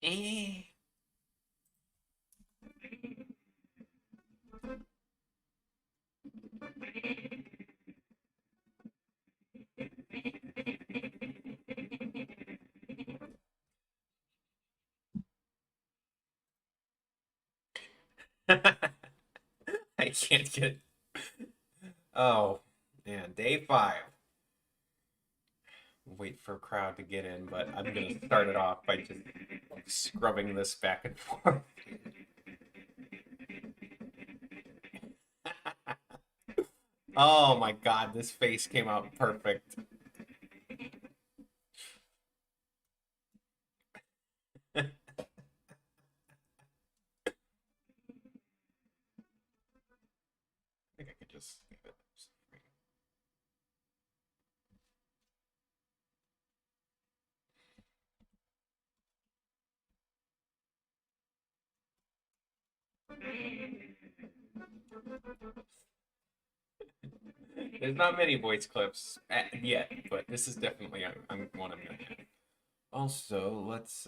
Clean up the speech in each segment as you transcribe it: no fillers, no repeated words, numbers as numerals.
Eh. I can't get it. Oh, man. Day 5. Wait for a crowd to get in, but I'm going to start it off by just scrubbing this back and forth. Oh my god, this face came out perfect. I think I could just leave it. There's not many voice clips yet, but this is definitely one I'm gonna have. Also, let's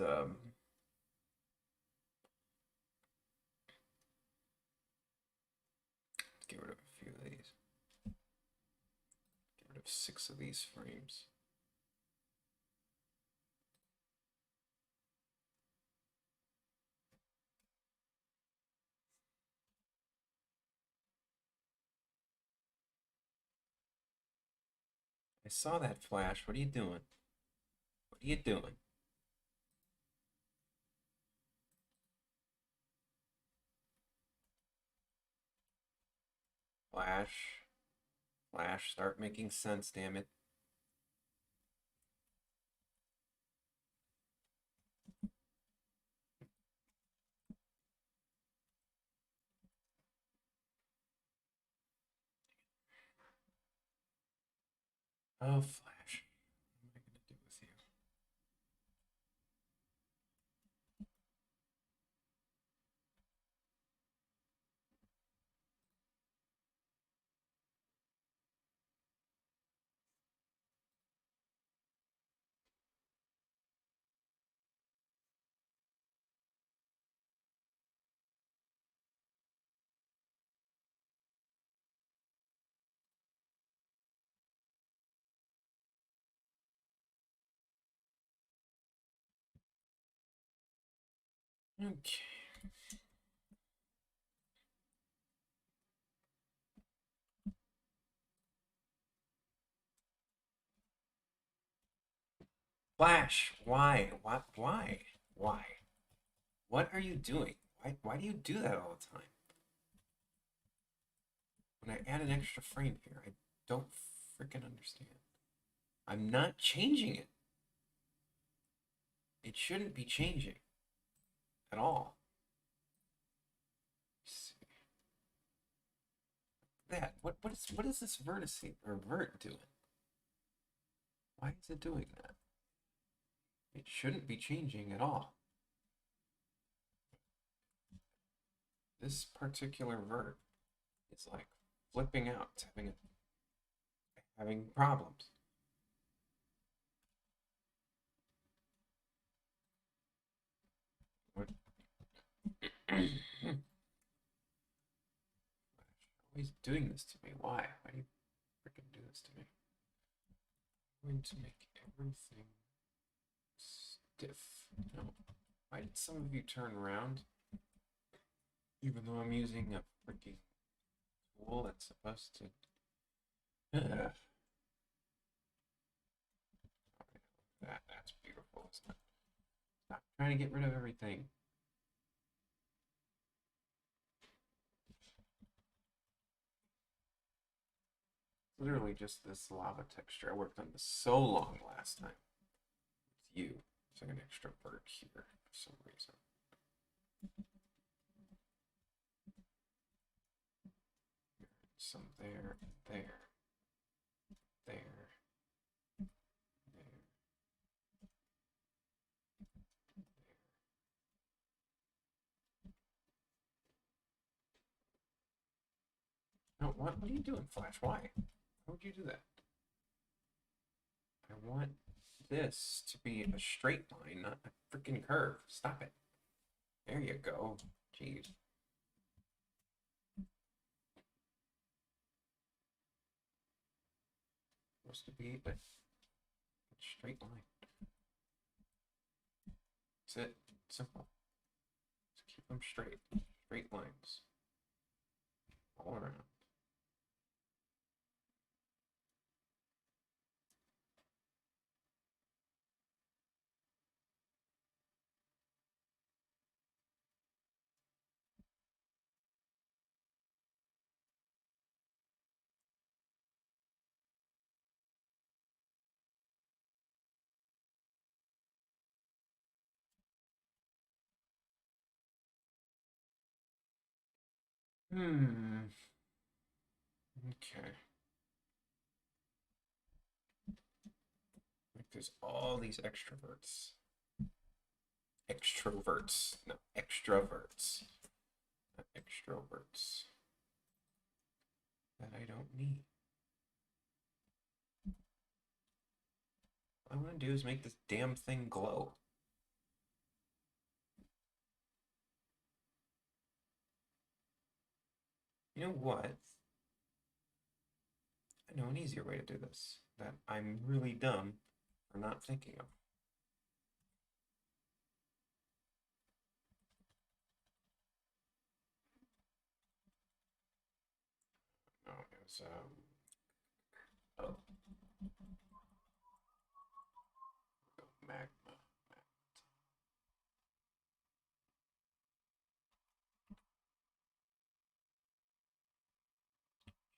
get rid of a few of these. Get rid of 6 of these frames. I saw that flash. What are you doing? What are you doing? Flash. Flash, start making sense, damn it. Oh, Flash. What am I gonna do with you? Okay. Flash, why? What? Why? Why? What are you doing? Why do you do that all the time? When I add an extra frame here, I don't freaking understand. I'm not changing it. It shouldn't be changing at all. That what is this vertex or vert doing? Why is it doing that? It shouldn't be changing at all. This particular vert is like flipping out, it's having problems. What? Always doing this to me. Why? Why do you freaking do this to me? I'm going to make everything stiff. No. Why did some of you turn around? Even though I'm using a freaking tool that's supposed to. That's beautiful, isn't it? Stop trying to get rid of everything. Literally just this lava texture. I worked on this so long last time with you. There's like an extra bird here for some reason. Some there, there, there, there. No, what are you doing, Flash? Why? Why would you do that? I want this to be a straight line, not a freaking curve. Stop it. There you go. Jeez. Supposed to be a straight line. That's it. Simple. Just keep them straight. Straight lines. All around. Okay. Like there's all these extroverts. Extroverts. No, extroverts. Not extroverts. That I don't need. All I want to do is make this damn thing glow. You know what? I know an easier way to do this that I'm really dumb for not thinking of. No, it was oh, magma.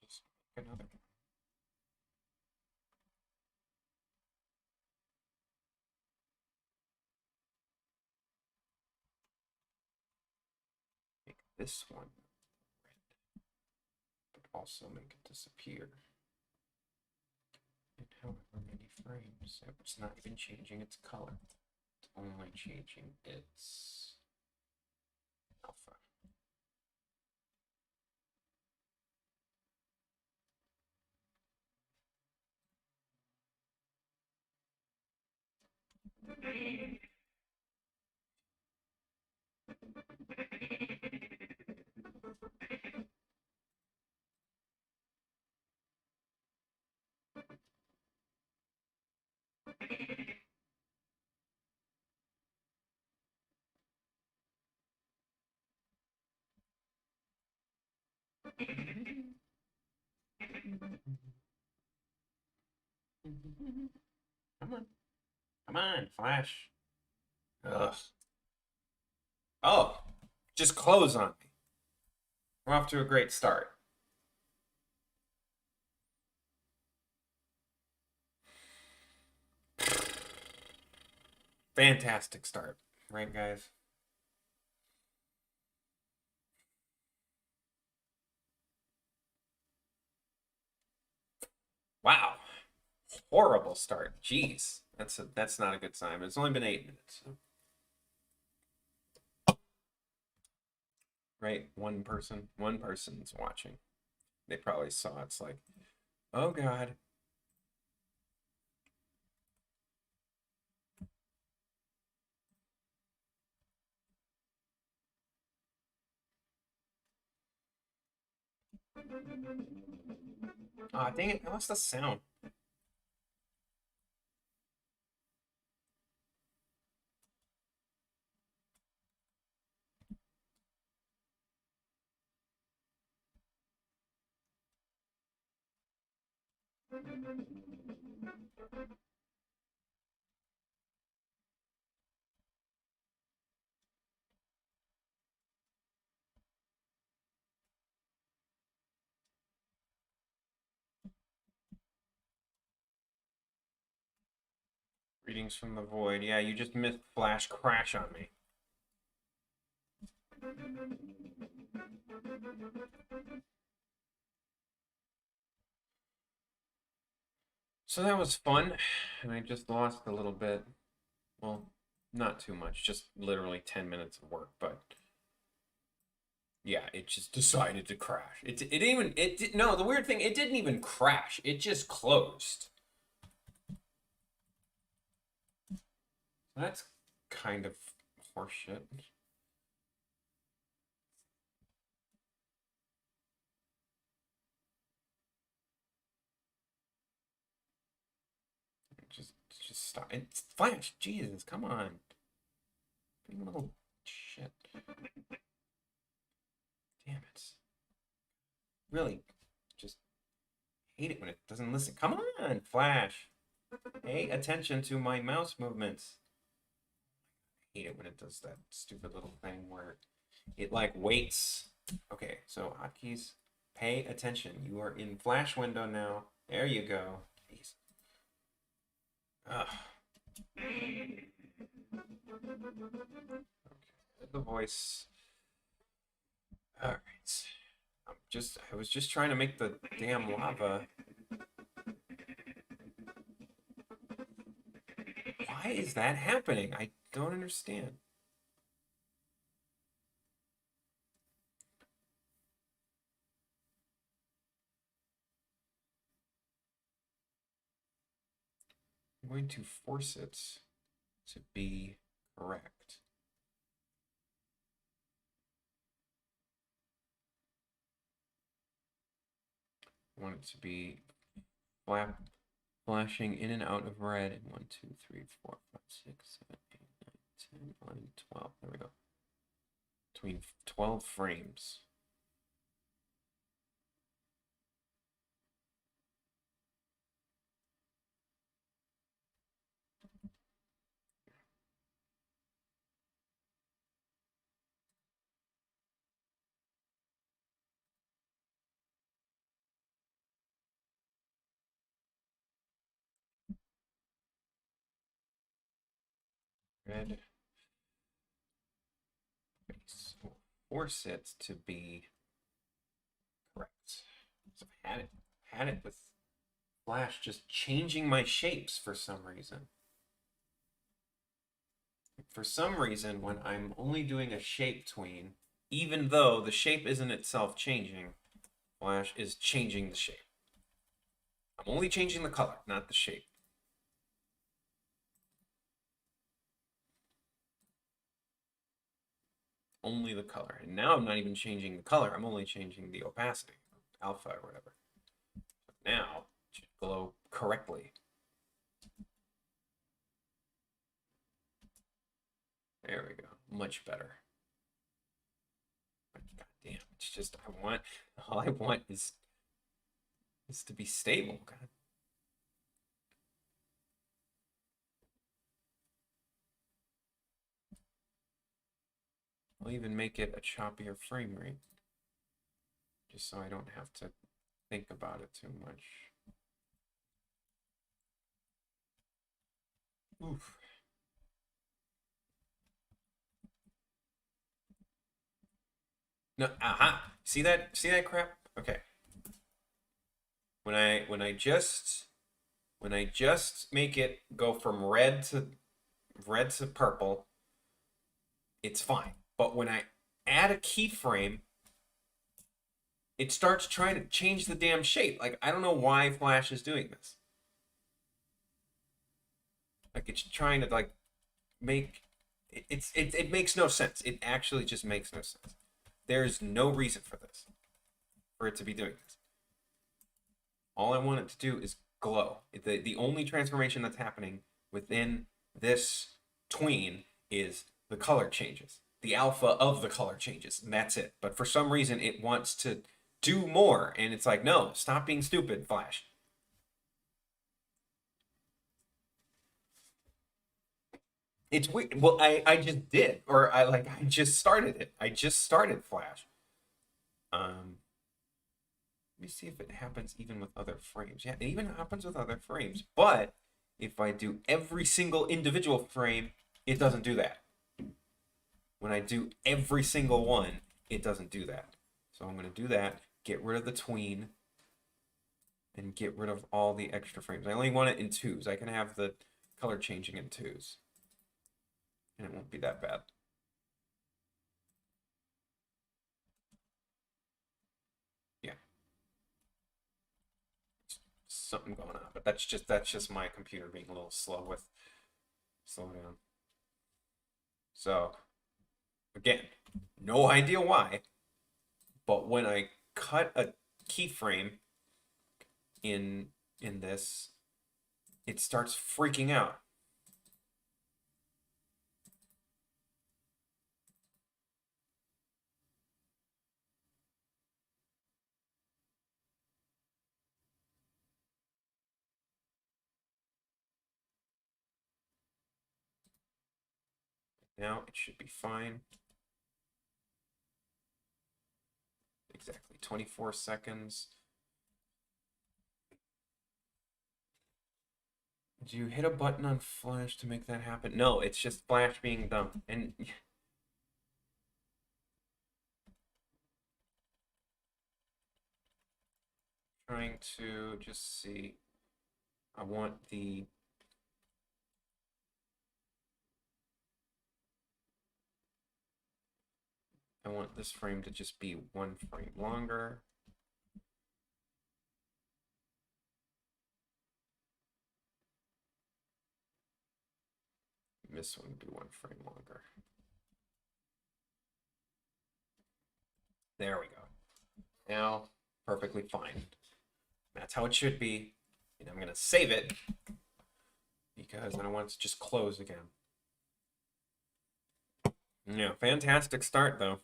Just make another one. Make this one red, but also make it disappear in however many frames. It's not even changing its color. It's only changing its alpha. Come on. Come on, Flash. Ugh. Oh, just close on me. We're off to a great start. Fantastic start, right, guys? Wow. Horrible start. Jeez. That's not a good sign, but it's only been 8 minutes. So. Right? One person's watching. They probably saw it's like, oh God. Ah, dang it, I lost the sound. Greetings from the void. Yeah, you just missed Flash crash on me. So that was fun, and I just lost a little bit. Well, not too much, just literally 10 minutes of work, but yeah, it just decided to crash. No, the weird thing, it didn't even crash. It just closed. That's kind of horseshit. Just, just stop. It's Flash. Jesus, come on. Being a little shit. Damn it. Really, just hate it when it doesn't listen. Come on, Flash. Pay attention to my mouse movements. I hate it when it does that stupid little thing where it like waits. Okay, so hotkeys. Pay attention. You are in Flash window now. There you go. Jeez. Ugh. Okay. The voice. All right. I was just trying to make the damn lava. Why is that happening? I don't understand. I'm going to force it to be correct. I want it to be flashing in and out of red in 1, 2, 3, 4, 5, 6, 7, 8, 9, 10, 11, 12. There we go. Between 12 frames. Red base. We'll force it to be correct. So I had it with Flash just changing my shapes for some reason. For some reason, when I'm only doing a shape tween, even though the shape isn't itself changing, Flash is changing the shape. I'm only changing the color, not the shape. Only the color. And now I'm not even changing the color, I'm only changing the opacity, alpha or whatever. Now, it should glow correctly. There we go. Much better. God damn, it's just all I want is to be stable. God. I'll even make it a choppier frame rate, just so I don't have to think about it too much. Oof. No, aha. See that crap? Okay. When I just make it go from red to purple, it's fine. But when I add a keyframe, it starts trying to change the damn shape. Like, I don't know why Flash is doing this. Like, it's trying to like make it makes no sense. It actually just makes no sense. There's no reason for this, for it to be doing this. All I want it to do is glow. The only transformation that's happening within this tween is the color changes. The alpha of the color changes, and that's it. But for some reason, it wants to do more, and it's like, no, stop being stupid, Flash. It's weird. Well, I just did, or I just started it. I just started Flash. Let me see if it happens even with other frames. Yeah, it even happens with other frames. But if I do every single individual frame, it doesn't do that. When I do every single one, it doesn't do that. So I'm going to do that, get rid of the tween, and get rid of all the extra frames. I only want it in twos. I can have the color changing in twos. And it won't be that bad. Yeah. Something going on, but that's just my computer being a little slow with slow down. So again, no idea why, but when I cut a keyframe in this, it starts freaking out. Now it should be fine. Exactly 24 seconds. Do you hit a button on Flash to make that happen? No, it's just Flash being dumb. And trying to just see. I want this frame to just be one frame longer. This one be one frame longer. There we go. Now, perfectly fine. That's how it should be. And I'm going to save it because I don't want it to just close again. Yeah, fantastic start, though.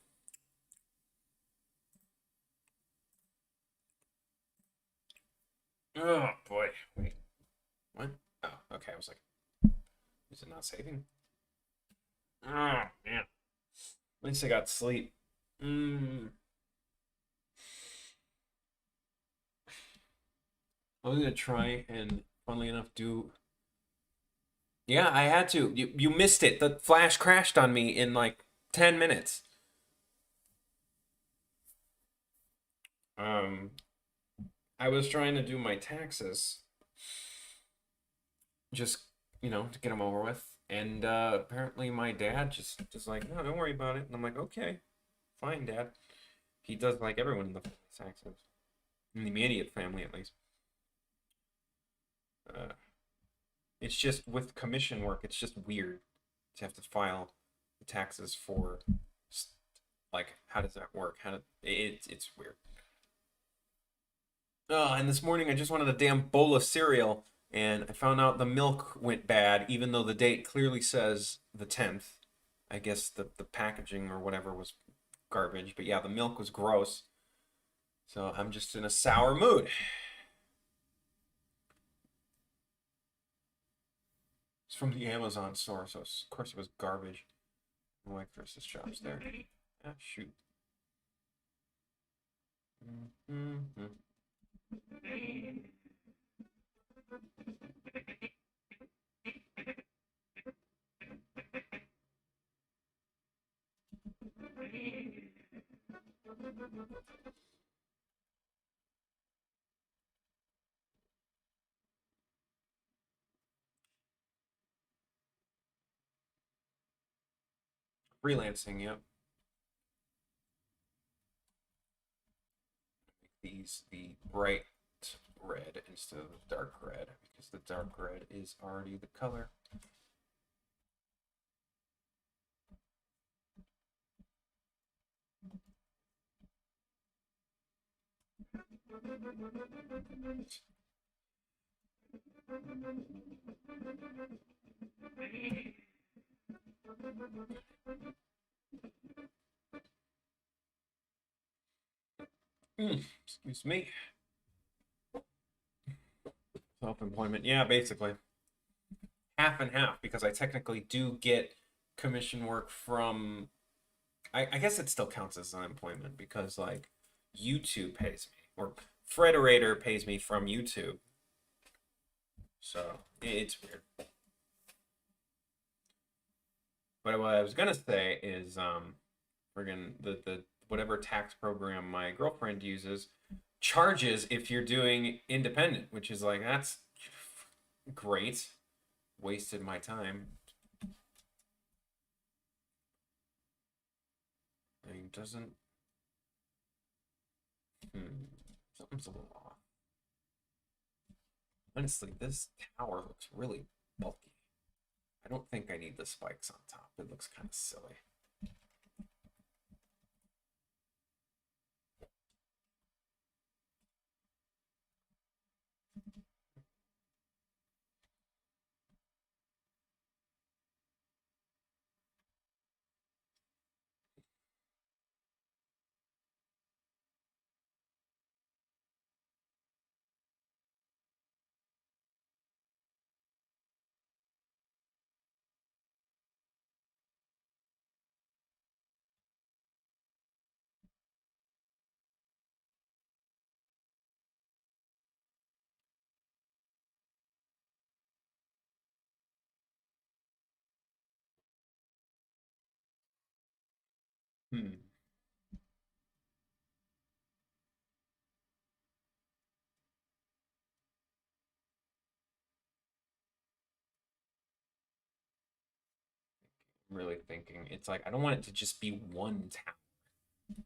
Oh, boy. Wait. What? Oh, okay. I was like, is it not saving? Oh, man. At least I got sleep. I was gonna try and, funnily enough, do. Yeah, I had to. You missed it. The flash crashed on me in like 10 minutes. Um, I was trying to do my taxes, just to get them over with, and apparently my dad just like, no, don't worry about it. And I'm like, okay, fine, Dad. He does like everyone in the taxes, in the immediate family at least. Uh, it's just with commission work, it's just weird to have to file the taxes for, like, how does that work? It's weird. Oh, and this morning I just wanted a damn bowl of cereal, and I found out the milk went bad, even though the date clearly says the 10th. I guess the packaging or whatever was garbage, but yeah, the milk was gross. So I'm just in a sour mood. It's from the Amazon store, so of course it was garbage. Like versus shops there. Ah, shoot. Mm-hmm. Freelancing, yep. These the bright red instead of the dark red because the dark red is already the color. Excuse me. Self-employment, yeah, basically half and half because I technically do get commission work from. I guess it still counts as unemployment because like YouTube pays me or Frederator pays me from YouTube, so it's weird. But what I was gonna say is friggin' the whatever tax program my girlfriend uses charges if you're doing independent, which is like that's great. Wasted my time. I mean, doesn't. Something's a little off. Honestly, this tower looks really bulky. I don't think I need the spikes on top. It looks kind of silly. Hmm. I'm really thinking. It's like I don't want it to just be one town.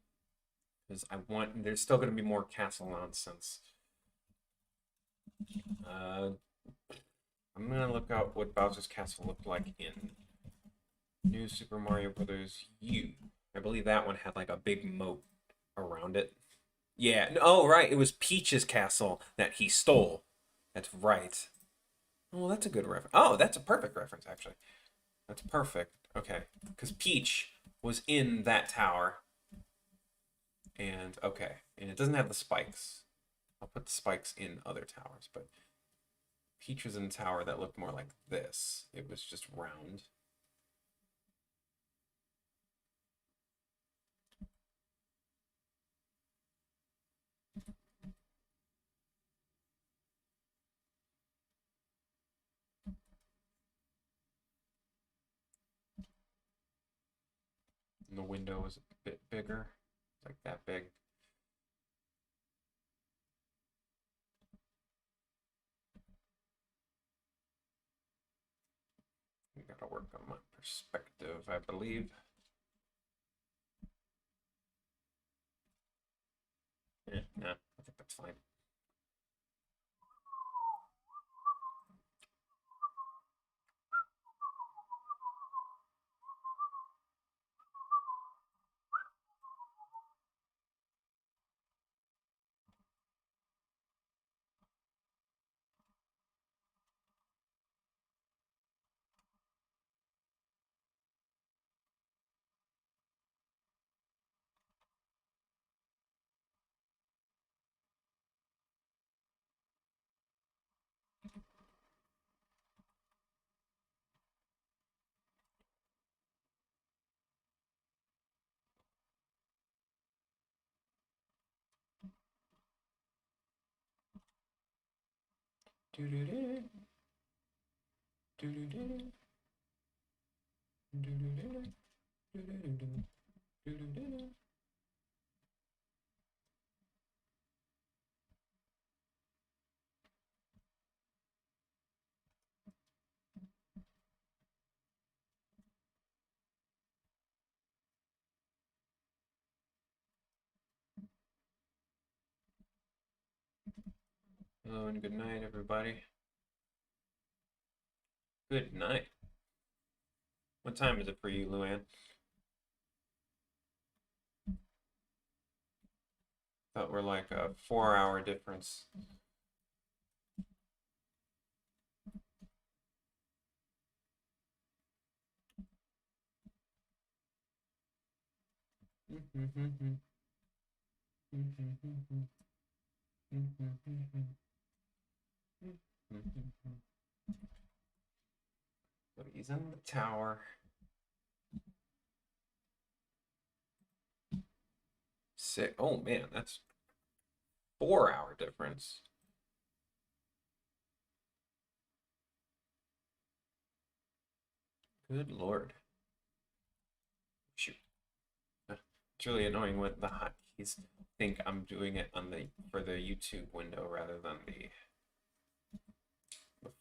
Because I want there's still gonna be more castle nonsense. Uh I'm gonna look out what Bowser's Castle looked like in New Super Mario Brothers U. I believe that one had like a big moat around it. Yeah. Oh, right. It was Peach's castle that he stole. That's right. Oh, that's a good reference. Oh, that's a perfect reference, actually. That's perfect. Okay. Because Peach was in that tower. And, okay. And it doesn't have the spikes. I'll put the spikes in other towers. But Peach was in a tower that looked more like this. It was just round. And the window was a bit bigger. Like that big. I gotta work on my perspective, I believe. Yeah, no, I think that's fine. Hello and good night, everybody. Good night. What time is it for you, Luann? Thought we're like a 4 hour difference. So he's in the tower. Sick. Oh man, that's 4 hour difference. Good lord. Shoot. It's really annoying when the hotkeys think I'm doing it on the for the YouTube window rather than the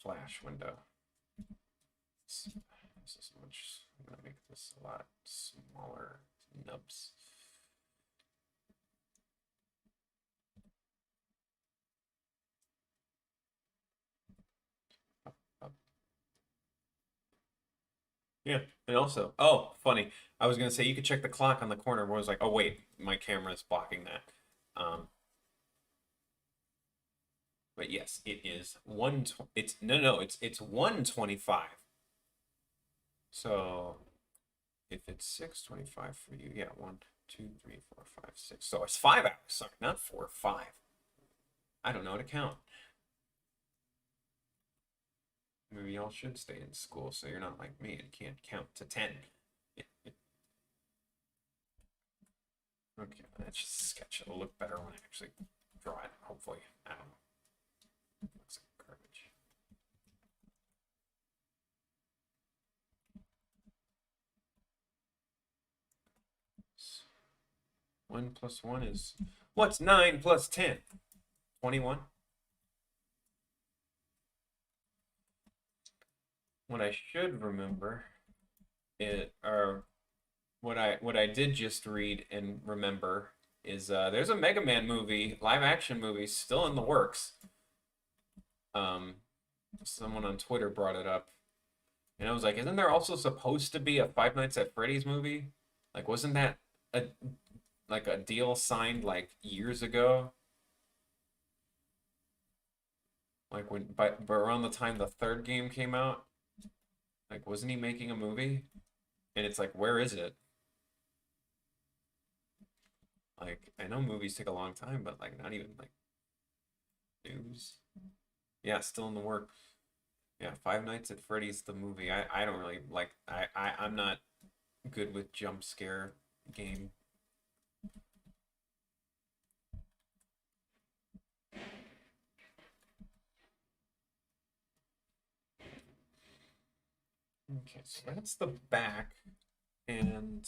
Flash window. This is much. I'm gonna make this a lot smaller nubs. Up, up. And also, oh, funny. I was gonna say you could check the clock on the corner, but I was like, oh wait, my camera is blocking that. But yes, it is one. It's no, it's 1:25. So if it's 6:25 for you, yeah, 1, 2, 3, 4, 5, 6. So it's 5 hours. Sorry, not 4, 5. I don't know how to count. Maybe y'all should stay in school so you're not like me and can't count to 10. Okay, that's just a sketch. It'll look better when I actually draw it, hopefully. I don't know. Looks like garbage. 1 plus 1 is... What's 9 plus 10? 21? What I should remember it, or what I did just read and remember is there's a Mega Man movie, live action movie, still in the works. Um, Someone on Twitter brought it up, and I was like, isn't there also supposed to be a Five Nights at Freddy's movie? Like, wasn't that a like a deal signed like years ago? Like when but around the time the third game came out, like wasn't he making a movie? And it's like, where is it? Like, I know movies take a long time, but like not even like news. Yeah, still in the works. Yeah, Five Nights at Freddy's the movie. I don't really like I'm not good with jump scare game. Okay, so that's the back and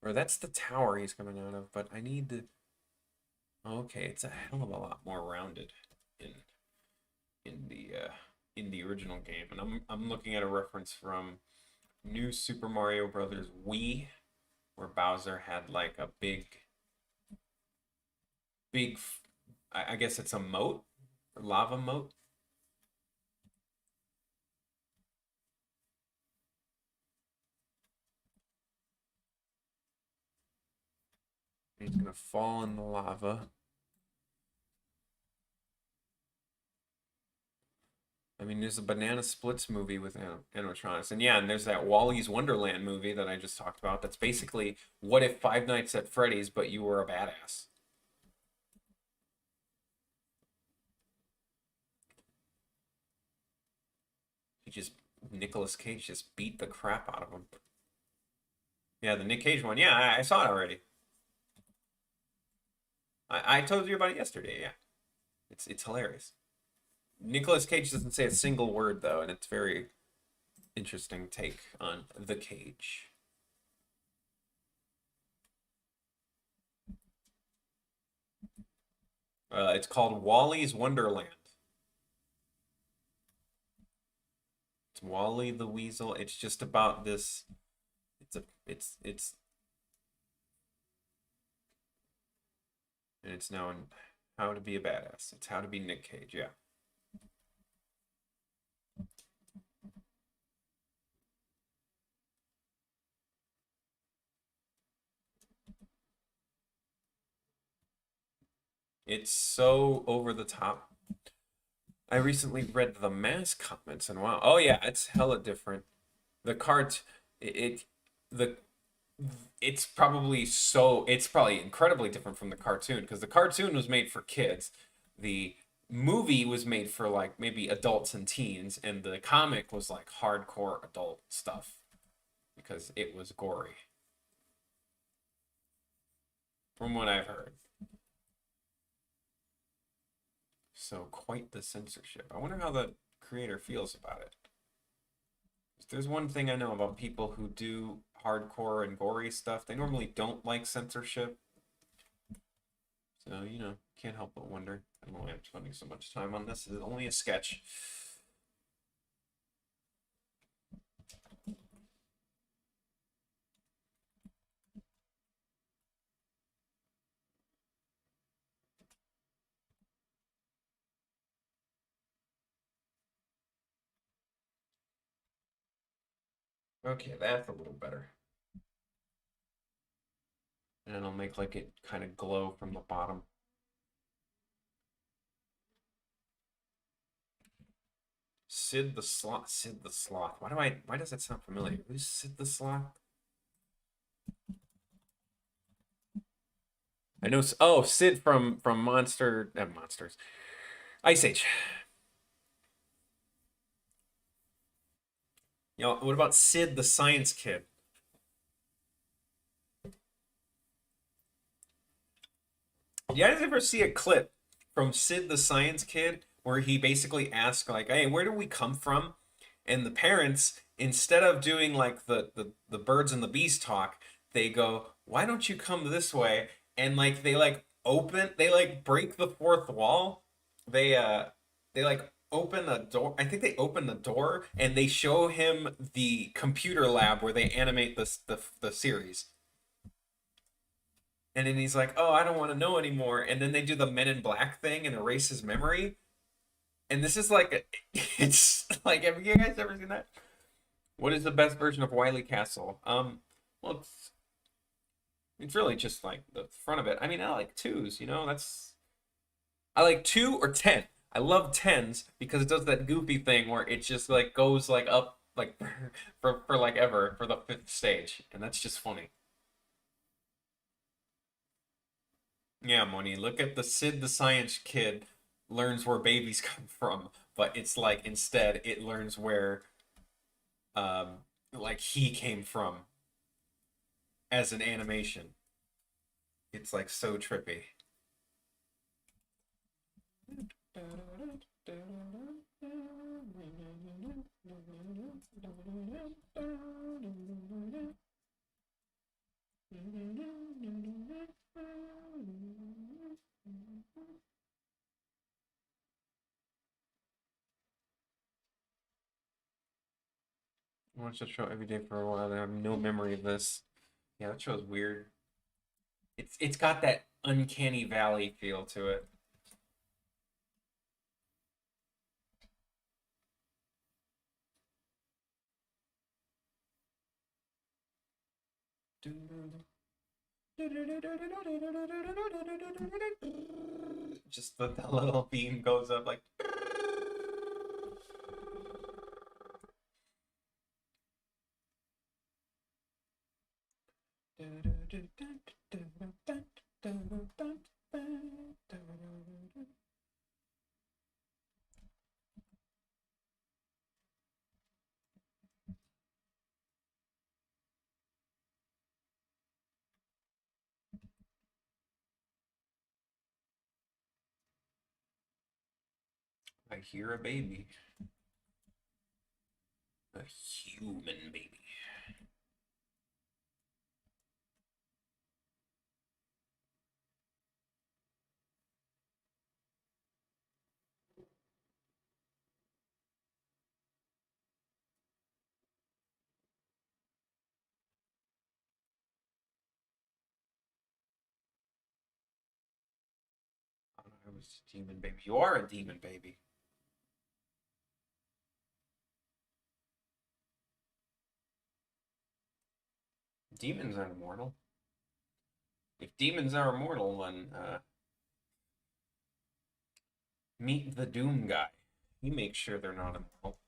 or that's the tower he's coming out of, but I need to okay, it's a hell of a lot more rounded in in the uh in the original game. And I'm looking at a reference from New Super Mario Brothers Wii where Bowser had like a big I guess it's a moat, a lava moat. He's gonna fall in the lava. I mean, there's a Banana Splits movie with animatronics, and yeah, and there's that Wally's Wonderland movie that I just talked about. That's basically what if Five Nights at Freddy's, but you were a badass. He just Nicolas Cage just beat the crap out of him. Yeah, the Nick Cage one. Yeah, I saw it already. I told you about it yesterday. Yeah, it's hilarious. Nicolas Cage doesn't say a single word though, and it's very interesting take on the Cage. It's called Wally's Wonderland. It's Wally the Weasel. It's just about this. It's and it's known how to be a badass. It's how to be Nick Cage. Yeah. It's so over the top. I recently read the Mask comments and wow. Oh yeah, it's hella different. The cart it the it's probably incredibly different from the cartoon because the cartoon was made for kids. The movie was made for like maybe adults and teens, and the comic was like hardcore adult stuff because it was gory, from what I've heard. So quite the censorship. I wonder how the creator feels about it. If there's one thing I know about people who do hardcore and gory stuff, they normally don't like censorship. So, can't help but wonder. I don't know why I'm spending so much time on this. It's only a sketch. Okay, that's a little better. And then I'll make like it kind of glow from the bottom. Sid the Sloth. Sid the Sloth. Why does that sound familiar? Who's Sid the Sloth? I know. Oh, Sid from Monsters. Ice Age. You know, what about Sid the Science Kid? You guys ever see a clip from Sid the Science Kid where he basically asks like, "Hey, where do we come from?" And the parents, instead of doing like the birds and the bees talk, they go, "Why don't you come this way?" And like they like break the fourth wall. They like open a door. I think they open the door and they show him the computer lab where they animate the series. And then he's like, "Oh, I don't want to know anymore." And then they do the Men in Black thing and erase his memory. And this is like, it's like, have you guys ever seen that? What is the best version of Wily Castle? Well, it's really just like the front of it. I mean, I like twos. You know, that's I like 2 or 10. I love tens because it does that goofy thing where it just like goes like up like for like ever for the fifth stage, and that's just funny. Yeah, Moni, look at the Sid the Science Kid learns where babies come from, but it's like instead it learns where um like he came from as an animation. It's like so trippy. I watched that show every day for a while. I have no memory of this. Yeah, that show's weird. It's got that uncanny valley feel to it. Just the little beam goes up like. I hear a baby. A human baby. I was a demon baby. You are a demon baby. Demons aren't immortal. If demons are immortal, then meet the Doom guy. He makes sure they're not immortal.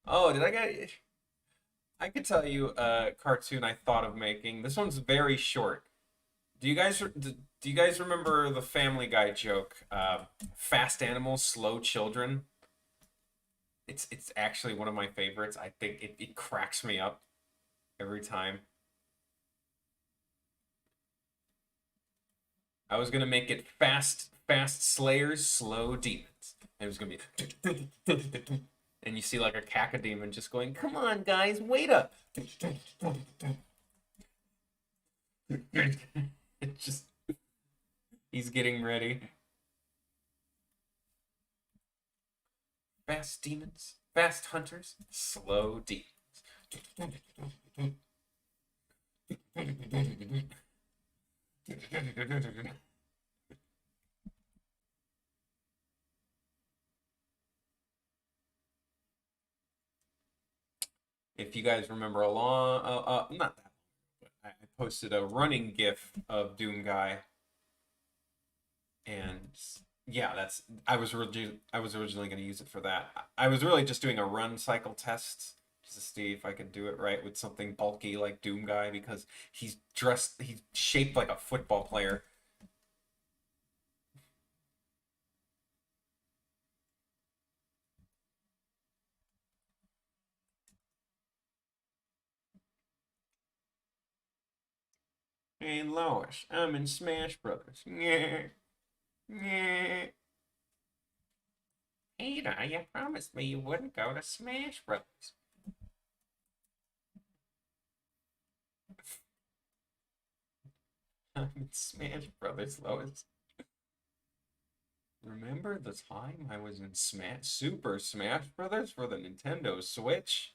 Oh, did I get? I could tell you a cartoon I thought of making. This one's very short. Do you guys remember the Family Guy joke? Fast animals, slow children. It's actually one of my favorites. I think it cracks me up every time. I was gonna make it fast slayers, slow demons. And it was gonna be and you see like a cacodemon just going, "Come on, guys, wait up!" It just he's getting ready. Fast demons, fast hunters, slow demons. you guys remember a long, not that, but I posted a running GIF of Doom Guy, and yeah, I was originally going to use it for that. I was really just doing a run cycle test just to see if I could do it right with something bulky like Doom Guy because he's shaped like a football player. Hey Lois, I'm in Smash Brothers. Yeah, yeah. Ada, you promised me you wouldn't go to Smash Brothers. I'm in Smash Brothers, Lois. Remember the time I was in Super Smash Brothers for the Nintendo Switch?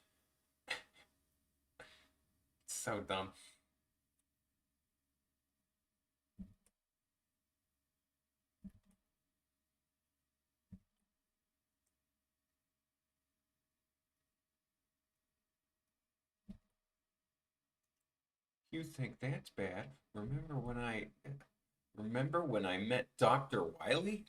So dumb. You think that's bad? Remember when I met Dr. Wily?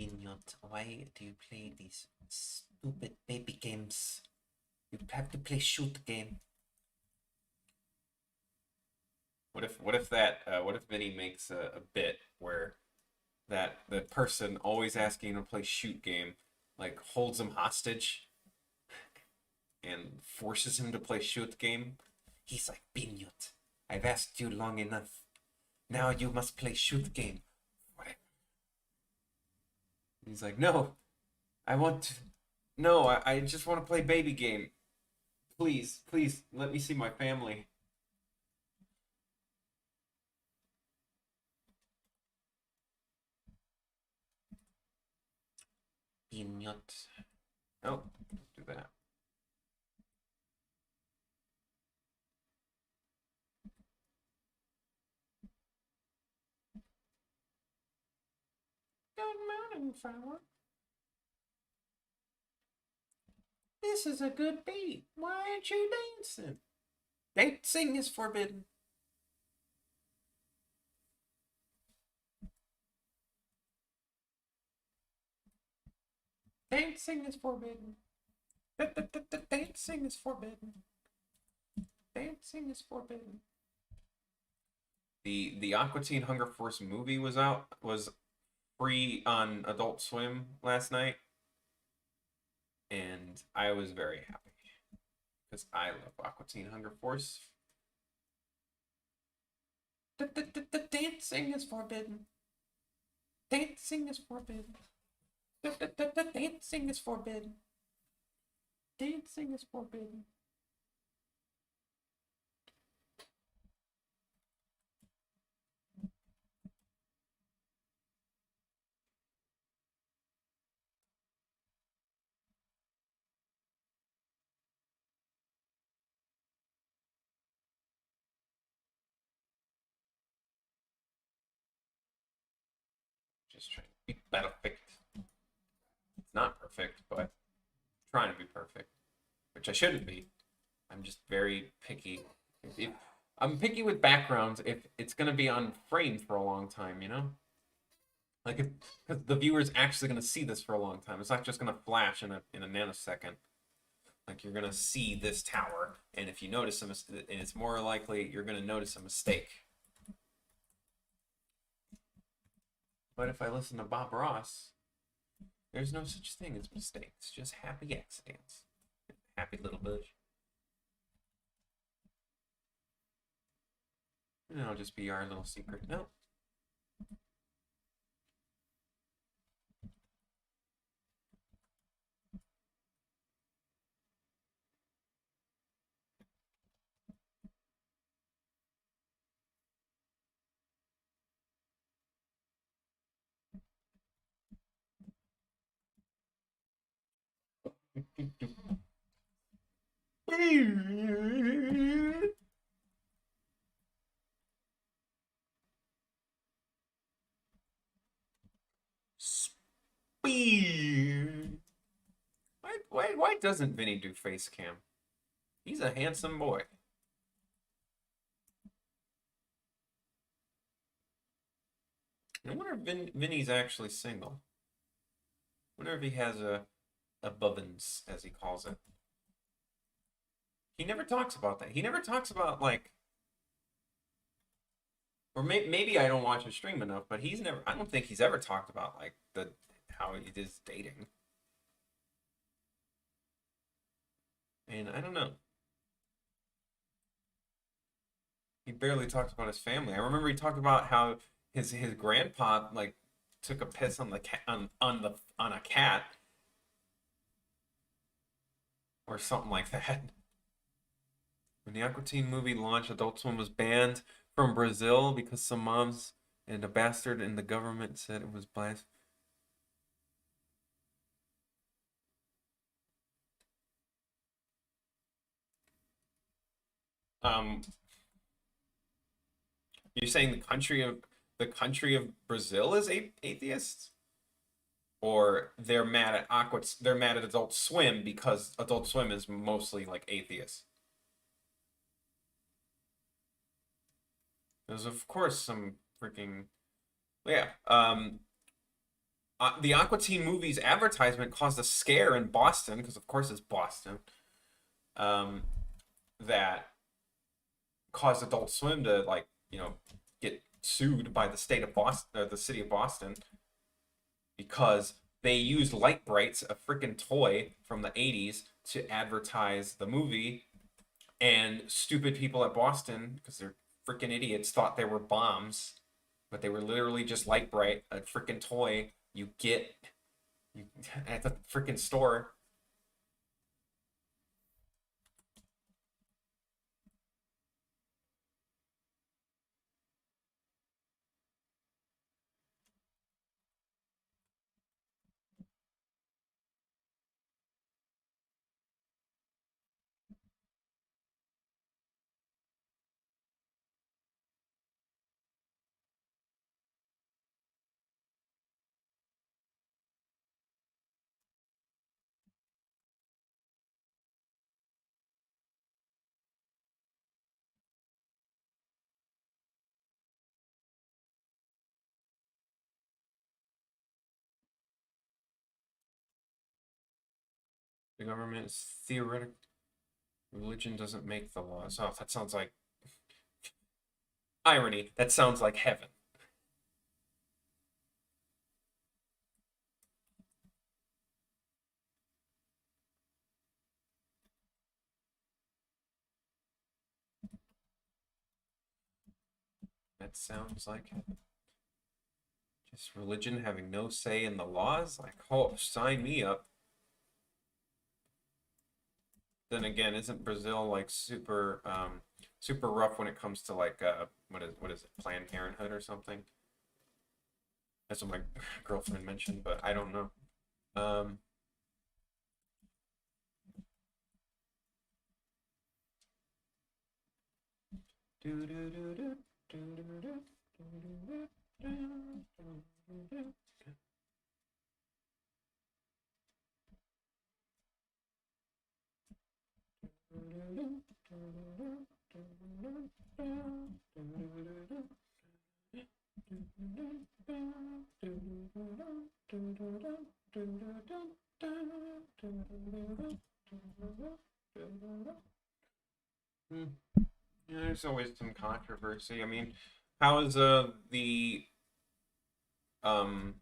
Idiot, why do you play these stupid baby games? You have to play shoot game. What if Vinny makes a bit where that the person always asking to play shoot game like holds him hostage and forces him to play shoot game? He's like, Binyot, I've asked you long enough. Now you must play shoot game. He's like, no, I want to. No, I just want to play baby game. Please, please, let me see my family. Binyot. Oh, don't do that. Good morning, fella. This is a good beat. Why aren't you dancing? Dancing is forbidden. Dancing is forbidden. Dancing is forbidden. Dancing is forbidden. The Aqua Teen Hunger Force movie was free on Adult Swim last night, and I was very happy because I love Aqua Teen Hunger Force. Dancing is forbidden. Dancing is forbidden. Dancing is forbidden. Dancing is forbidden. Just trying to be perfect. It's not perfect, but trying to be perfect, which I shouldn't be. I'm just very picky. If I'm picky with backgrounds if it's gonna be on frame for a long time, you know? Like if because the viewer's actually gonna see this for a long time. It's not just gonna flash in a nanosecond. Like you're gonna see this tower, and if you notice and it's more likely you're gonna notice a mistake. But if I listen to Bob Ross, There's no such thing as mistakes, just happy accidents. Happy little bush. And it'll just be our little secret. No. Speed. Why doesn't Vinny do face cam? He's a handsome boy. I wonder if Vinny's actually single. I wonder if he has a bubbins, as he calls it. He never talks about that. He never talks about like, or maybe I don't watch his stream enough, but he's never. I don't think he's ever talked about like the how he is dating. And I don't know. He barely talks about his family. I remember he talked about how his grandpa like took a piss on the cat on a cat or something like that. When the Aqua Teen movie launched, Adult Swim was banned from Brazil because some moms and a bastard in the government said it was blasphemous. Um, you're saying the country of Brazil is atheists, or they're mad at Adult Swim because Adult Swim is mostly like atheists. There's of course some freaking yeah. The Aqua Teen movies advertisement caused a scare in Boston because of course it's Boston. Um, that caused Adult Swim to like get sued by the state of Boston or the city of Boston because they used Light Brights, a freaking toy from the 80s, to advertise the movie, and stupid people at Boston, because they're freaking idiots, thought they were bombs, but they were literally just Light Bright, a freaking toy you get you, at the freaking store. The government is theoretical. Religion doesn't make the laws. Oh, that sounds like irony. That sounds like heaven. That sounds like heaven. Just religion having no say in the laws? Like, oh, sign me up. Then again, isn't Brazil like super rough when it comes to like what is it, Planned Parenthood or something? That's what my girlfriend mentioned, but I don't know. Um, Hmm. Yeah, there's always some controversy. I mean, how is the um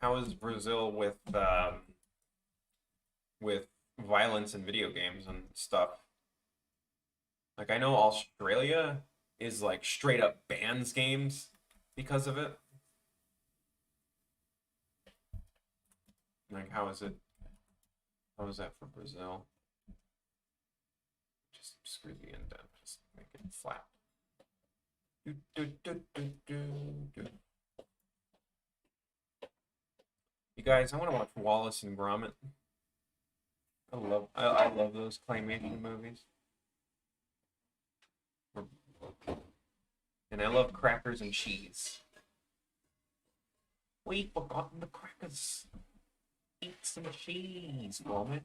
How is Brazil with violence in video games and stuff? Like I know Australia is like straight up bans games because of it. Like how is it? How is that for Brazil? Just screw the indent. Just make it flat. Do, do, do, do, do, do. You guys, I want to watch Wallace and Gromit. I love those claymation movies. And I love crackers and cheese. We've forgotten the crackers. Eat some cheese, Gromit.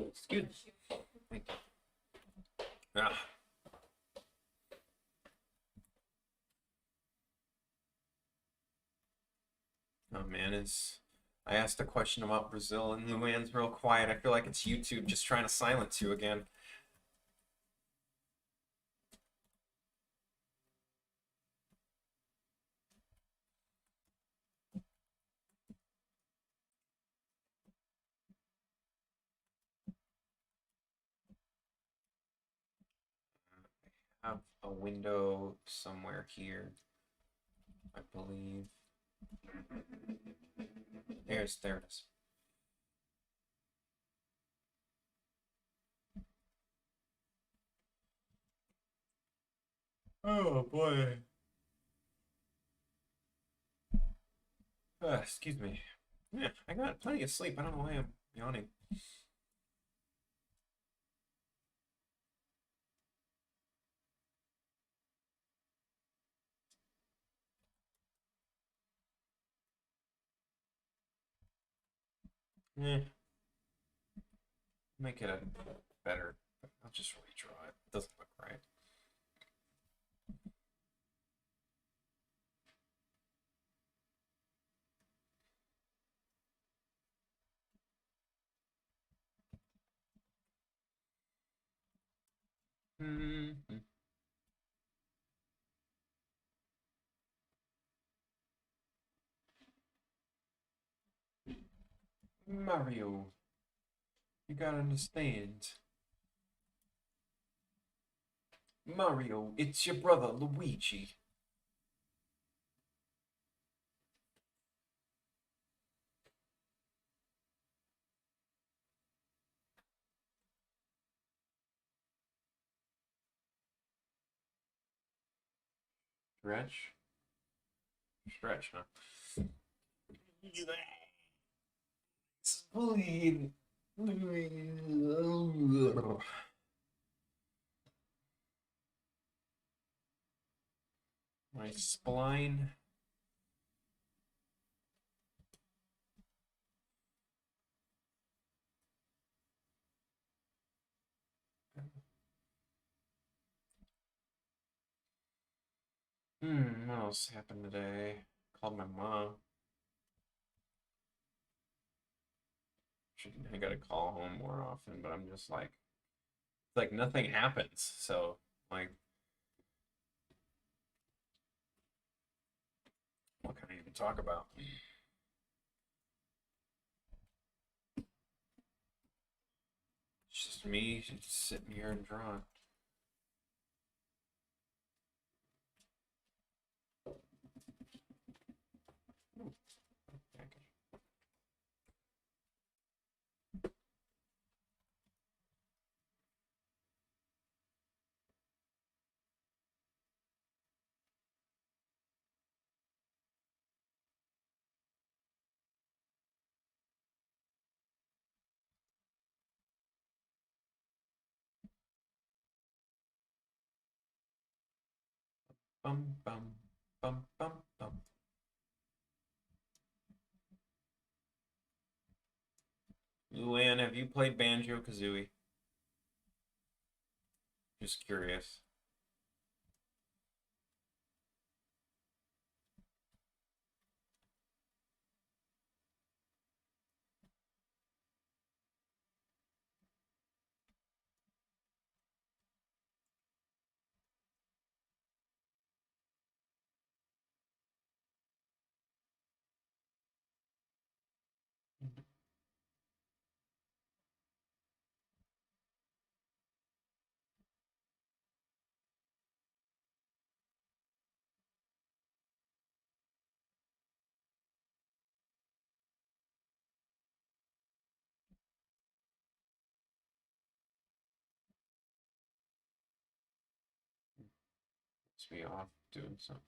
Excuse me. Ah. Oh man, is I asked a question about Brazil and Luann's real quiet. I feel like it's YouTube just trying to silence you again. I have a window somewhere here, I believe. There it is. Oh boy. Excuse me. Yeah, I got plenty of sleep. I don't know why I'm yawning. Eh, make it a better. I'll just redraw it. It doesn't look right. Mm-hmm. Mario, you gotta understand. Mario, it's your brother Luigi. Stretch? Stretch, huh? Spleen. My spline. What else happened today? Called my mom. I gotta call home more often, but I'm just like, it's like nothing happens. So, like, what can I even talk about? It's just me just sitting here and drawing. Bum bum bum bum bum. Luann, have you played Banjo Kazooie? Just curious. Must be off doing something.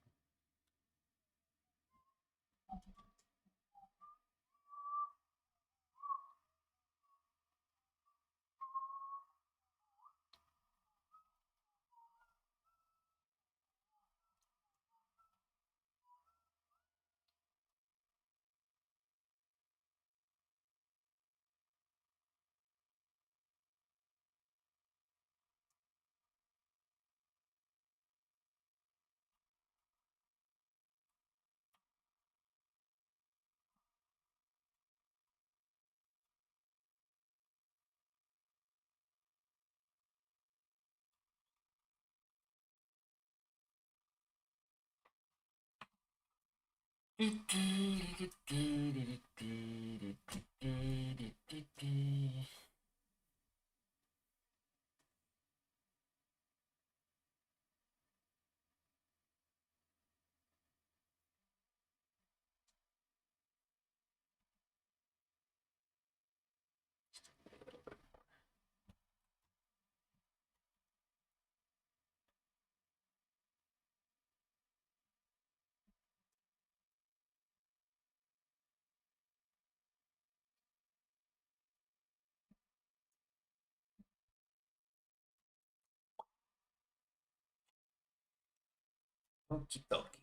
Okie dokie.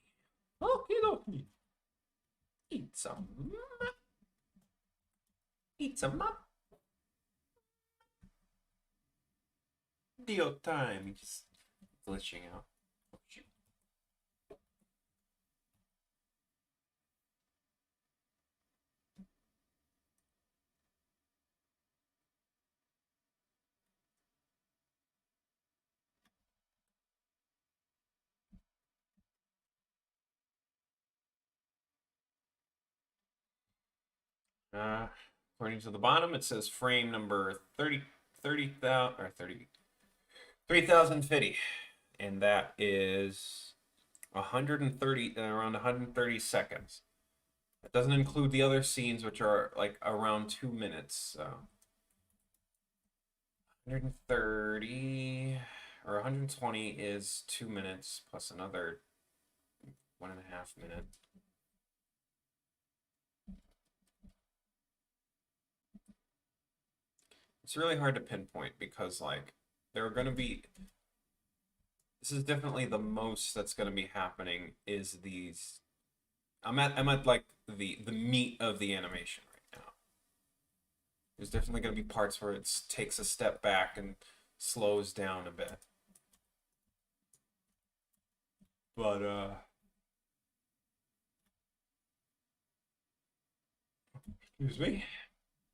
Okie dokie. Eat some. Eat some up. Deal time. Just glitching out. Oh, shoot. Uh, According to the bottom, it says frame number 30,000 or 30,050, and that is 130 around 130 seconds. It doesn't include the other scenes, which are like around 2 minutes. So 130 or 120 is 2 minutes plus another 1.5 minute. It's really hard to pinpoint because like there are going to be. This is definitely the most that's going to be happening is these. I'm at like the meat of the animation right now. There's definitely going to be parts where it takes a step back and slows down a bit. But excuse me.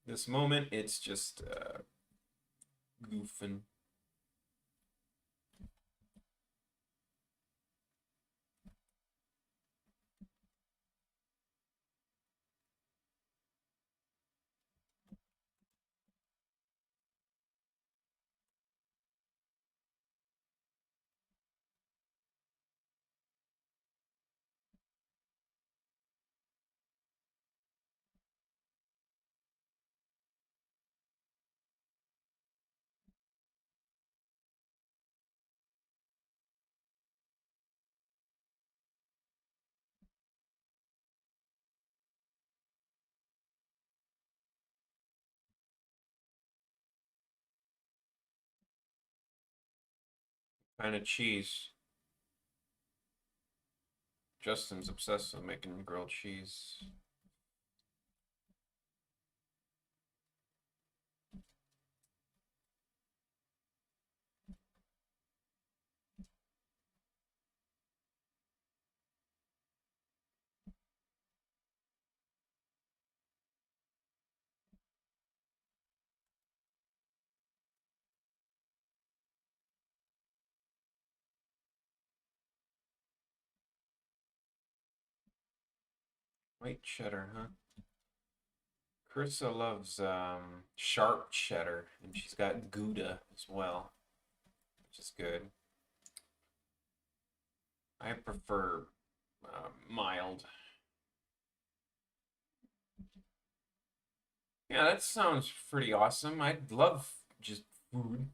This moment, it's just goofing. Kind of cheese. Justin's obsessed with making grilled cheese. White cheddar, huh? Carissa loves sharp cheddar, and she's got Gouda as well, which is good. I prefer mild. Yeah, that sounds pretty awesome. I'd love just food.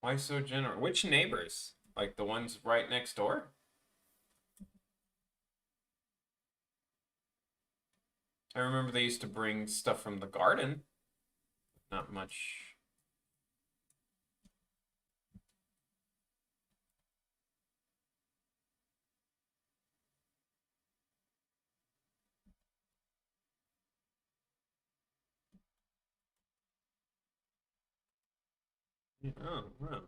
Why so generous? Which neighbors? Like the ones right next door? I remember they used to bring stuff from the garden. Not much. Oh, wow.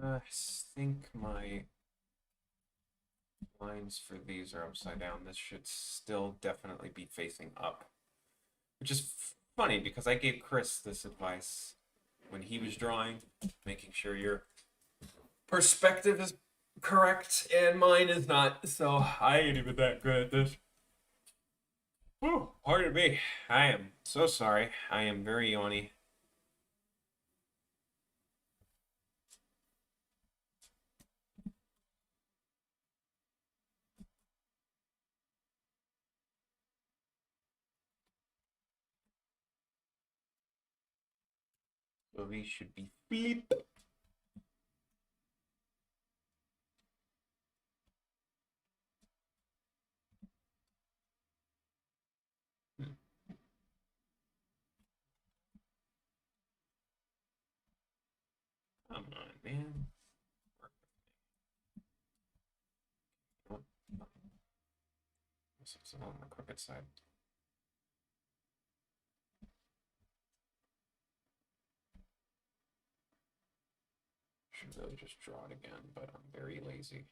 I think my lines for these are upside down. This should still definitely be facing up. Which is funny because I gave Chris this advice when he was drawing, making sure your perspective is correct and mine is not. So I ain't even that good at this. Whew, pardon me. I am so sorry. I am very yawny. So these should be flip. Hmm. Come on, man. Oh, this is on the crooked side. Should really just draw it again, but I'm very lazy.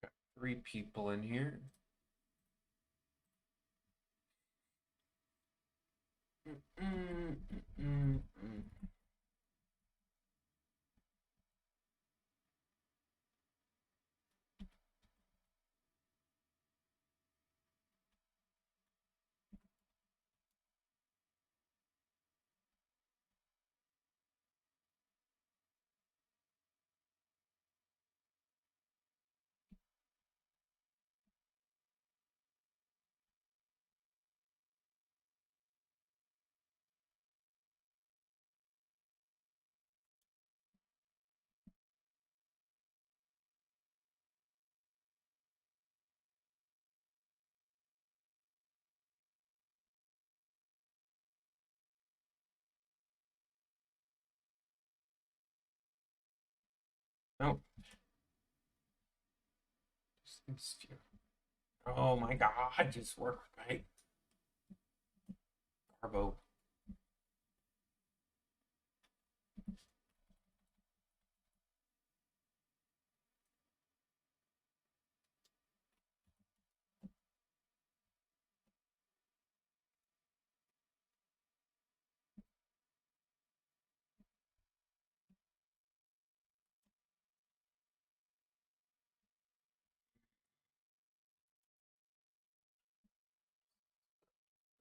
Got 3 people in here. Mm, mm, mm. Oh, just these few. Oh my God, just work right. Carbo.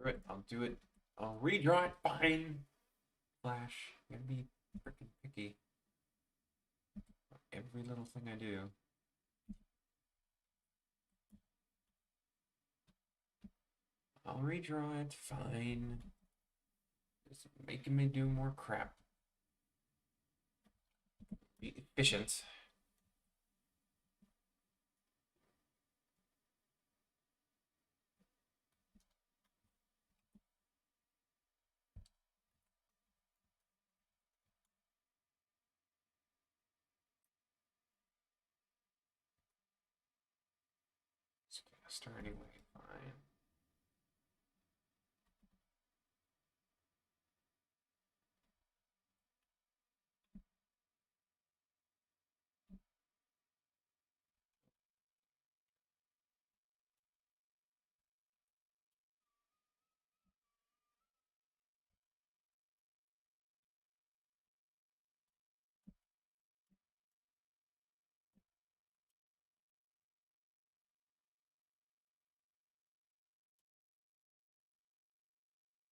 Screw it. I'll do it. I'll redraw it. Fine. Flash. I'm gonna be freaking picky. Every little thing I do. I'll redraw it. Fine. Just making me do more crap. Be efficient. text her anyway. Fine.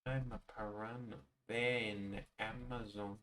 I'm a piranha. Then Amazon.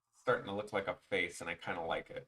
It's starting to look like a face, and I kind of like it.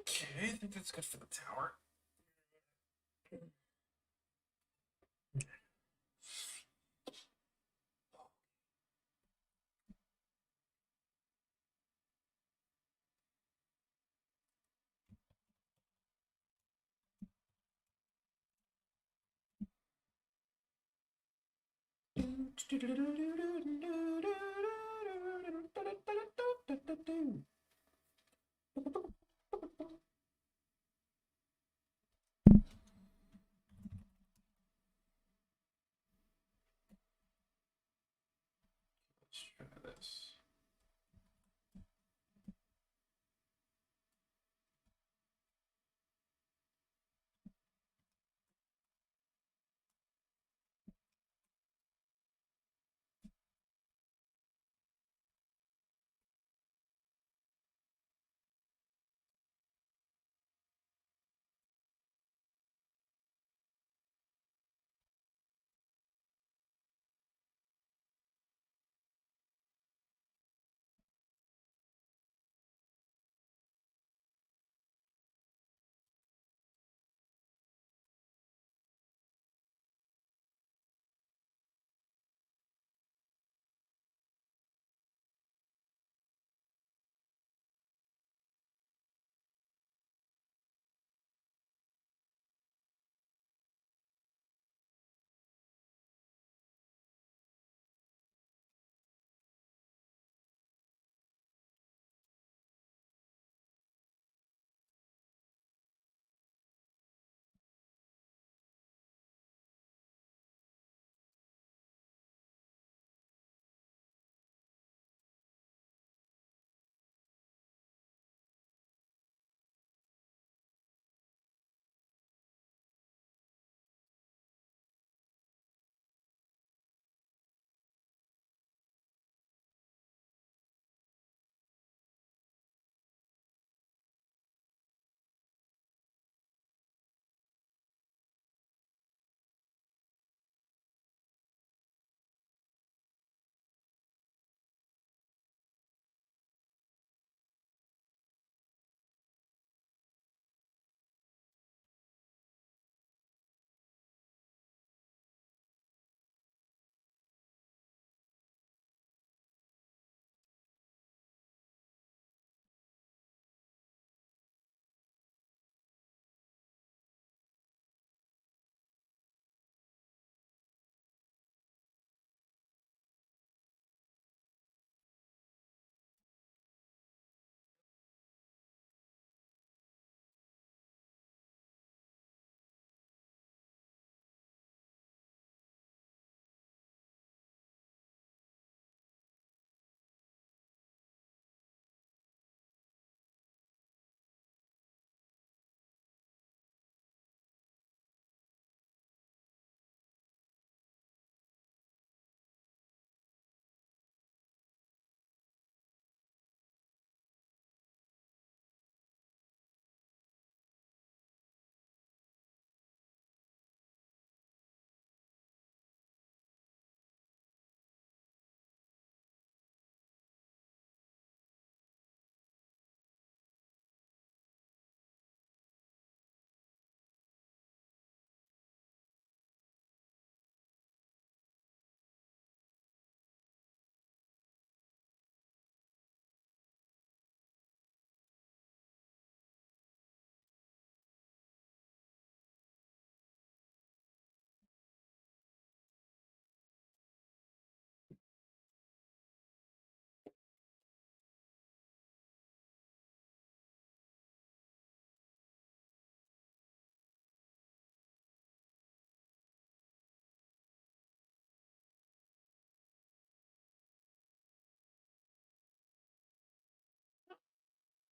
Okay, I think that's good for the tower. Let's try this.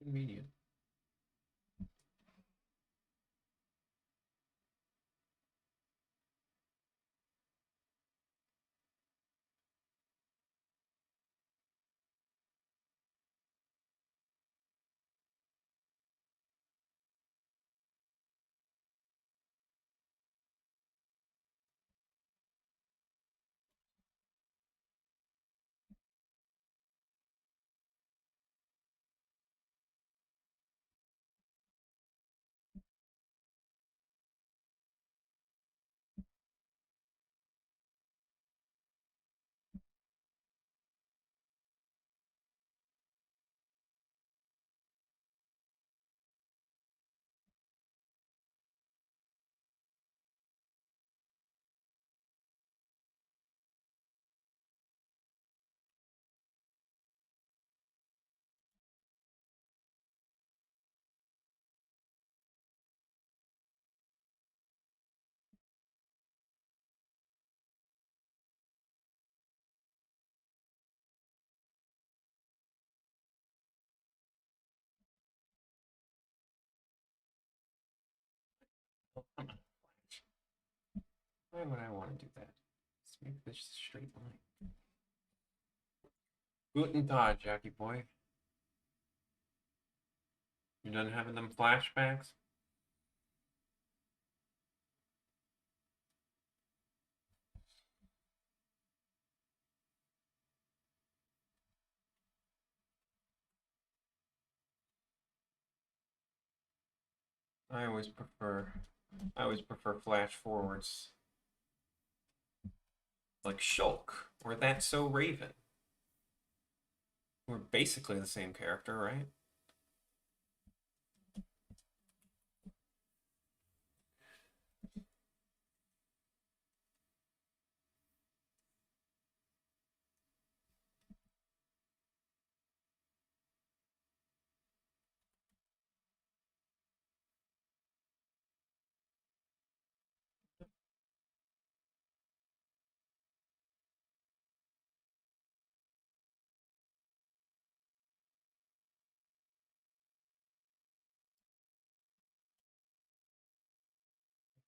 Convenient. Oh, come on. Why would I want to do that? Let's make this a straight line. Guten Tag, Jackie boy. You done having them flashbacks? I always prefer flash forwards like Shulk or That's So Raven. We're basically the same character, right?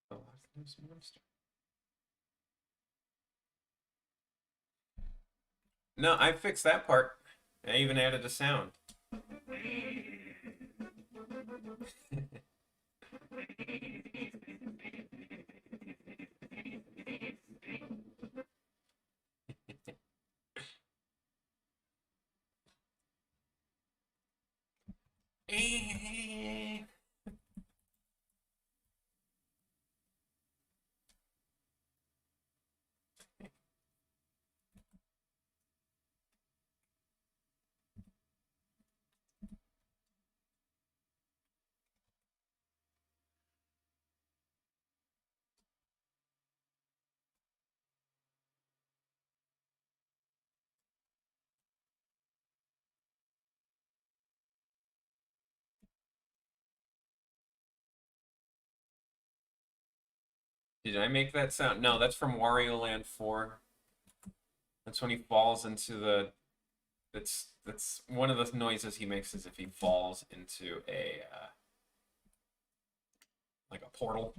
The last monster. No, I fixed that part. I even added a sound. Did I make that sound? No, that's from Wario Land 4. That's when he falls into the. That's one of the noises he makes is if he falls into a like a portal.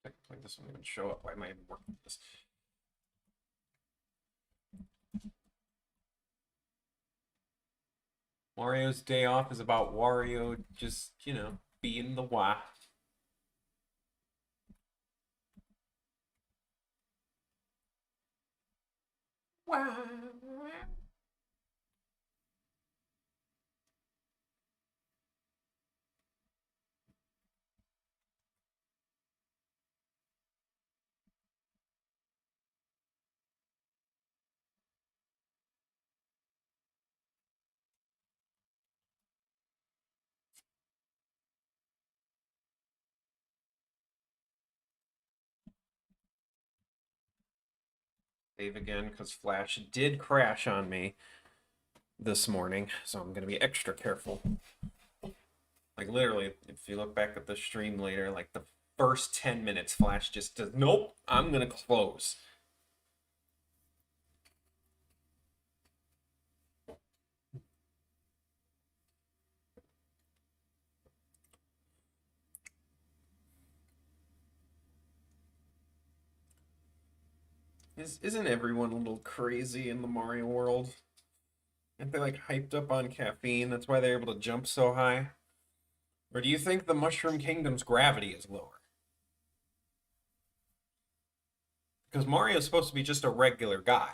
Technically, this won't even show up. Why am I even working with this? Wario's Day Off is about Wario just, being the Wah. Wah. save again because Flash did crash on me this morning, so I'm gonna be extra careful. Like literally, if you look back at the stream later, like the first 10 minutes, Flash just does, nope, I'm gonna close. Isn't everyone a little crazy in the Mario world? Aren't they like hyped up on caffeine? That's why they're able to jump so high? Or do you think the Mushroom Kingdom's gravity is lower? Because Mario's supposed to be just a regular guy.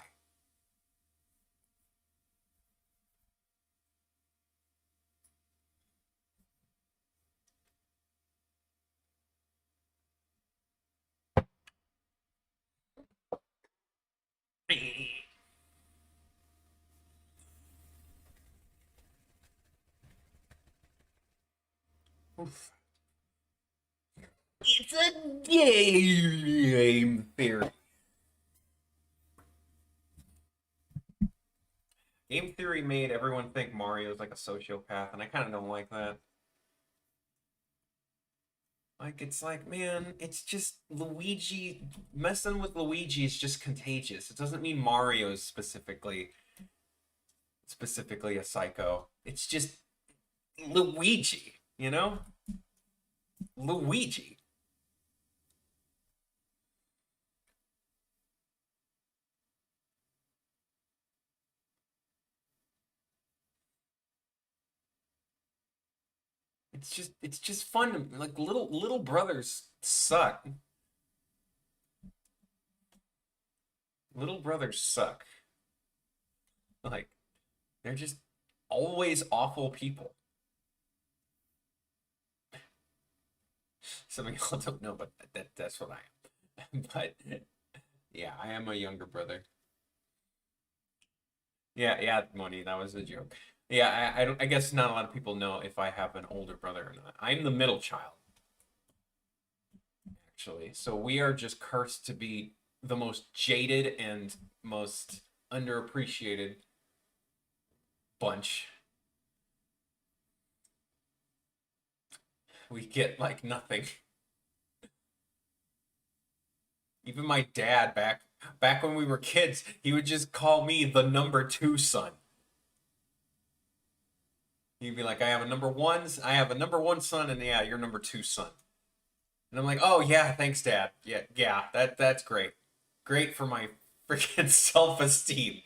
Oof. It's a game theory. Game theory made everyone think Mario's like a sociopath, and I kind of don't like that. Like, it's like, man, it's just Luigi. Messing with Luigi is just contagious. It doesn't mean Mario's specifically a psycho. It's just Luigi, you know? Luigi. It's just fun. Like little brothers suck. Little brothers suck. Like they're just always awful people. Some of y'all don't know, but that's what I am. But yeah, I am a younger brother. Yeah, yeah, Money, that was a joke. Yeah, I guess not a lot of people know if I have an older brother or not. I'm the middle child, actually. So we are just cursed to be the most jaded and most underappreciated bunch. We get like nothing. Even my dad back when we were kids, he would just call me the number two son. He'd be like, I have a number one son, and yeah, you're number two son. And I'm like, oh yeah, thanks, Dad. Yeah, yeah, that's great. Great for my freaking self-esteem.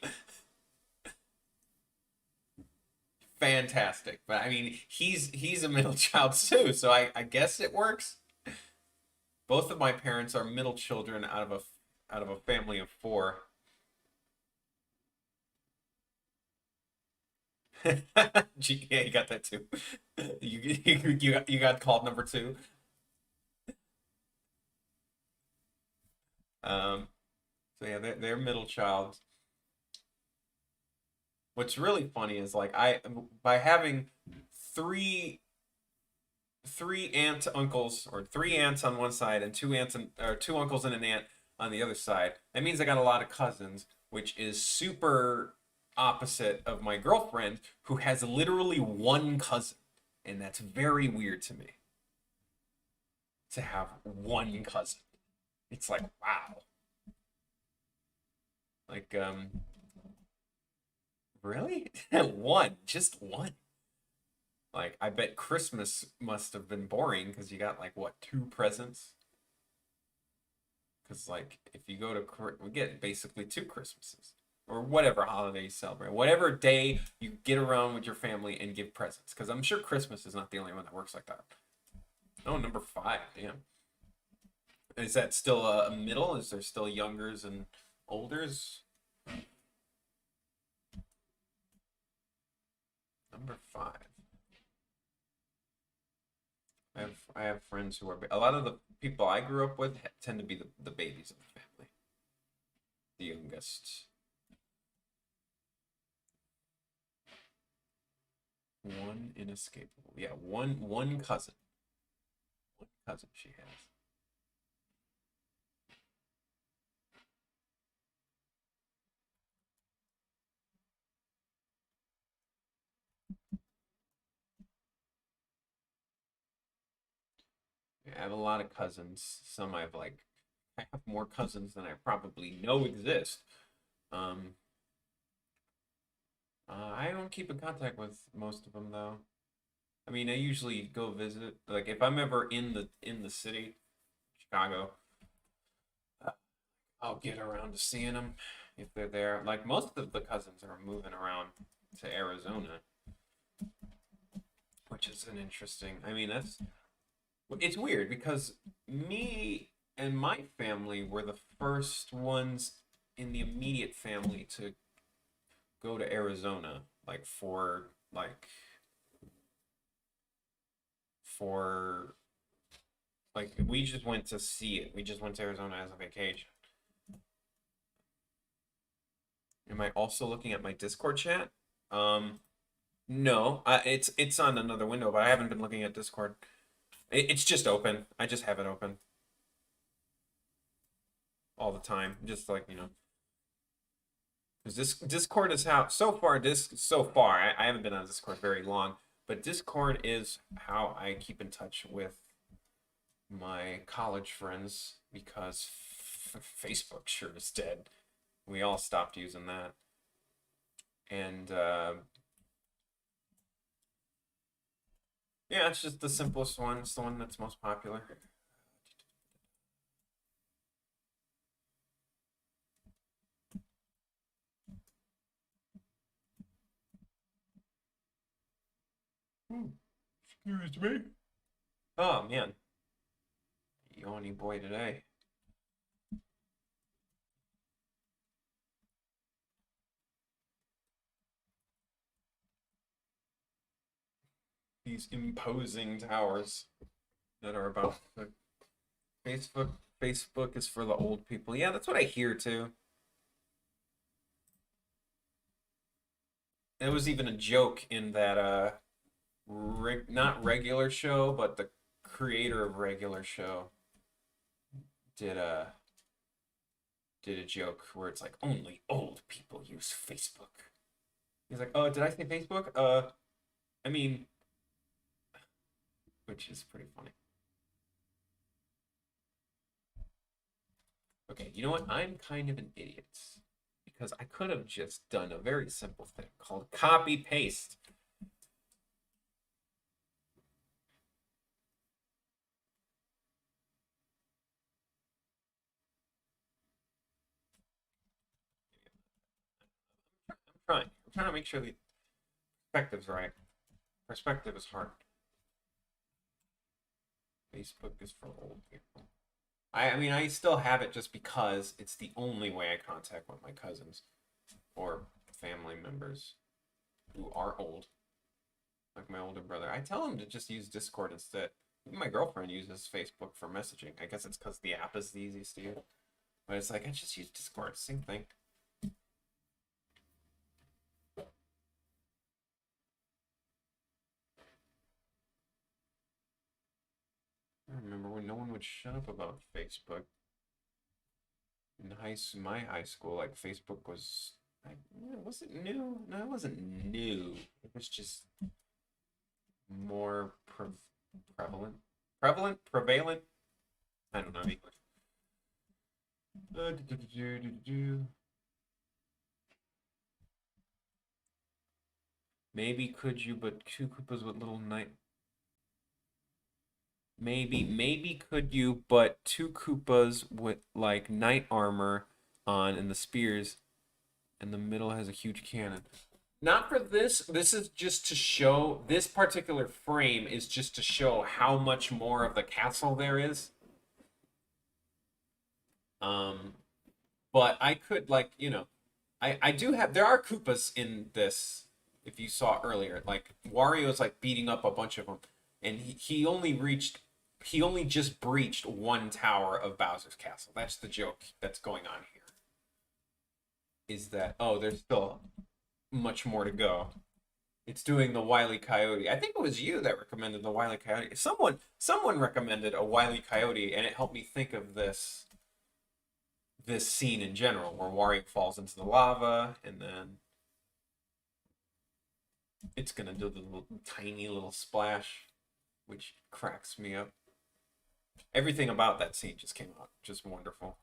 Fantastic. But I mean, he's a middle child too, so I guess it works. Both of my parents are middle children out of a family of four. Yeah, you got that too. You got called number two. Um, so yeah, they're middle child. What's really funny is like I by having three three aunt uncles or three aunts on one side and two aunts and or two uncles and an aunt on the other side. That means I got a lot of cousins, which is super opposite of my girlfriend who has literally one cousin. And that's very weird to me to have one cousin. It's like, wow. Like, really? One, just one. Like, I bet Christmas must have been boring because you got like what, two presents? Because like if you go to we get basically two Christmases or whatever holiday you celebrate, whatever day you get around with your family and give presents. Because I'm sure Christmas is not the only one that works like that. Oh, number five, damn. Is that still a middle? Is there still youngers and olders? Number five. I have friends who are a lot of the people I grew up with tend to be the babies of the family, the youngest. One inescapable. Yeah, one cousin. One cousin she has. I have a lot of cousins. Some I've like, I have more cousins than I probably know exist. Um, I don't keep in contact with most of them though. I mean, I usually go visit. Like if I'm ever in the city, Chicago, uh, I'll get around to seeing them if they're there. Like most of the cousins are moving around to Arizona, which is an interesting. I mean, it's weird because me and my family were the first ones in the immediate family to go to Arizona, like for like we just went to see it. We just went to Arizona as a vacation. Am I also looking at my Discord chat? Um, no, it's on another window, but I haven't been looking at Discord. It's just open. I just have it open all the time, just like because this Discord is how so far I haven't been on Discord very long, but Discord is how I keep in touch with my college friends because Facebook sure is dead. We all stopped using that, and yeah, it's just the simplest one. It's the one that's most popular. Excuse me. Oh man, yawny boy today. These imposing towers that are about Facebook. Facebook is for the old people. Yeah, that's what I hear too. There was even a joke in that not regular show, but the creator of regular show did a did a joke where it's like only old people use Facebook. He's like, "Oh, did I say Facebook? I mean," which is pretty funny. Okay, you know what? I'm kind of an idiot because I could have just done a very simple thing called copy paste. I'm trying to make sure the perspective's right. Perspective is hard. Facebook is for old people. I mean, I still have it just because it's the only way I contact with my cousins or family members who are old, like my older brother. I tell him to just use Discord instead. Even my girlfriend uses Facebook for messaging. I guess it's because the app is the easiest to use. But it's like, I just use Discord. Same thing. I remember when no one would shut up about Facebook. In my high school, like Facebook was like, was it new? No, it wasn't new. It was just more prevalent. Prevalent? Prevalent? I don't know English. Maybe could you, but two Koopas with little night. Maybe could you, but two Koopas with like knight armor on and the spears, and the middle has a huge cannon. Not for this. This is just to show, this particular frame is just to show how much more of the castle there is. Um, but I could like, I do have there are Koopas in this. If you saw earlier, like Wario's like beating up a bunch of them, and he only just breached one tower of Bowser's castle. That's the joke that's going on here. Is that there's still much more to go. It's doing the Wile E. Coyote. I think it was you that recommended the Wile E. Coyote. Someone recommended a Wile E. Coyote, and it helped me think of this scene in general, where Wario falls into the lava, and then it's gonna do the tiny little splash, which cracks me up. Everything about that scene just came out just wonderful.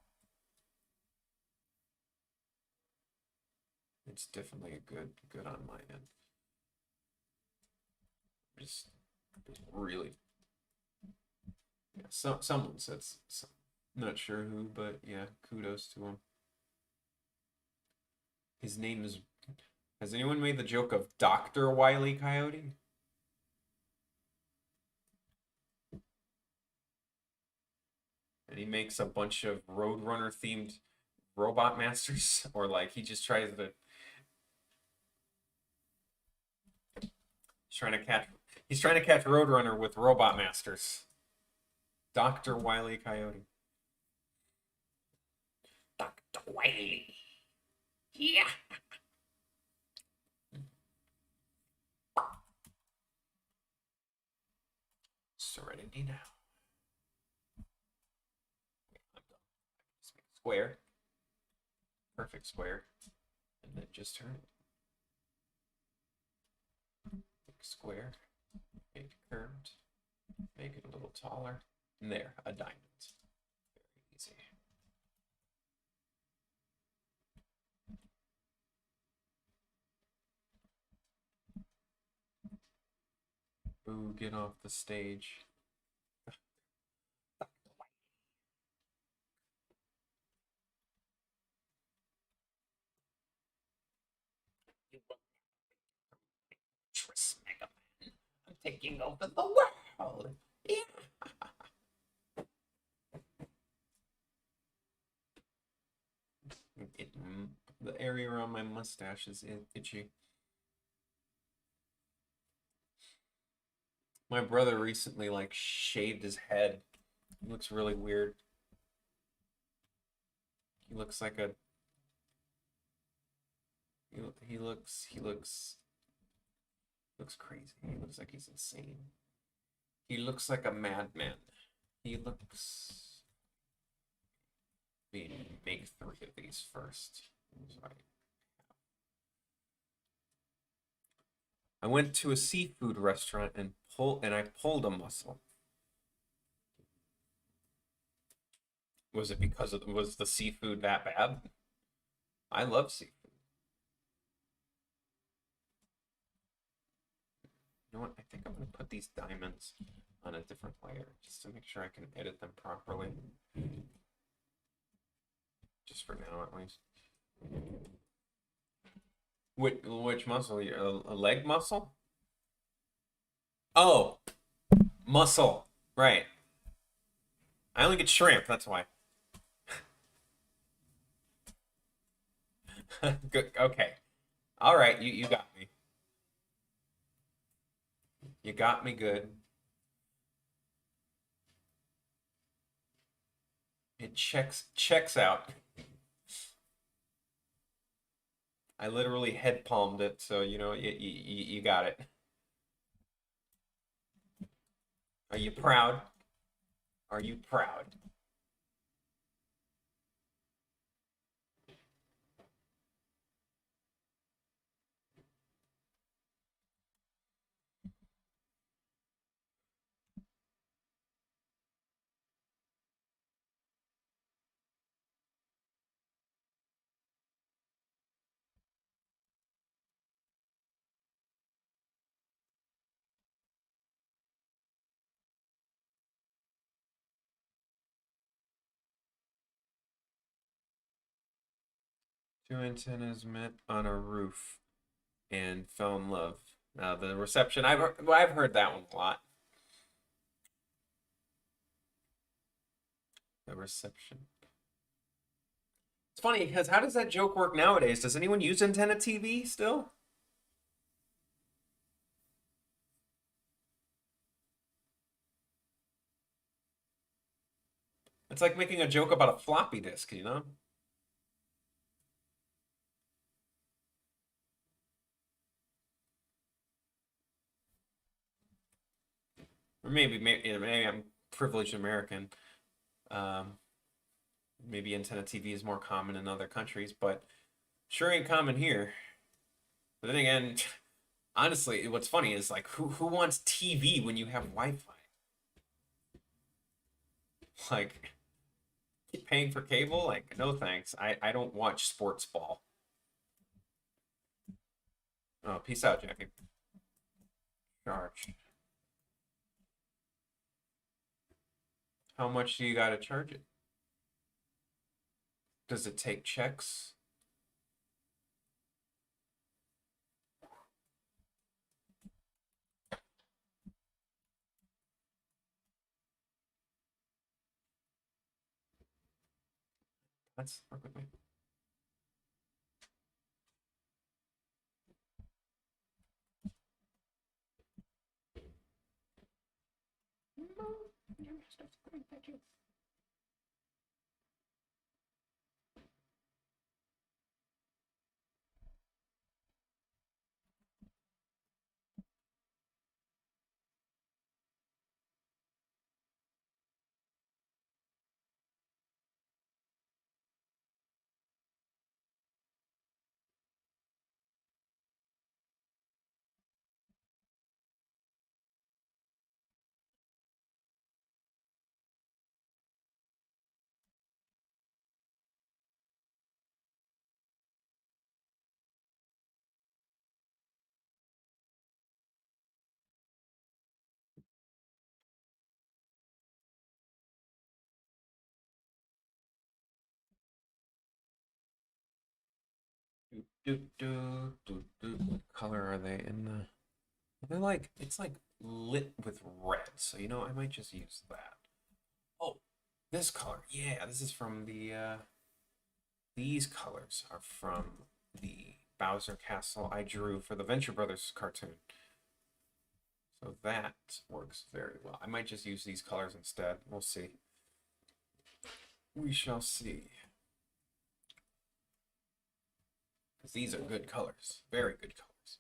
It's definitely a good on my end. Just really, yeah. Someone said some, not sure who, but yeah, kudos to him. His name is. Has anyone made the joke of Dr. Wile E. Coyote? And he makes a bunch of Roadrunner themed robot masters, or like he just tries to. He's trying to catch. He's trying to catch Roadrunner with robot masters. Dr. Wile E. Coyote. Dr. Wile. Yeah. Serenity now. I'm done. Just make a square. Perfect square. And then just turn it. Make a square. Make it curved. Make it a little taller. And there, a diamond. Very easy. Boo, get off the stage. I'm taking over the world. Yeah. It, the area around my mustache is itchy. My brother recently like shaved his head. He looks really weird. He looks like a he looks crazy. He looks like he's insane. He looks like a madman. He looks make three of these first. Sorry. I went to a seafood restaurant and I pulled a mussel. Was it because was the seafood that bad? I love seafood. You know what? I think I'm gonna put these diamonds on a different layer just to make sure I can edit them properly. Just for now, at least. Which muscle? A leg muscle? Oh, muscle. Right. I only get shrimp. That's why. Good. Okay. All right. You got me. You got me good. It checks out. I literally head palmed it, so you know you got it. Are you proud? Are you proud? 2 antennas met on a roof and fell in love. Now the reception, I've heard that one a lot. The reception. It's funny because how does that joke work nowadays? Does anyone use antenna TV still? It's like making a joke about a floppy disk, you know? Or maybe I'm privileged American. Um, maybe antenna TV is more common in other countries, but sure ain't common here. But then again, honestly, what's funny is like who wants TV when you have Wi-Fi? Like, paying for cable? Like, no thanks. I don't watch sports ball. Oh, peace out, Jackie. Charge. How much do you gotta charge it? Does it take checks? Let's work with me. What color are they in the? They're like it's like lit with red, so you know I might just use that. Oh, this color. Yeah, this is from the these colors are from the Bowser Castle I drew for the Venture Brothers cartoon. So that works very well. I might just use these colors instead. We'll see. We shall see. Because these are good colors. Very good colors.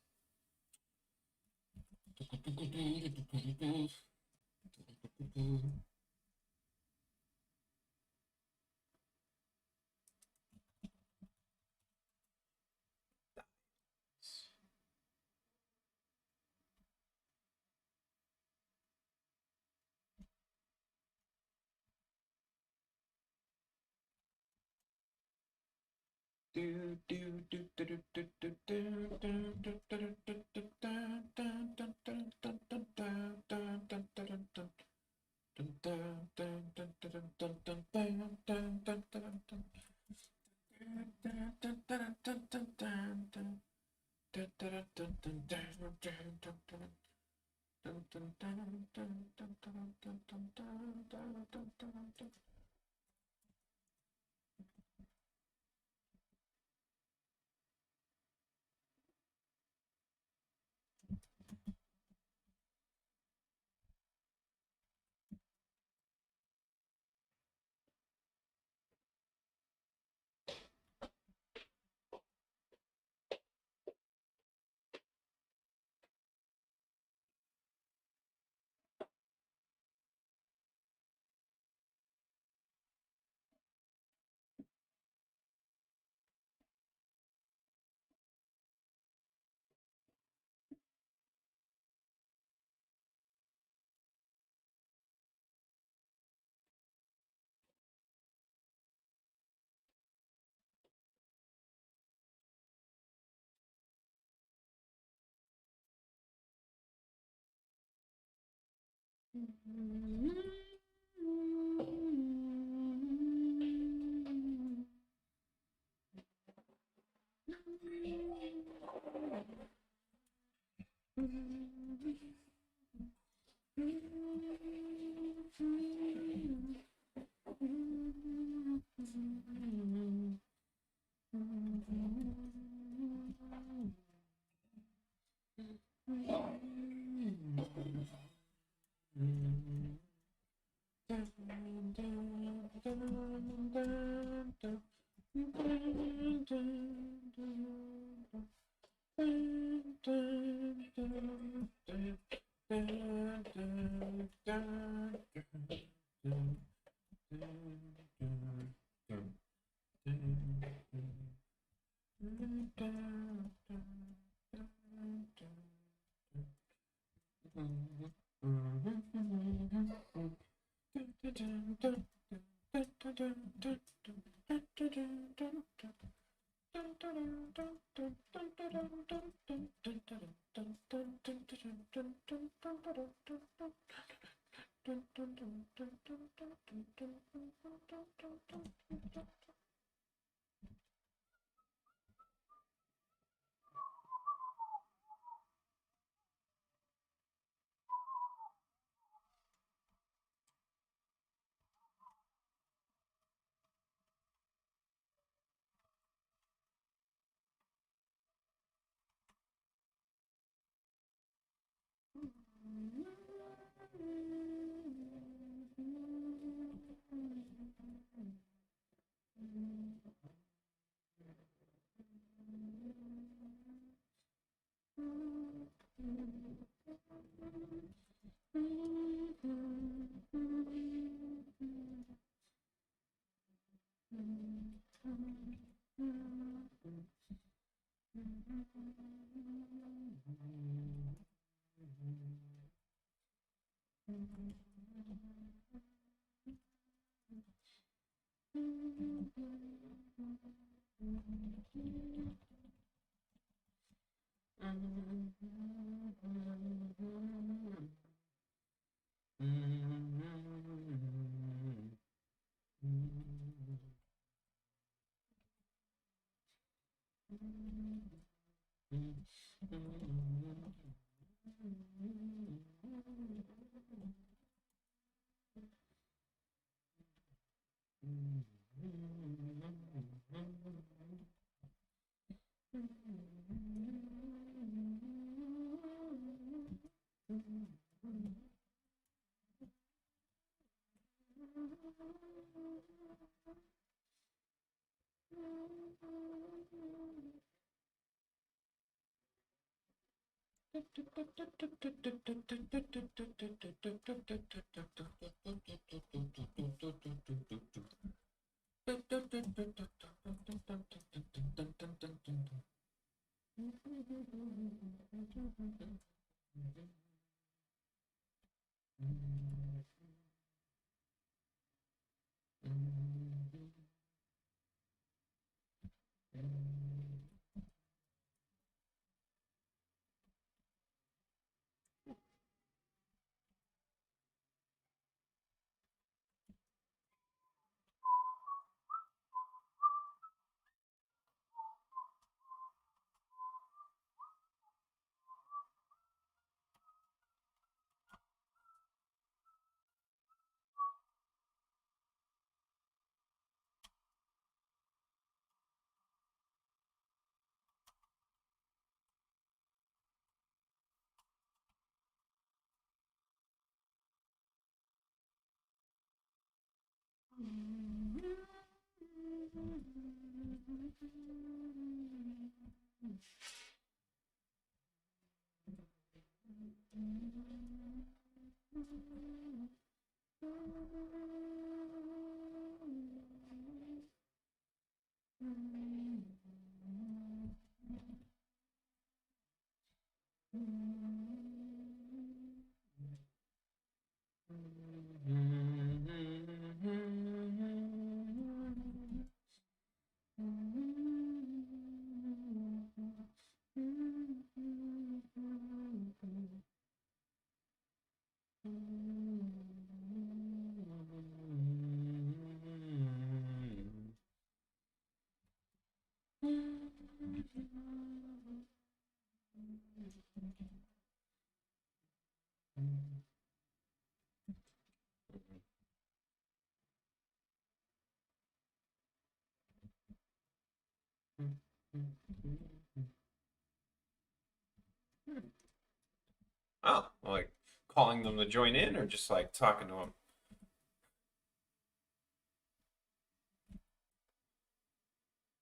Oh, like calling them to join in or just like talking to them?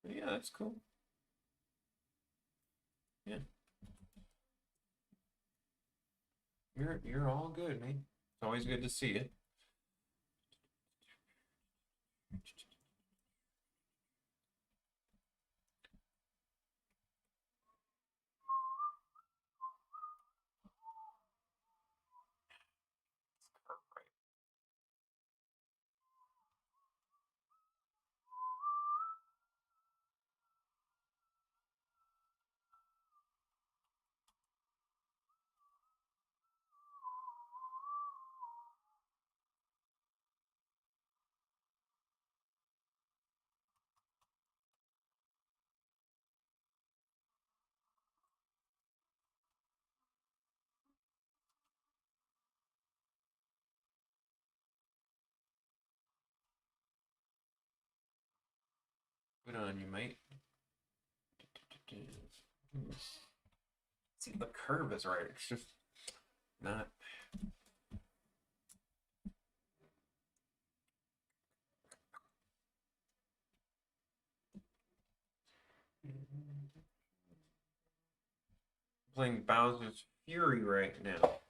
Yeah, that's cool. Yeah, you're all good, man. It's always good to see you. on, you might. See, the curve is right. It's just not. Playing Bowser's Fury right now.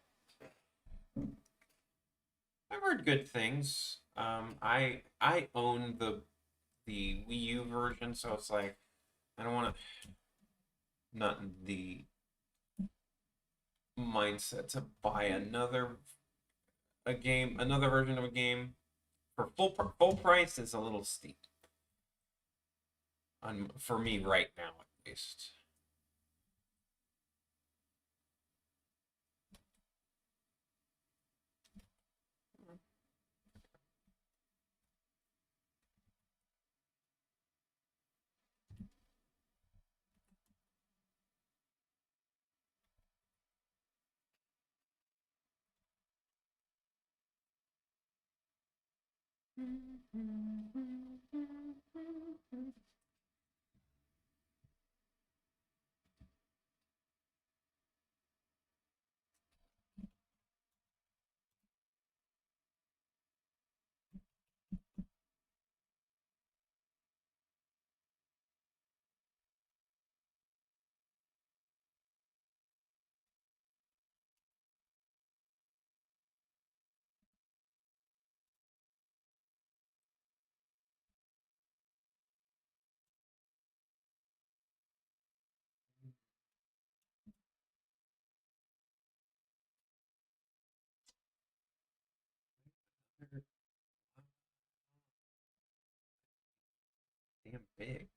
I've heard good things. I own the Wii U version, so it's like I don't want to not in the mindset to buy another version of a game for full price is a little steep for me right now at least. Damn big.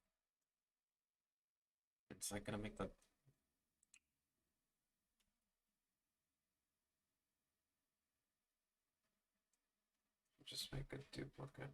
It's like gonna make the just make a duplicate.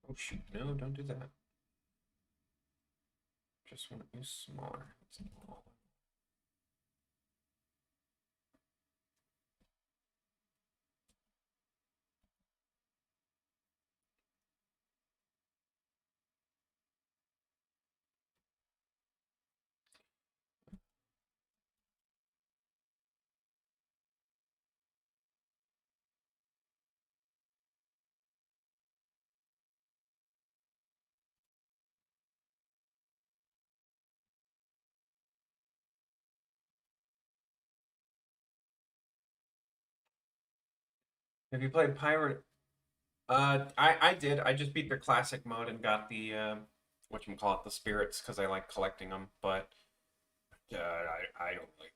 Oh shoot, no, don't do that. Just want to be smaller. That's all. Have you played Pirate? I did. I just beat the classic mode and got the whatchamacallit, the spirits because I like collecting them. But I don't like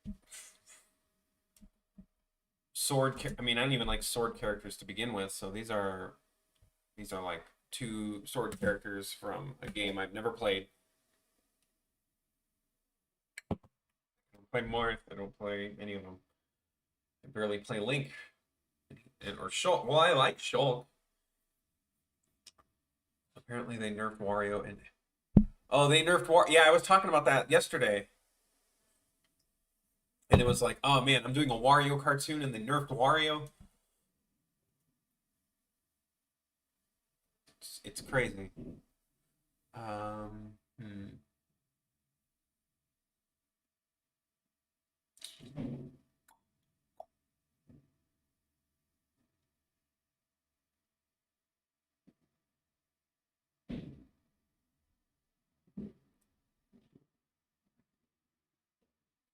I mean, I don't even like sword characters to begin with. So these are like two sword characters from a game I've never played. I don't play Marth. I don't play any of them. I barely play Link or Shulk. Well, I like Shulk. Apparently, they nerfed Wario and oh, they nerfed Wario. Yeah, I was talking about that yesterday, and it was like, oh man, I'm doing a Wario cartoon, and they nerfed Wario. It's crazy. Um, hmm.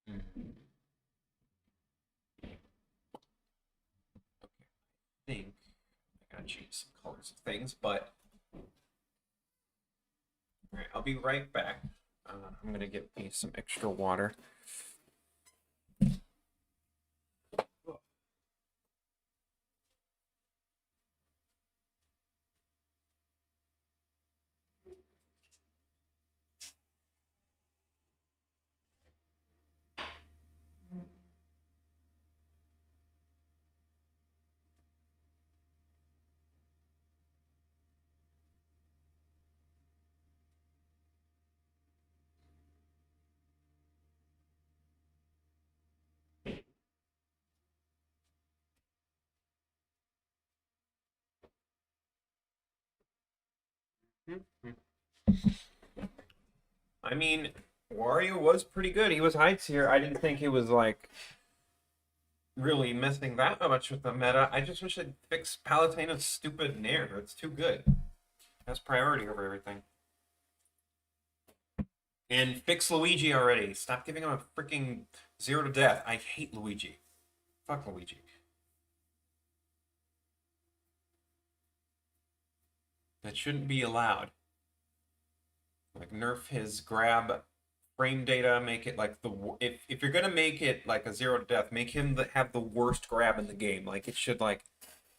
Hmm. I think I gotta change some colors of things, but all right, I'll be right back. I'm gonna get me some extra water. I mean, Wario was pretty good. He was high tier. I didn't think he was like really messing that much with the meta. I just wish they'd fix Palutena's stupid Nair. It's too good. That's priority over everything. And fix Luigi already. Stop giving him a freaking 0 to death. I hate Luigi. Fuck Luigi. That shouldn't be allowed. Like nerf his grab frame data, make it like the if you're gonna make it like a 0 to death, make him have the worst grab in the game. Like it should like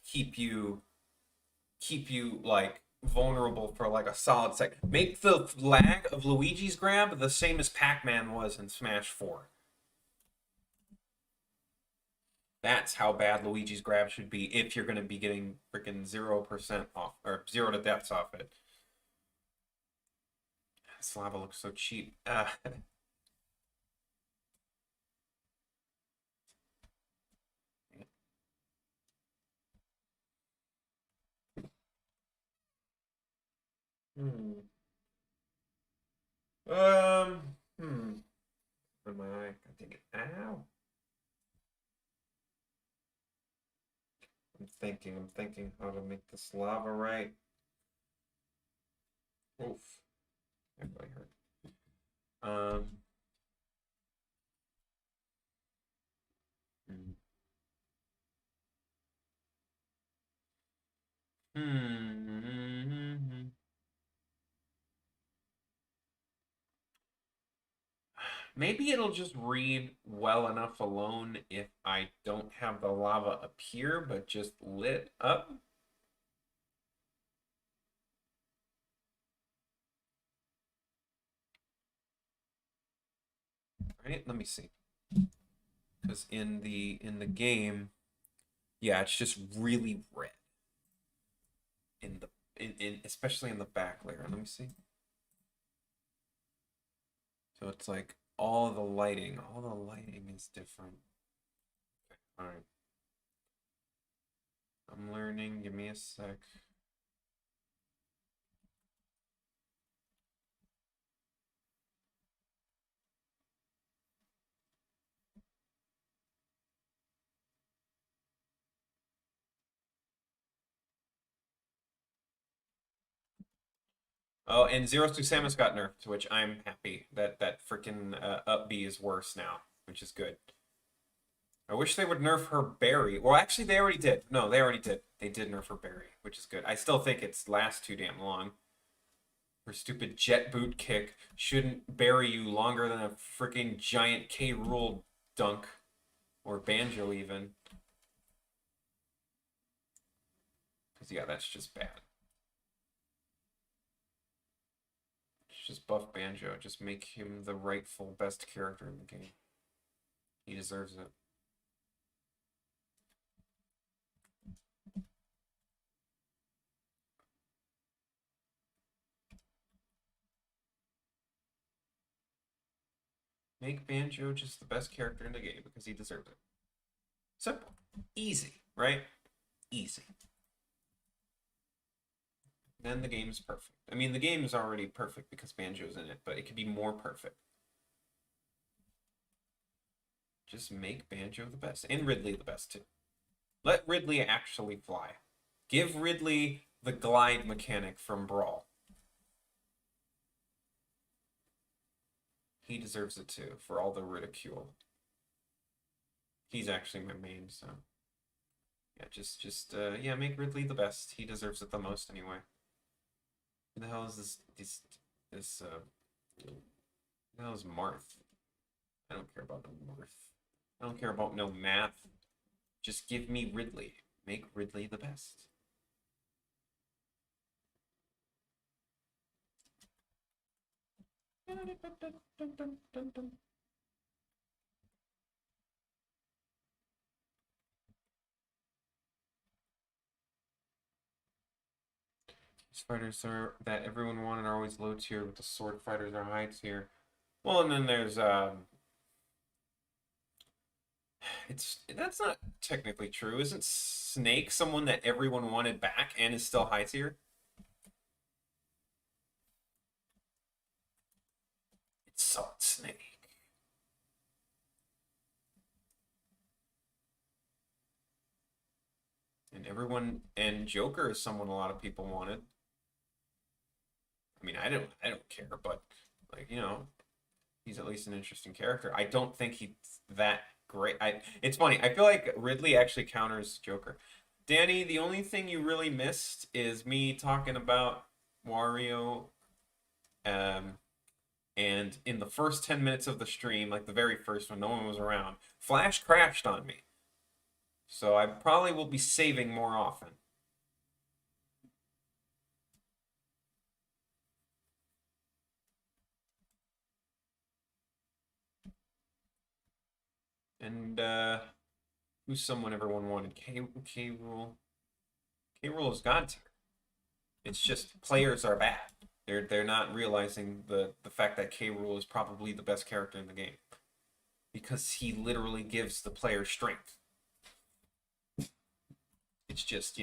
keep you like vulnerable for like a solid second. Make the lag of Luigi's grab the same as Pac-Man was in Smash 4. That's how bad Luigi's grab should be if you're gonna be getting freaking 0% off or 0 to deaths off it. This lava looks so cheap. Hmm. Hmm. In my eye. I take it. Ow. I'm thinking how to make this lava right. Oof. That really hurt. Um. Hmm. Hmm. Maybe it'll just read well enough alone if I don't have the lava appear, but just lit up. Right? Let me see. Because in the game, yeah, it's just really red in the in especially in the back layer. Let me see. So it's like all the lighting is different. All right. I'm learning. Give me a sec. Oh, and Zero's to Samus got nerfed, which I'm happy that that freaking up B is worse now, which is good. I wish they would nerf her berry. Well, actually, they already did. No, they already did. They did nerf her berry, which is good. I still think it's lasts too damn long. Her stupid jet boot kick shouldn't bury you longer than a freaking giant K. Rool dunk or banjo even. Because yeah, that's just bad. Just buff Banjo. Just make him the rightful best character in the game. He deserves it. Make Banjo just the best character in the game because he deserves it. Simple. Easy, right? Easy. Then the game is perfect. I mean, the game is already perfect because Banjo's in it, but it could be more perfect. Just make Banjo the best. And Ridley the best, too. Let Ridley actually fly. Give Ridley the glide mechanic from Brawl. He deserves it, too, for all the ridicule. He's actually my main, so... Yeah, yeah, make Ridley the best. He deserves it the most anyway. Who the hell is who the hell is Marth? I don't care about no Marth. I don't care about no math. Just give me Ridley. Make Ridley the best. These fighters are that everyone wanted are always low tier, but the sword fighters are high tier. Well, and then there's it's that's not technically true. Isn't Snake someone that everyone wanted back and is still high tier? Salt Snake. And Joker is someone a lot of people wanted. I mean, I don't care, but like, he's at least an interesting character. I don't think he's that great. It's funny. I feel like Ridley actually counters Joker. Danny, the only thing you really missed is me talking about Wario. Um, and in the first 10 minutes of the stream, like the very first one, no one was around, Flash crashed on me. So I probably will be saving more often. And who's someone everyone wanted? K Rule. K Rule is God tier. It's just players are bad. They're not realizing the fact that K Rule is probably the best character in the game because he literally gives the player strength. It's just,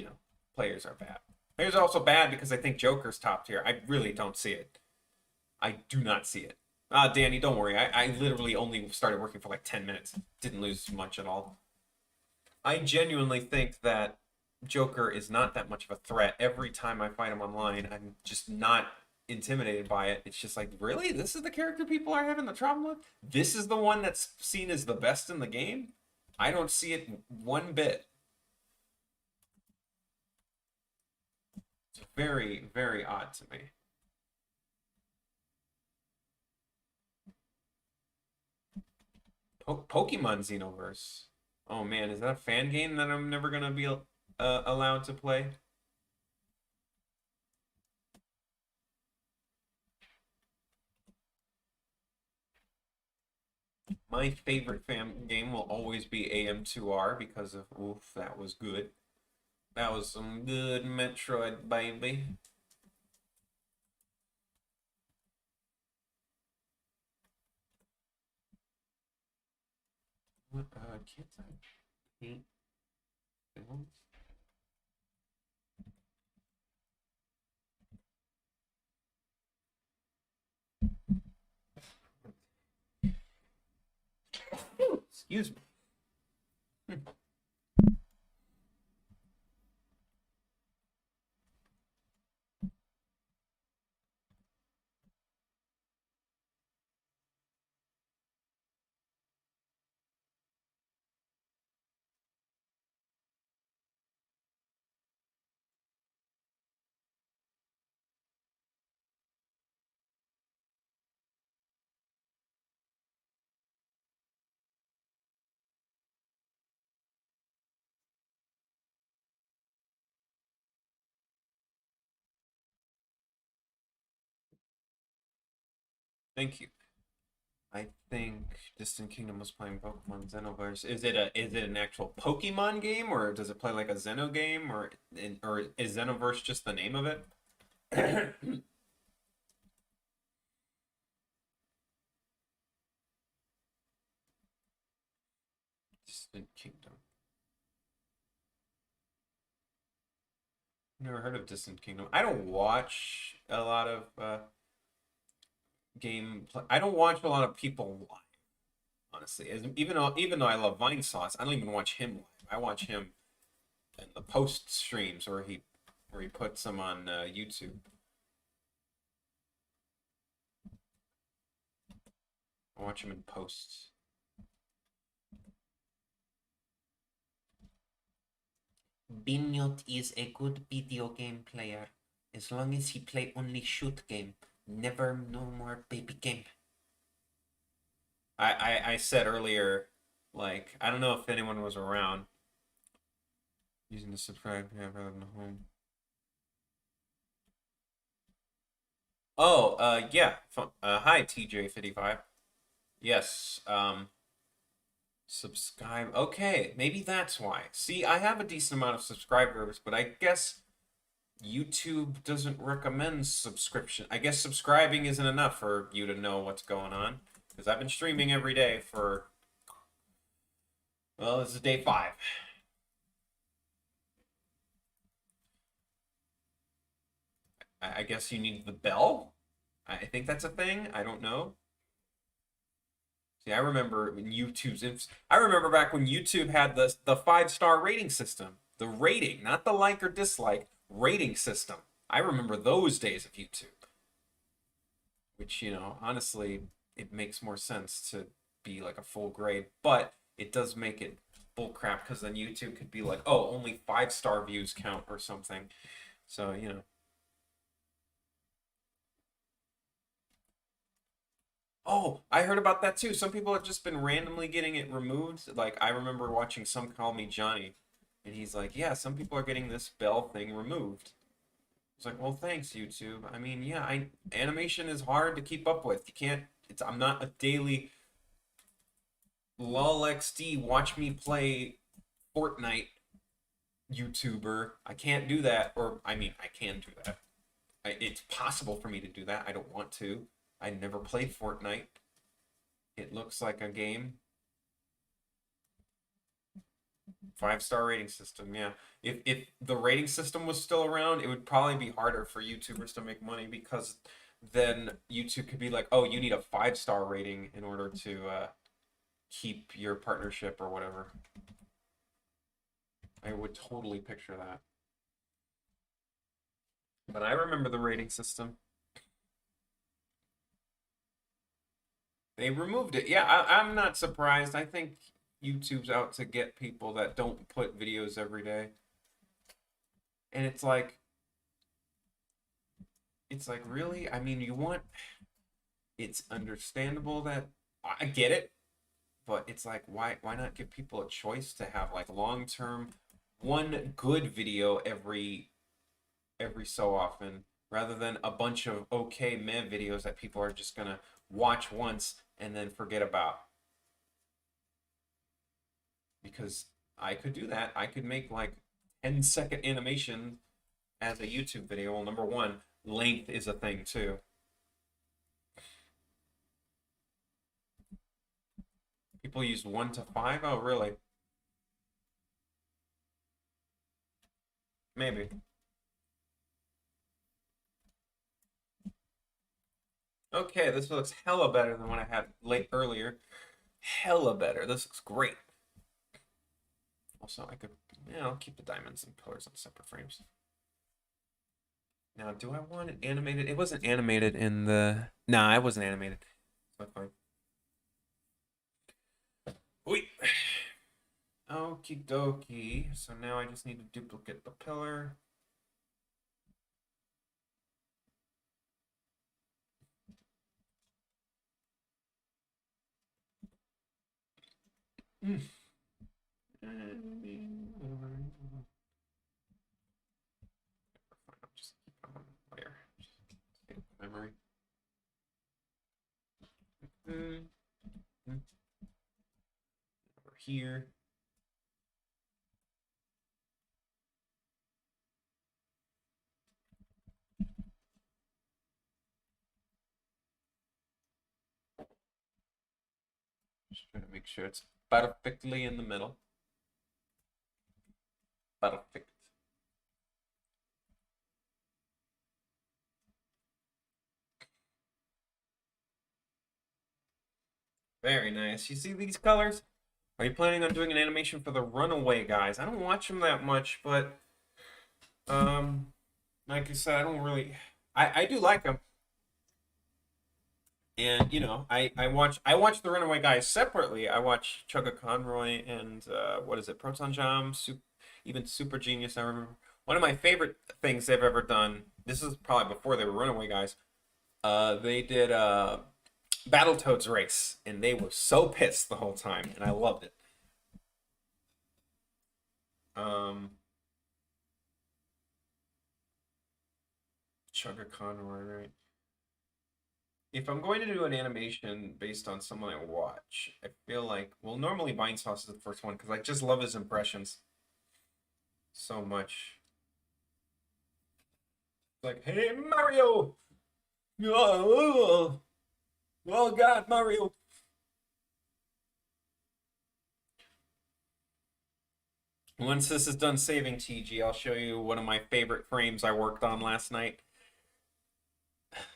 players are bad. Players are also bad because I think Joker's top tier. I really don't see it. I do not see it. Danny, don't worry. I literally only started working for like 10 minutes. Didn't lose much at all. I genuinely think that Joker is not that much of a threat. Every time I fight him online, I'm just not intimidated by it. It's just like, really? This is the character people are having the trouble with? This is the one that's seen as the best in the game? I don't see it one bit. It's very, very odd to me. Pokemon Xenoverse. Oh man, is that a fan game that I'm never gonna be allowed to play? My favorite fan game will always be AM2R because of oof, that was good. That was some good Metroid, baby. What, can't I paint films? Excuse me. Thank you. I think Distant Kingdom was playing Pokemon Xenoverse. Is it an actual Pokemon game or does it play like a Xeno game or is Xenoverse just the name of it? Distant Kingdom. Never heard of Distant Kingdom. I don't watch a lot of I don't watch a lot of people live, honestly. Even though I love Vine Sauce, I don't even watch him live. I watch him in the post streams where he puts them on YouTube. I watch him in posts. Binyot is a good video game player. As long as he play only shoot game, never no more baby game. I said earlier, like, I don't know if anyone was around using the subscribe tab rather than home. Oh, yeah. Hi, TJ55. Yes, subscribe. Okay, maybe that's why. See, I have a decent amount of subscribers, but I guess YouTube doesn't recommend subscription. I guess subscribing isn't enough for you to know what's going on. Because I've been streaming every day for, well, this is day 5. I guess you need the bell? I think that's a thing. I don't know. See, I remember when I remember back when YouTube had the 5-star rating system. The rating, not the like or dislike, rating system. I remember those days of YouTube. Which, honestly, it makes more sense to be like a full grade, but it does make it bullcrap because then YouTube could be like, oh, only 5-star views count or something. So. Oh, I heard about that too. Some people have just been randomly getting it removed. Like I remember watching Some Call Me Johnny, and he's like, "Yeah, some people are getting this bell thing removed." It's like, "Well, thanks, YouTube." I mean, yeah, I animation is hard to keep up with. You can't. I'm not a daily lol XD watch me play Fortnite YouTuber. I can't do that, or I mean, I can do that. It's possible for me to do that. I don't want to. I never played Fortnite. It looks like a game. 5-star rating system, yeah. If the rating system was still around, it would probably be harder for YouTubers to make money because then YouTube could be like, oh, you need a 5-star rating in order to keep your partnership or whatever. I would totally picture that. But I remember the rating system. They removed it. Yeah, I'm not surprised. I think YouTube's out to get people that don't put videos every day. And it's like really? I mean, it's understandable that I get it, but it's like why not give people a choice to have like long-term one good video every so often rather than a bunch of okay meh videos that people are just gonna watch once and then forget about. Because I could do that. I could make like 10-second animation as a YouTube video. Well, number one, length is a thing too. People use 1 to 5. Oh, really? Maybe. Okay, this looks hella better than what I had late earlier. Hella better. This looks great. Also, I'll keep the diamonds and pillars on separate frames. Now, do I want it animated? It wasn't animated in the. Nah, it wasn't animated. So fine. Wait. Okie dokie. So now I just need to duplicate the pillar. Mm. Just keep it on layer. Memory. Over here. Just trying to make sure it's perfectly in the middle. Perfect. Very nice. You see these colors? Are you planning on doing an animation for the Runaway guys? I don't watch them that much, but um, like I said, I don't really. I do like them, and I watch the Runaway guys separately. I watch Chugga Conroy and what is it, Proton Jam, even Super Genius. I remember one of my favorite things they've ever done. This is probably before they were Runaway guys. They did Battletoads race, and they were so pissed the whole time, and I loved it. Um, Chugga Conroy, right? If I'm going to do an animation based on someone I watch, I feel like, well, normally Vinesauce is the first one because I just love his impressions so much. Like, hey, Mario! Oh, oh God, Mario! Once this is done saving TG, I'll show you one of my favorite frames I worked on last night.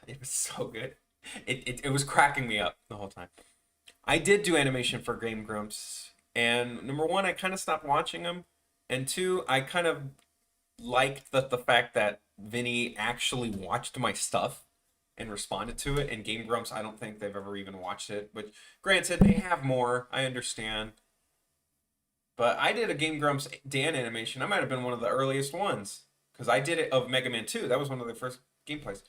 It was so good. It was cracking me up the whole time. I did do animation for Game Grumps, and number one, I kind of stopped watching them, and two, I kind of liked the fact that Vinny actually watched my stuff and responded to it. And Game Grumps, I don't think they've ever even watched it. But granted, they have more. I understand. But I did a Game Grumps Dan animation. I might have been one of the earliest ones because I did it of Mega Man 2. That was one of the first gameplays.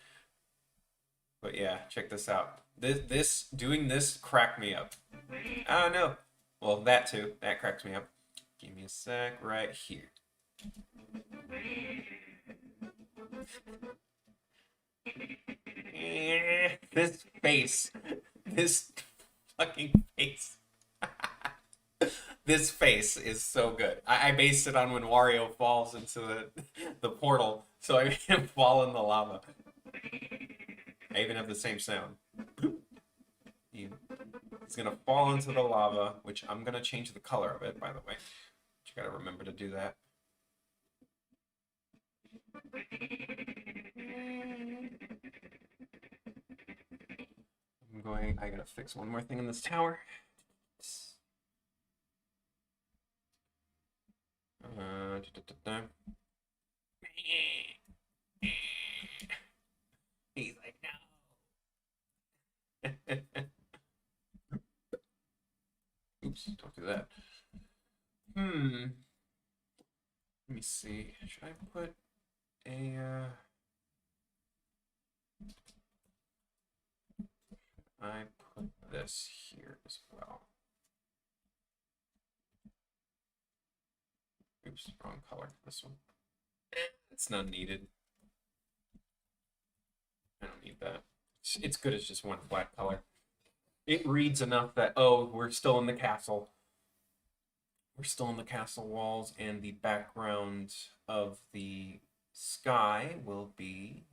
But yeah, check this out. This doing this cracked me up. Oh no. Well, that too. That cracks me up. Give me a sec right here. This face. This fucking face. This face is so good. I based it on when Wario falls into the portal, so I made him fall in the lava. I even have the same sound. He's gonna fall into the lava, which I'm gonna change the color of it, by the way. You gotta remember to do that. I gotta fix one more thing in this tower. Da, da, da, He's like, no. Oops, don't do that. Let me see. Should I put a I put this here as well. Oops, wrong color. This one. It's not needed. I don't need that. It's good as just one flat color. It reads enough that, oh, we're still in the castle. We're still in the castle walls, and the background of the sky will be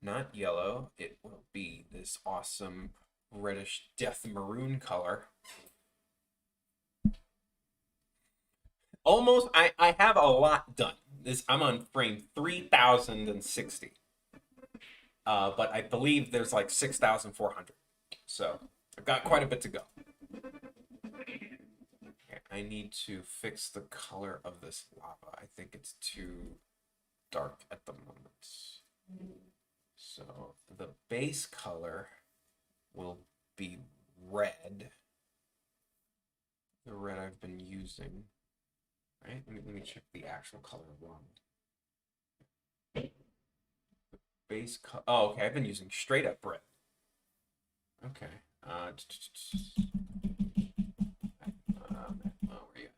not yellow. It will be this awesome reddish death maroon color. Almost, I have a lot done. I'm on frame 3060. But I believe there's like 6,400. So I've got quite a bit to go. Okay, I need to fix the color of this lava. I think it's too dark at the moment. So the base color will be red. The red I've been using. Right? Let me check the actual color of lava. Base color. Oh, okay. I've been using straight up red. Okay. Where are you?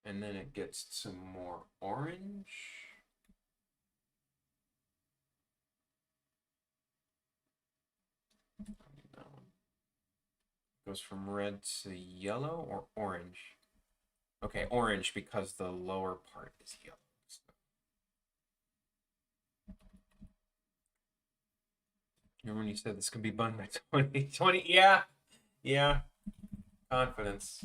And then it gets some more orange. That one goes from red to yellow or orange. Okay, orange because the lower part is yellow. So. Remember when you said this could be done by 2020? Yeah, yeah. Confidence.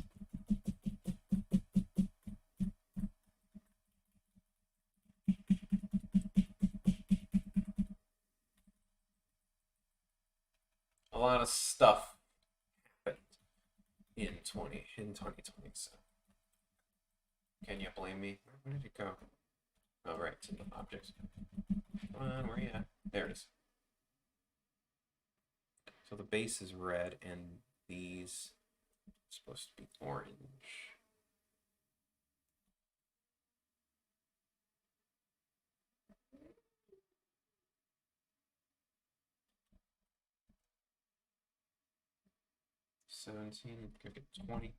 A lot of stuff happened in 2020. So can you blame me? Where did it go? Oh, right, it's in the objects. Come on, where are you at? There it is. So the base is red, and these are supposed to be orange. $17, could get 20%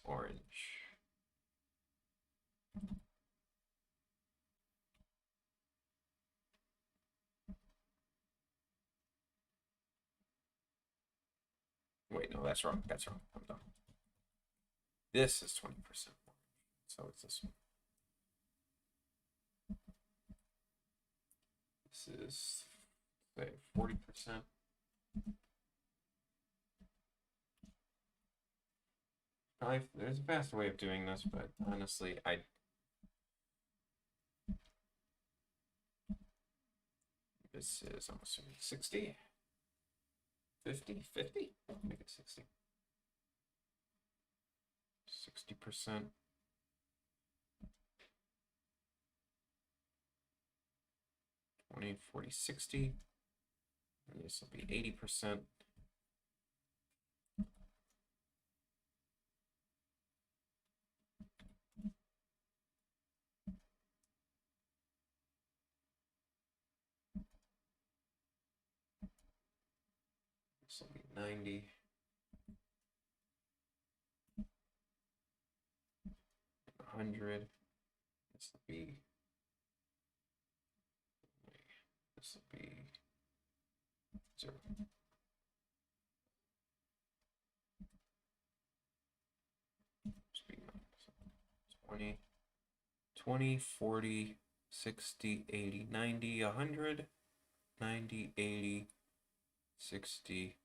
orange. Wait, no, that's wrong. That's wrong. I'm done. This is 20% orange. So it's this one. This is, say, 40%. There's a faster way of doing this, but honestly, this is, I'm assuming 60, 50, 50? Make it 60. 60%. 20, 40, 60. And this will be 80%. This will be 90. 100. This will be 0. This will be 20, 20, 40, 60, 80, 90, 100, 90, 80, 60,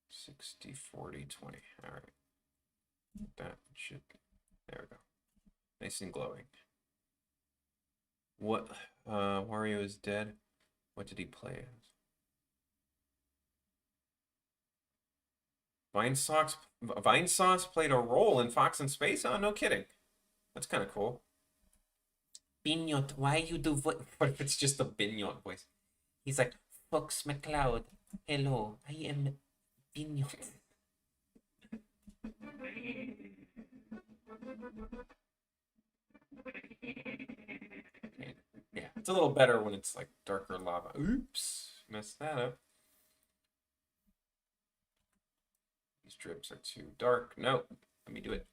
60, 40, 20. All right. That should, there we go. Nice and glowing. What, Wario is dead. What did he play as? Vinesauce played a role in Fox in Space? Oh, no kidding. That's kind of cool. Bignot, why you do what if it's just a Bignot voice? He's like, Fox McCloud, hello, I am Bignot. Yeah, it's a little better when it's like darker lava. Oops, messed that up. These drips are too dark. Nope, let me do it.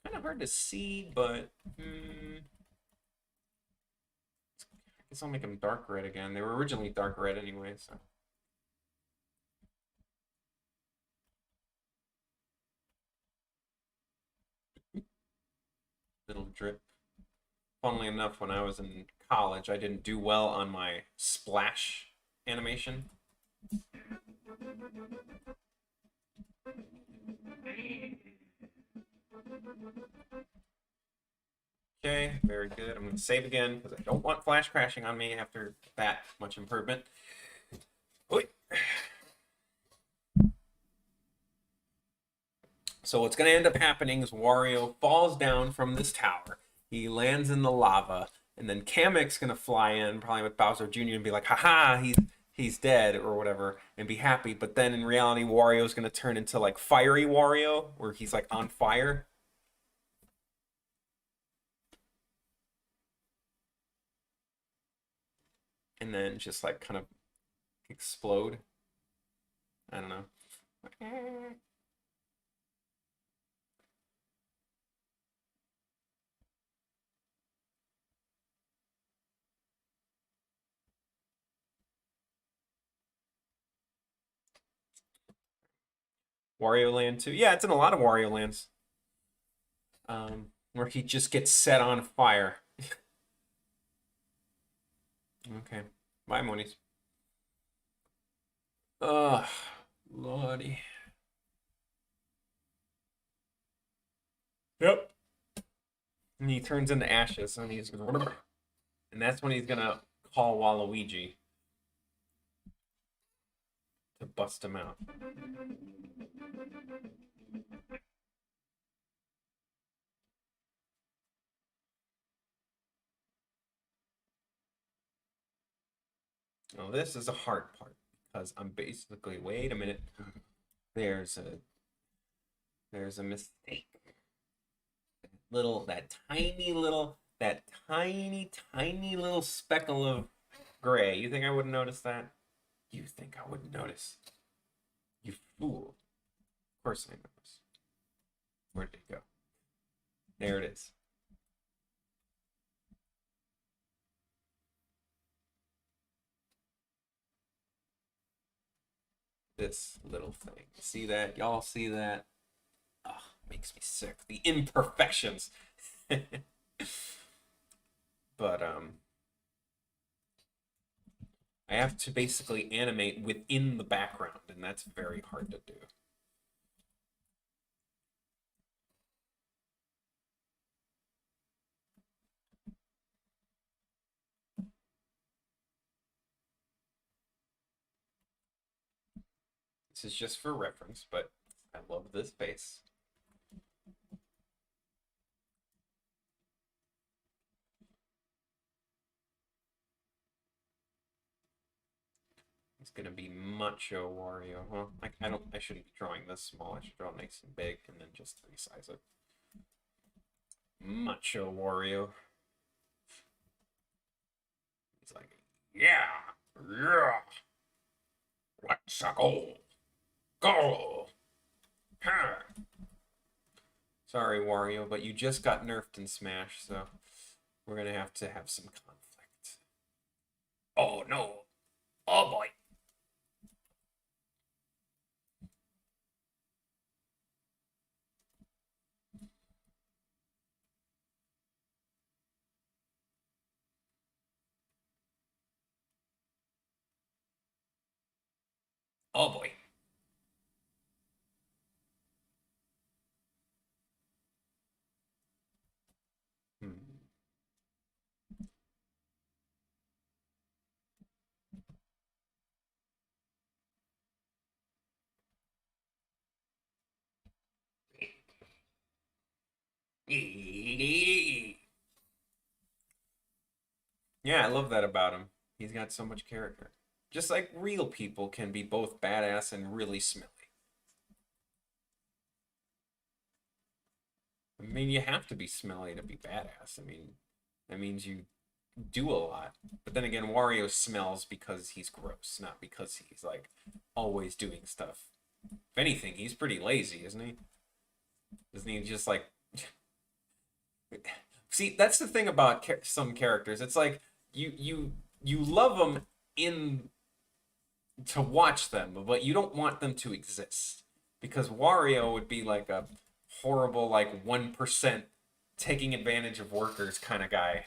Kind of hard to see, but I guess I'll make them dark red again. They were originally dark red anyway, so. Little drip. Funnily enough, when I was in college, I didn't do well on my splash animation. Okay, very good. I'm going to save again because I don't want flash crashing on me after that much improvement. Oy. So what's going to end up happening is Wario falls down from this tower. He lands in the lava, and then Kamek's going to fly in, probably with Bowser Jr., and be like, haha, he's dead, or whatever, and be happy. But then in reality, Wario's going to turn into like Fiery Wario, where he's like on fire. And then just like kind of explode. I don't know. Wario Land 2. Yeah, it's in a lot of Wario Lands. Where he just gets set on fire. Okay. Bye, Monies. Ugh, lordy. Yep. And he turns into ashes, and he's gonna, and that's when he's gonna call Waluigi to bust him out. Now this is a hard part because I'm basically, wait a minute, there's a mistake. That tiny little speckle of gray. You think I wouldn't notice that? You think I wouldn't notice? You fool. Of course I noticed. Where did it go? There it is. This little thing. See that? Y'all see that? Oh, makes me sick. The imperfections. But I have to basically animate within the background, and that's very hard to do. This is just for reference, but I love this face. It's gonna be Macho Wario. Well, I shouldn't be drawing this small. I should draw nice and big and then just resize it. Macho Wario. He's like, yeah, yeah, let's go, go. Huh. Sorry, Wario, but you just got nerfed in Smash, so we're gonna have to have some conflict. Oh no! Oh boy! Oh boy! Hmm. Yeah, I love that about him. He's got so much character. Just like real people can be both badass and really smelly. I mean, you have to be smelly to be badass. I mean, that means you do a lot. But then again, Wario smells because he's gross, not because he's like always doing stuff. If anything, he's pretty lazy, isn't he? Isn't he just like see, that's the thing about some characters. It's like you love them in to watch them, but you don't want them to exist because Wario would be like a horrible like 1% taking advantage of workers kind of guy.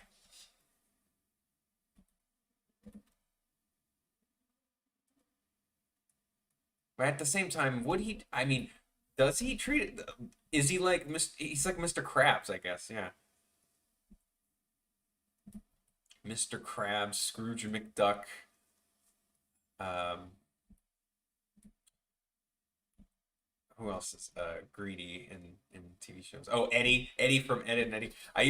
But at the same time, would he? I mean, does he treat it? Is he like He's like Mr. Krabs, I guess. Yeah, Mr. Krabs, Scrooge McDuck. Um, who else is greedy in TV shows? Oh, Eddie from Ed and Eddie. Or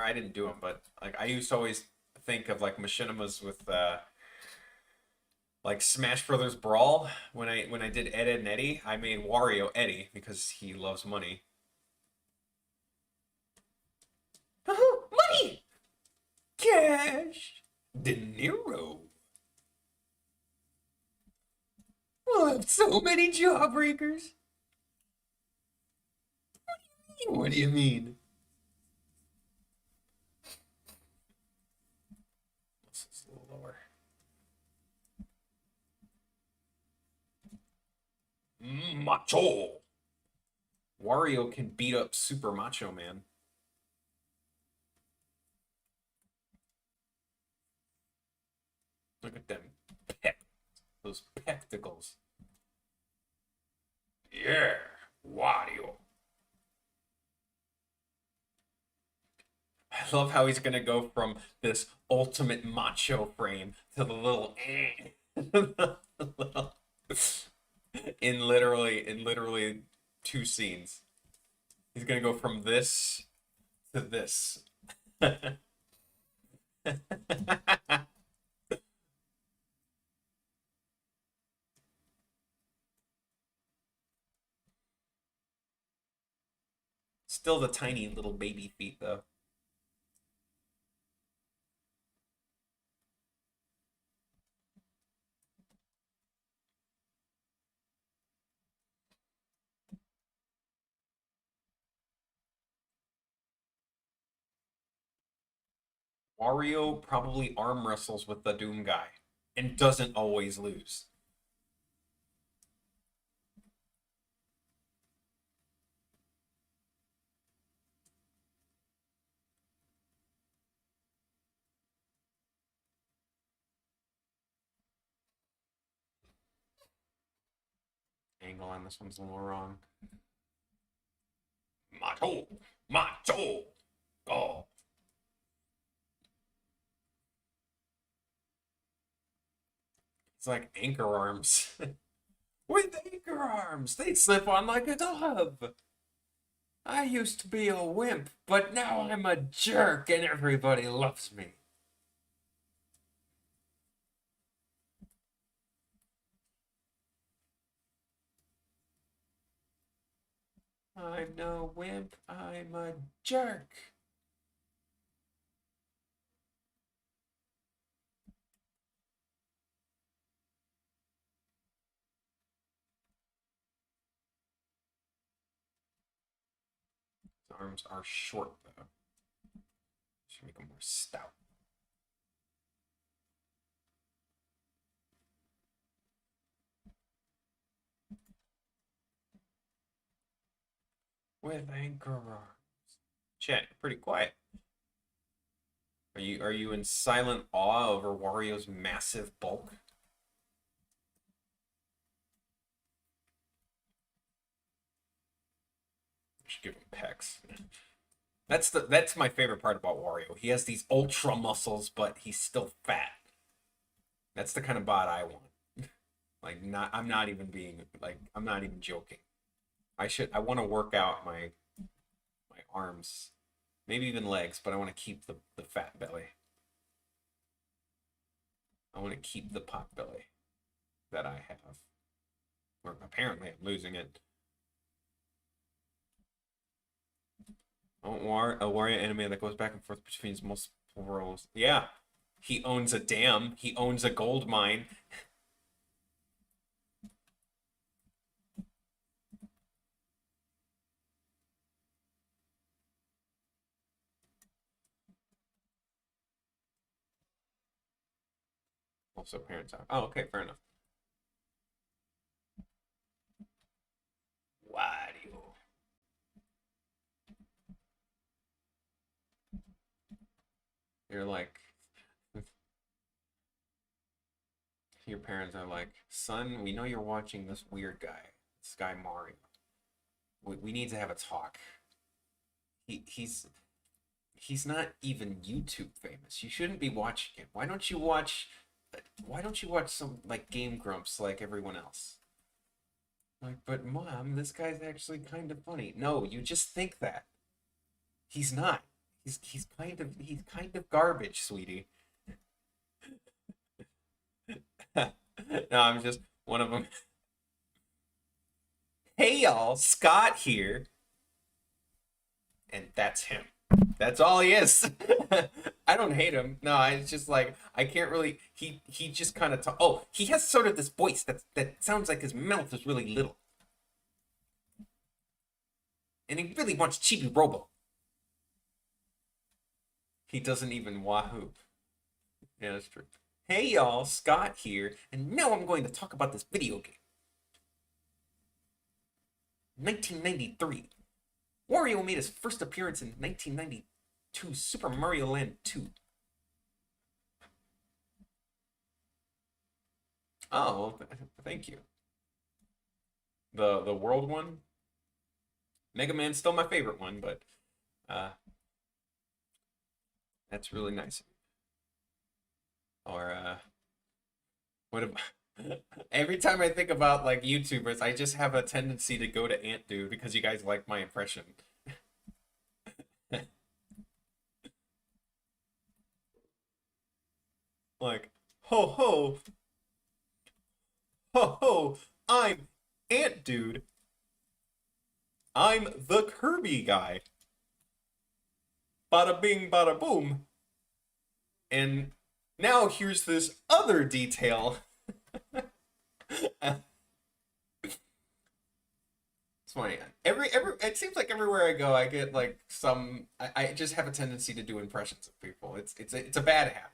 I didn't do them, but like I used to always think of like machinimas with like Smash Brothers Brawl. When I did Ed and Eddie, I made Wario Eddie because he loves money. Money, cash, dinero. We'll have so many jawbreakers. What do you mean? This is a little lower. Macho. Wario can beat up Super Macho Man. Look at them. Pec those pectacles. Yeah, Wario. I love how he's gonna go from this ultimate macho frame to the little, in literally 2 scenes. He's gonna go from this to this. Still the tiny little baby feet though. Wario probably arm wrestles with the Doom guy and doesn't always lose. Angle on this one's a little wrong. Macho, macho, oh. It's like anchor arms. with anchor arms. They'd slip on like a glove. I used to be a wimp, but now I'm a jerk and everybody loves me. I'm no wimp, I'm a jerk. His arms are short, though. Should make them more stout. With anchor arms. Chat, pretty quiet. Are you in silent awe over Wario's massive bulk? I should give him pecs. That's my favorite part about Wario. He has these ultra muscles, but he's still fat. That's the kind of bot I want. Like I'm not even being I'm not even joking. I want to work out my arms, maybe even legs, but I want to keep the fat belly. I want to keep the pot belly that I have. Or apparently I'm losing it. A Wario anime that goes back and forth between his multiple roles. Yeah. He owns a dam. He owns a gold mine. Also, parents are. Oh, okay, fair enough. Wario. You're like, your parents are like, son, we know you're watching this weird guy, this guy Mario. We need to have a talk. He's not even YouTube famous. You shouldn't be watching him. Why don't you watch some like Game Grumps like everyone else? Like, but mom, this guy's actually kind of funny. No, you just think that. He's not. He's kind of garbage, sweetie. No, I'm just one of them. Hey y'all, Scott here. And that's him. That's all he is. I don't hate him. No, it's just like I can't really. He just kind of talk. Oh, he has sort of this voice that sounds like his mouth is really little, and he really wants Chibi Robo. He doesn't even wahoo. Yeah, that's true. Hey y'all, Scott here, and now I'm going to talk about this video game. 1993. Wario made his first appearance in 1992 Super Mario Land 2. Oh, well, thank you. The world one, Mega Man's still my favorite one, but uh, that's really nice. Or what? Every time I think about like YouTubers, I just have a tendency to go to Ant Dude because you guys like my impression. Like, ho ho, ho ho, I'm Ant Dude. I'm the Kirby guy. Bada bing, bada boom. And now here's this other detail. It's funny. It seems like everywhere I go, I get like I just have a tendency to do impressions of people. It's a bad habit.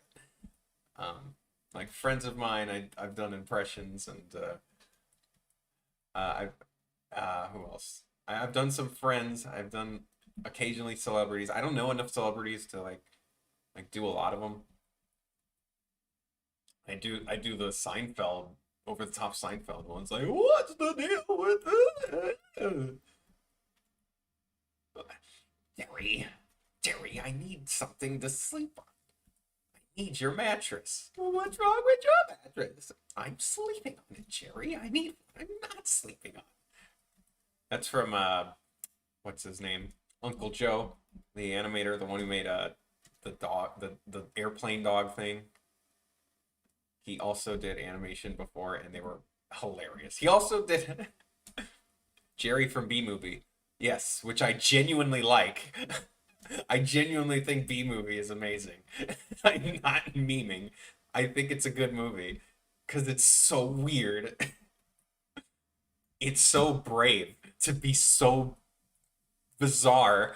Like friends of mine, I've done impressions, and I've who else? I've done some friends. I've done occasionally celebrities. I don't know enough celebrities to like do a lot of them. I do the Seinfeld over the top Seinfeld ones. Like, what's the deal with it? Jerry, I need something to sleep on. need your mattress. Well, what's wrong with your mattress? I'm sleeping on it, Jerry. I need I'm not sleeping on. That's from what's his name? Uncle Joe, the animator, the one who made the dog the airplane dog thing. He also did animation before and they were hilarious. He also did Jerry from B Movie. Yes, which I genuinely like. I genuinely think B Movie is amazing. I'm not memeing. I think it's a good movie because it's so weird. It's so brave to be so bizarre,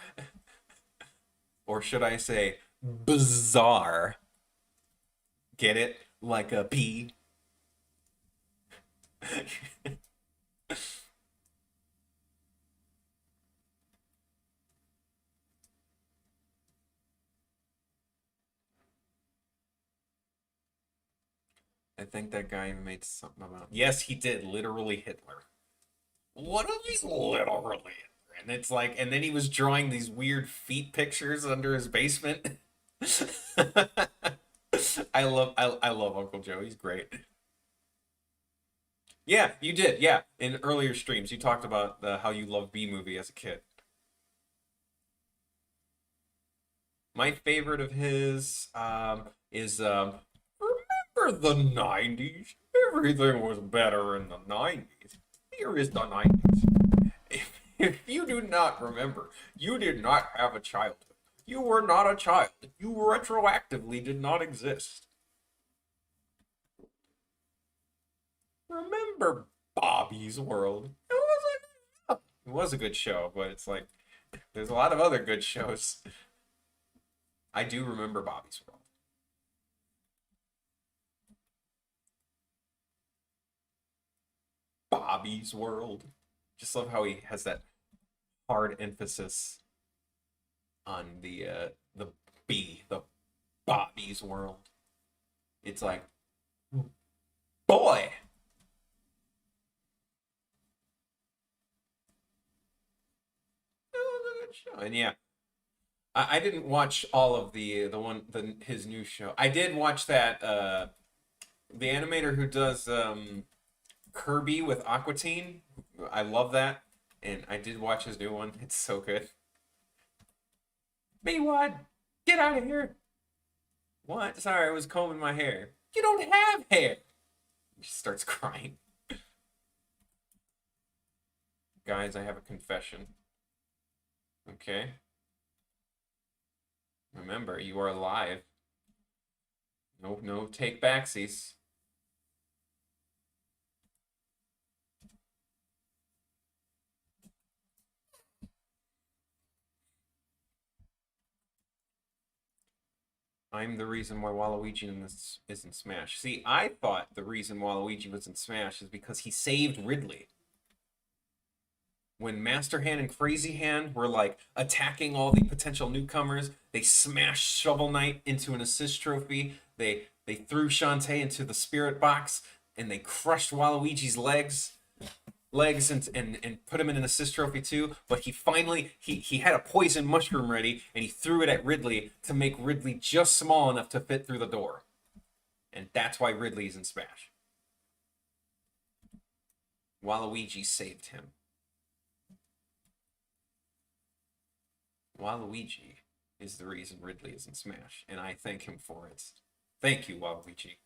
or should I say bizarre? Get it? Like a P. I think that guy made something about. Yes, he did. Literally Hitler. What if he's literally Hitler? And it's like, and then he was drawing these weird feet pictures under his basement. I love Uncle Joe. He's great. Yeah, you did. Yeah, in earlier streams, you talked about how you loved B Movie as a kid. My favorite of his is remember the 90s? Everything was better in the 90s. Here is the 90s. If you do not remember, you did not have a childhood. You were not a child. You retroactively did not exist. Remember Bobby's World? It was a good show, but it's like there's a lot of other good shows. I do remember Bobby's World. Bobby's World. Just love how he has that hard emphasis on the B, the Bobby's World. It's like, boy. And yeah, I didn't watch all of the his new show. I did watch that the animator who does Kirby with Aqua Teen. I love that, and I did watch his new one. It's so good. B1, get out of here. What? Sorry, I was combing my hair. You don't have hair. She starts crying. Guys, I have a confession. Okay. Remember, you are live. No, no take backsies. I'm the reason why Waluigi is in Smash. See, I thought the reason Waluigi was in Smash is because he saved Ridley. When Master Hand and Crazy Hand were like attacking all the potential newcomers, they smashed Shovel Knight into an assist trophy. They threw Shantae into the spirit box and they crushed Waluigi's legs and put him in an assist trophy too. But he finally he had a poison mushroom ready and he threw it at Ridley to make Ridley just small enough to fit through the door. And that's why Ridley's in Smash. Waluigi saved him. Waluigi is the reason Ridley is in Smash, and I thank him for it. Thank you, Waluigi.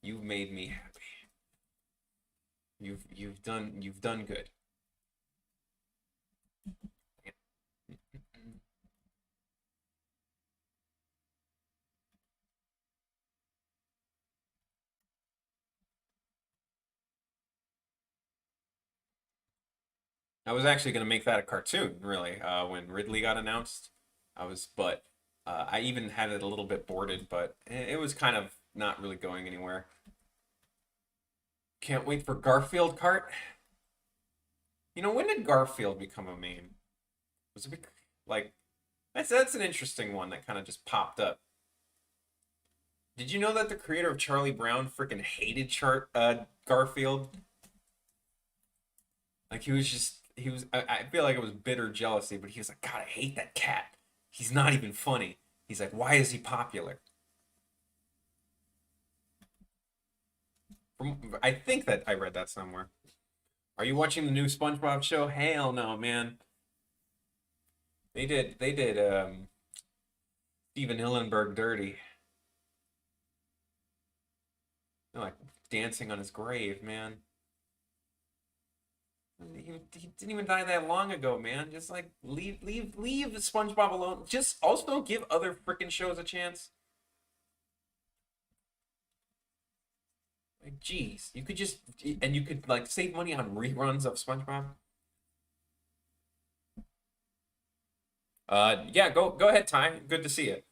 You've made me happy. You've done good. I was actually going to make that a cartoon, really, when Ridley got announced. But I even had it a little bit boarded, but it was kind of not really going anywhere. Can't wait for Garfield Kart. You know, when did Garfield become a meme? Was it like that's an interesting one that kind of just popped up. Did you know that the creator of Charlie Brown freaking hated Garfield? Like he was I feel like it was bitter jealousy, but he was like, God, I hate that cat. He's not even funny. He's like, why is he popular? I think that I read that somewhere. Are you watching the new SpongeBob show? Hell no, man. They did Steven Hillenburg dirty. They're like dancing on his grave, man. He didn't even die that long ago, man. Just like leave SpongeBob alone. Just also give other freaking shows a chance. Like, jeez, you could just and you could like save money on reruns of SpongeBob. Yeah, go ahead, Ty. Good to see you.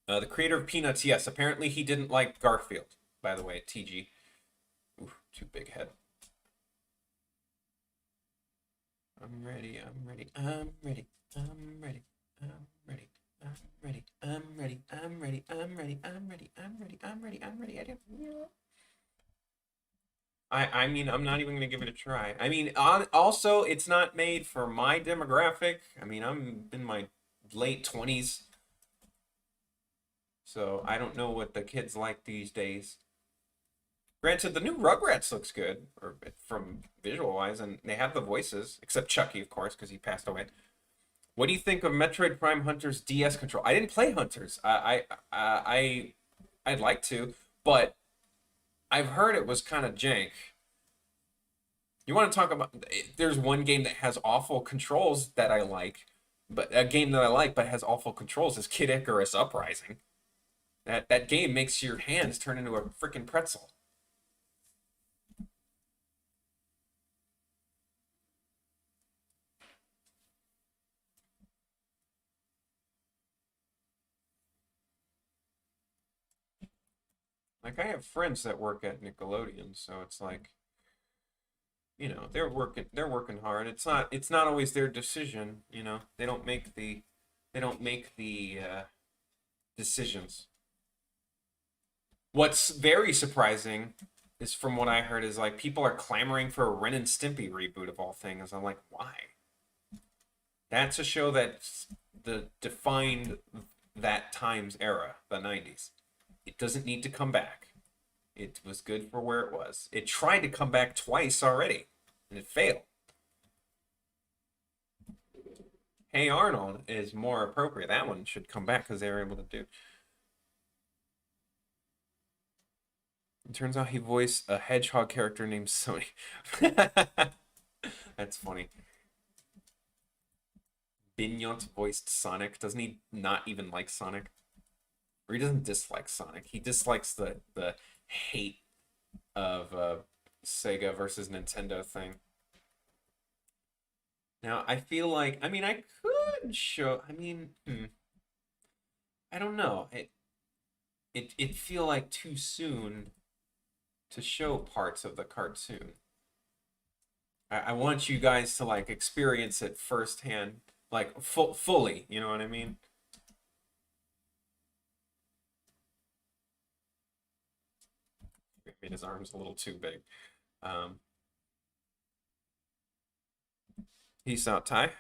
The creator of Peanuts, yes. Apparently, he didn't like Garfield. By the way, TG. Oof, too big head. I'm ready. I'm ready. I'm ready. I'm ready. I'm ready. I'm ready. I'm ready. I'm ready. I'm ready. I'm ready. I'm ready. I'm ready. I'm ready. I don't. I mean, I'm not even gonna give it a try. I mean, also, it's not made for my demographic. I mean, I'm in my late 20s, so I don't know what the kids like these days. Granted, the new Rugrats looks good, or from visual wise, and they have the voices, except Chucky, of course, because he passed away. What do you think of Metroid Prime Hunters DS control? I didn't play Hunters. I'd like to, but I've heard it was kind of jank. You want to talk about? There's one game that has awful controls that I like, but a game that I like but has awful controls is Kid Icarus Uprising. That game makes your hands turn into a freaking pretzel. Like I have friends that work at Nickelodeon, so it's like, they're working hard. It's not always their decision, they don't make the decisions. What's very surprising is from what I heard is like people are clamoring for a Ren and Stimpy reboot of all things. I'm like, why? That's a show that's the defined that time's era, the 90s. It doesn't need to come back. It was good for where it was. It tried to come back twice already, and it failed. Hey Arnold is more appropriate. That one should come back because they were able to do. It turns out he voiced a hedgehog character named Sony. That's funny. Bignot voiced Sonic. Doesn't he not even like Sonic? Or he doesn't dislike Sonic. He dislikes the hate of Sega versus Nintendo thing. Now, I feel like, I mean, I could show, I mean, I don't know. It feel like too soon to show parts of the cartoon. I want you guys to like experience it firsthand, like fully. You know what I mean? I mean, his arm's a little too big. Um, Peace out, Ty.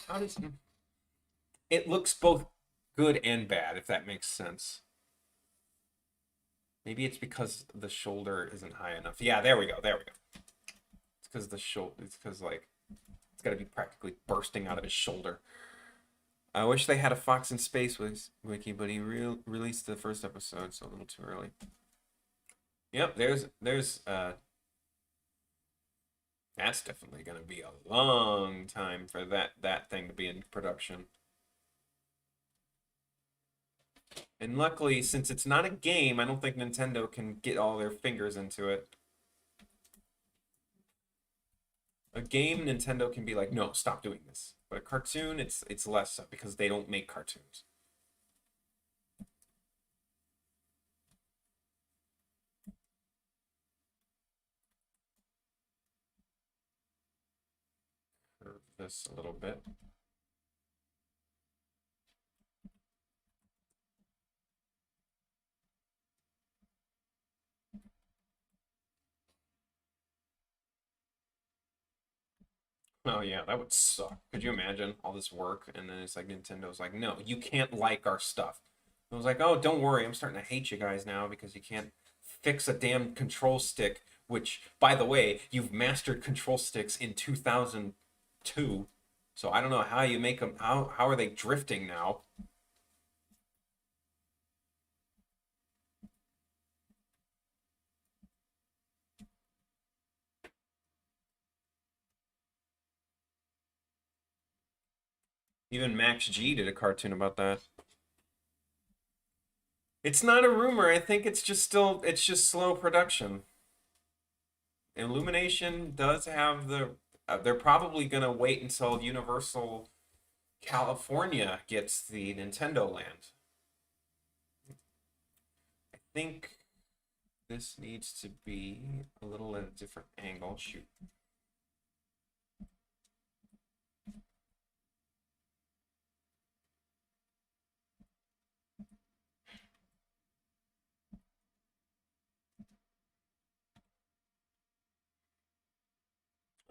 How does it looks both good and bad, if that makes sense. Maybe it's because the shoulder isn't high enough. Yeah, there we go. There we go. It's because the shoulder. It's because like it's got to be practically bursting out of his shoulder. I wish they had a Fox in Space wiki, but he released the first episode, so a little too early. Yep, there's that's definitely gonna be a long time for that thing to be in production. And luckily, since it's not a game, I don't think Nintendo can get all their fingers into it. A game, Nintendo can be like, no, stop doing this. But a cartoon, it's less so because they don't make cartoons. Curve this a little bit. Oh yeah, that would suck. Could you imagine all this work and then it's like Nintendo's like, no, you can't like our stuff. I was like, oh, don't worry, I'm starting to hate you guys now because you can't fix a damn control stick. Which, by the way, you've mastered control sticks in 2002. So I don't know how you make them. How are they drifting now? Even Max G did a cartoon about that. It's not a rumor. I think it's just slow production. Illumination does have they're probably gonna wait until Universal California gets the Nintendo Land. I think this needs to be a little at a different angle. Shoot.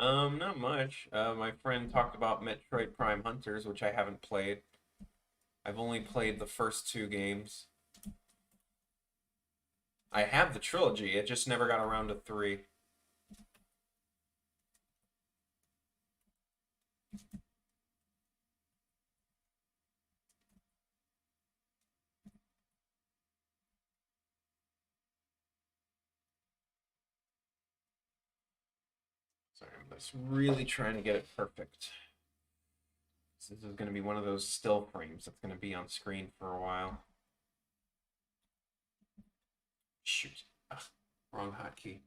Not much. My friend talked about Metroid Prime Hunters, which I haven't played. I've only played the first two games. I have the trilogy, it just never got around to three. Sorry, I'm just really trying to get it perfect. This is going to be one of those still frames that's going to be on screen for a while. Shoot. Ugh, wrong hotkey.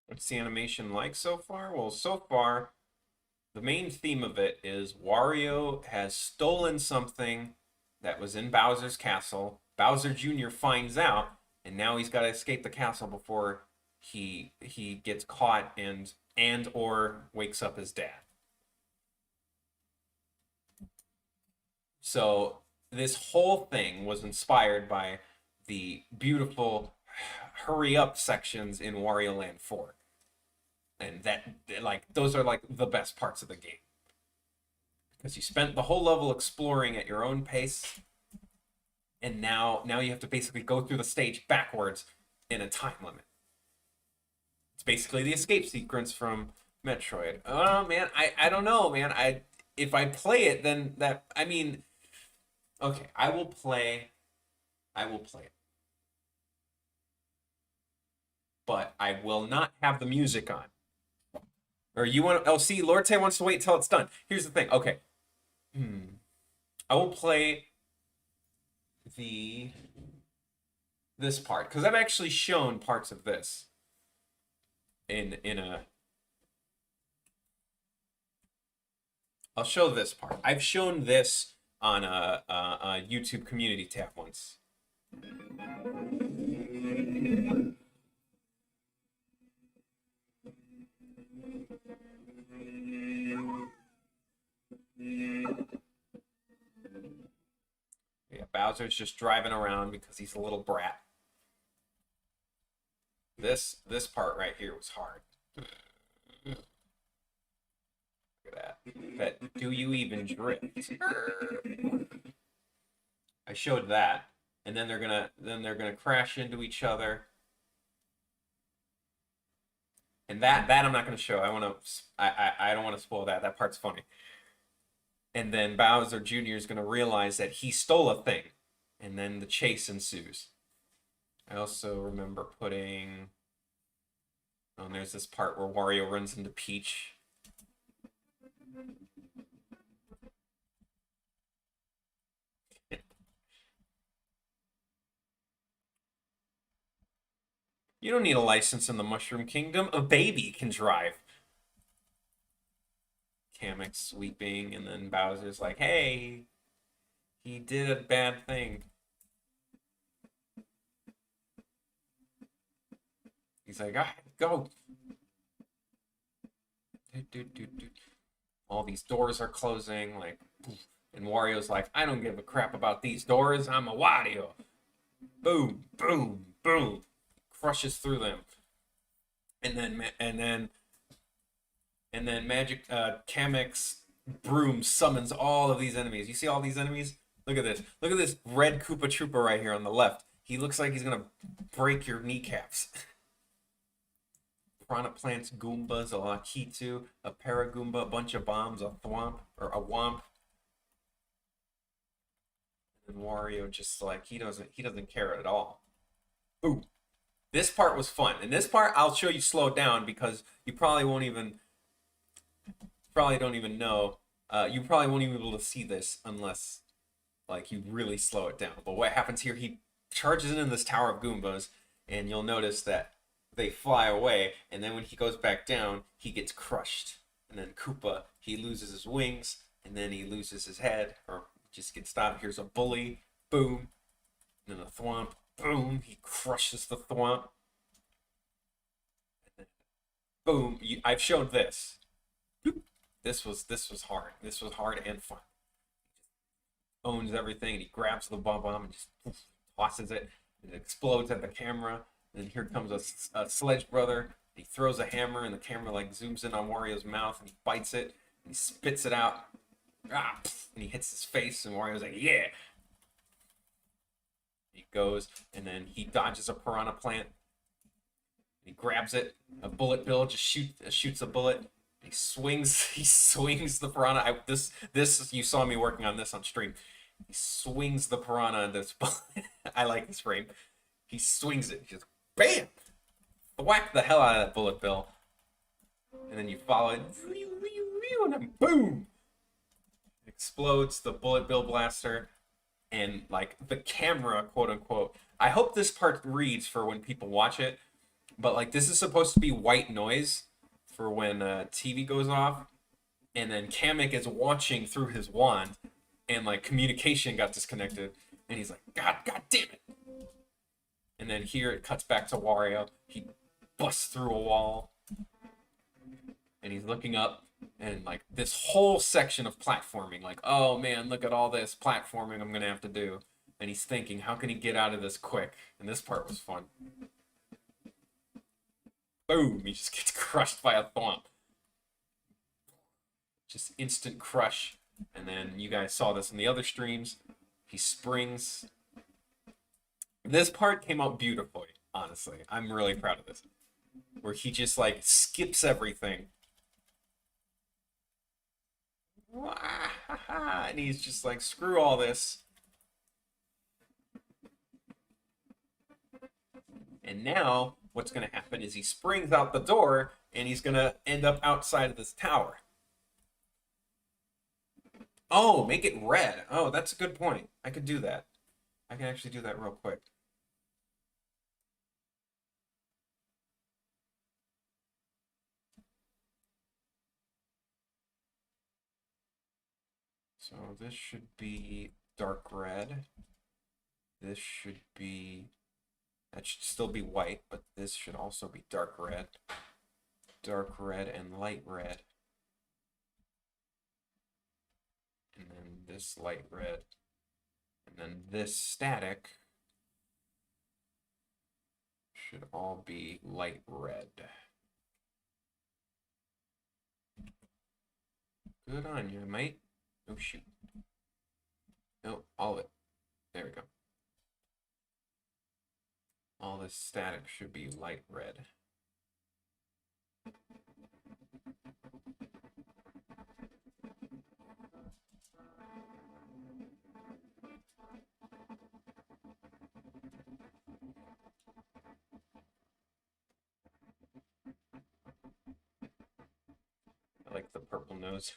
What's the animation like so far? Well, so far, the main theme of it is Wario has stolen something that was in Bowser's castle. Bowser Jr. finds out, and now he's got to escape the castle before he gets caught and or wakes up his dad. So this whole thing was inspired by the beautiful hurry up sections in Wario Land 4. And that like those are like the best parts of the game. Because you spent the whole level exploring at your own pace, and now you have to basically go through the stage backwards in a time limit. It's basically the escape sequence from Metroid. Oh man, I don't know, man. I if I play it, then that I mean, okay, I will play it, but I will not have the music on. Or you want? Oh, see, Lord Tay wants to wait until it's done. Here's the thing. Okay, I will play the this part because I've actually shown parts of this in a. I'll show this part. I've shown this on a YouTube community tab once. Yeah, Bowser's just driving around because he's a little brat. This part right here was hard. Look at that. That do you even drift? I showed that, and then they're gonna crash into each other, and that I'm not gonna show. I don't want to spoil that. That part's funny. And then Bowser Jr. is gonna realize that he stole a thing, and then the chase ensues. I also remember putting. Oh, and there's this part where Wario runs into Peach. You don't need a license in the Mushroom Kingdom. A baby can drive. Kamek's sweeping, and then Bowser's like, hey, he did a bad thing. He's like, ah, go. All these doors are closing, like, and Wario's like, I don't give a crap about these doors. I'm a Wario. Boom, boom, boom. Crushes through them. And then Magic Kamek's broom summons all of these enemies. You see all these enemies? Look at this. Look at this red Koopa Troopa right here on the left. He looks like he's gonna break your kneecaps. Piranha Plants, Goombas, a Lakitu, a Paragoomba, a bunch of bombs, a Thwomp, or a Womp. And Wario just like he doesn't care at all. Ooh. This part was fun. And this part I'll show you slowed down because you probably don't even know. You probably won't even be able to see this unless like you really slow it down. But what happens here, he charges in this tower of Goombas, and you'll notice that they fly away, and then when he goes back down, he gets crushed. And then Koopa, he loses his wings, and then he loses his head, or just gets stopped. Here's a bully, boom. And then a Thwomp, boom. He crushes the Thwomp. And then, boom. I've showed this. This was hard. This was hard and fun. Owns everything, and he grabs the bomb and just tosses it. It explodes at the camera. And then here comes a Sledge Brother. He throws a hammer, and the camera like zooms in on Wario's mouth, and he bites it, and he spits it out. Ah, and he hits his face, and Wario's like, yeah. He goes, and then he dodges a Piranha Plant. He grabs it. A Bullet Bill just shoots a bullet. He swings the piranha. This you saw me working on this on stream. He swings the piranha. This I like this frame. He swings it. Just bam, whack the hell out of that bullet bill, and then you follow it, and then boom, it explodes the bullet bill blaster, and like the camera, quote unquote. I hope this part reads for when people watch it, but like this is supposed to be white noise for when TV goes off, and then Kamek is watching through his wand, and like communication got disconnected, and he's like, God damn it! And then here it cuts back to Wario. He busts through a wall, and he's looking up, and like this whole section of platforming, like, oh man, look at all this platforming I'm gonna have to do, and he's thinking, how can he get out of this quick? And this part was fun. Boom! He just gets crushed by a Thwomp. Just instant crush. And then you guys saw this in the other streams. He springs. This part came out beautifully, honestly. I'm really proud of this. Where he just like skips everything. And he's just like, screw all this. And now what's going to happen is he springs out the door, and he's going to end up outside of this tower. Oh, make it red. Oh, that's a good point. I could do that. I can actually do that real quick. So this should be dark red. This should be... That should still be white, but this should also be dark red. Dark red and light red. And then this light red. And then this static should all be light red. Good on you, mate. Oh, shoot. No, all of it. There we go. All this static should be light red. I like the purple nose.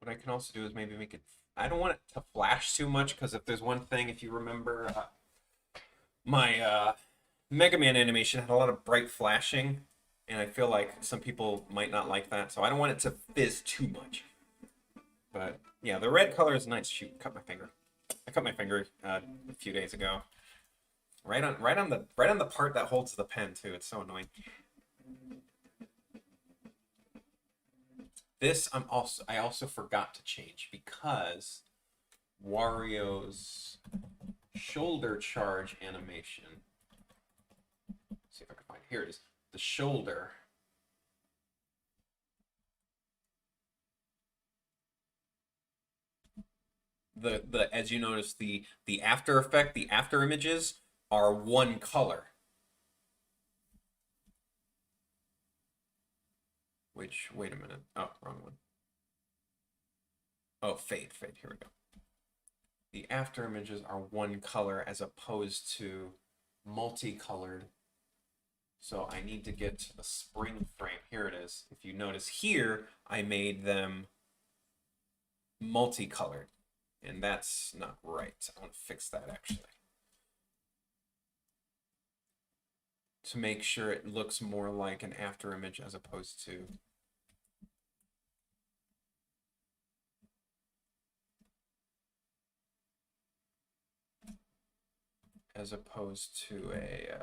What I can also do is maybe make it I don't want it to flash too much because if there's one thing, if you remember, my Mega Man animation had a lot of bright flashing, and I feel like some people might not like that, so I don't want it to fizz too much. But yeah, the red color is nice. Shoot, cut my finger. I cut my finger a few days ago. Right on the part that holds the pen too. It's so annoying. This I also forgot to change because Wario's shoulder charge animation. Let's see if I can find it. Here it is. The shoulder. The as you notice the after effect, the after images are one color. Which, wait a minute. Oh, wrong one. Oh, fade. Here we go. The after images are one color as opposed to multicolored. So I need to get to the spring frame. Here it is. If you notice here, I made them multicolored. And that's not right. I want to fix that actually. To make sure it looks more like an after image as opposed to a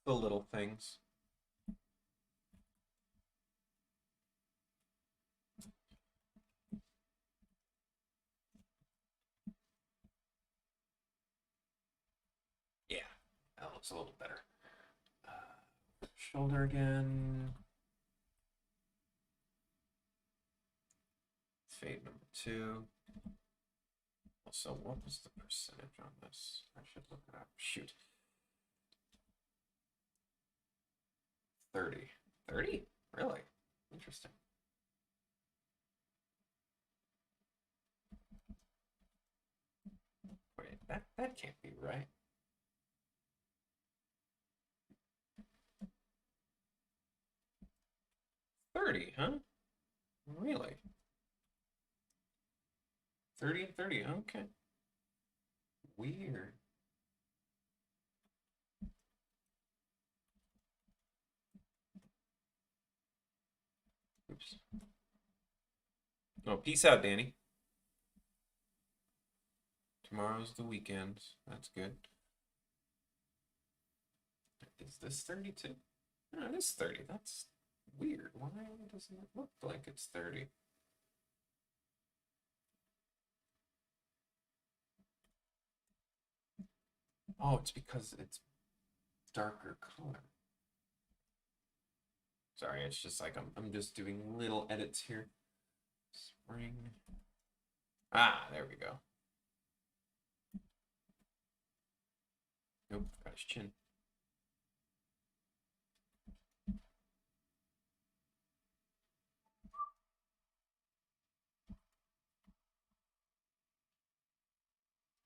the little things. Yeah, that looks a little better. Shoulder again. Fade number 2. Also, what was the percentage on this? I should look it up. Shoot. 30. 30? Really? Interesting. Wait, that can't be right. $30, huh? Really? 30 and 30, okay. Weird. Oops. Oh, peace out, Danny. Tomorrow's the weekend. That's good. Is this 32? No, it is 30. That's weird. Why doesn't it look like it's 30? Oh, it's because it's darker color. Sorry, it's just like I'm just doing little edits here. Spring. Ah, there we go. Nope, got his chin.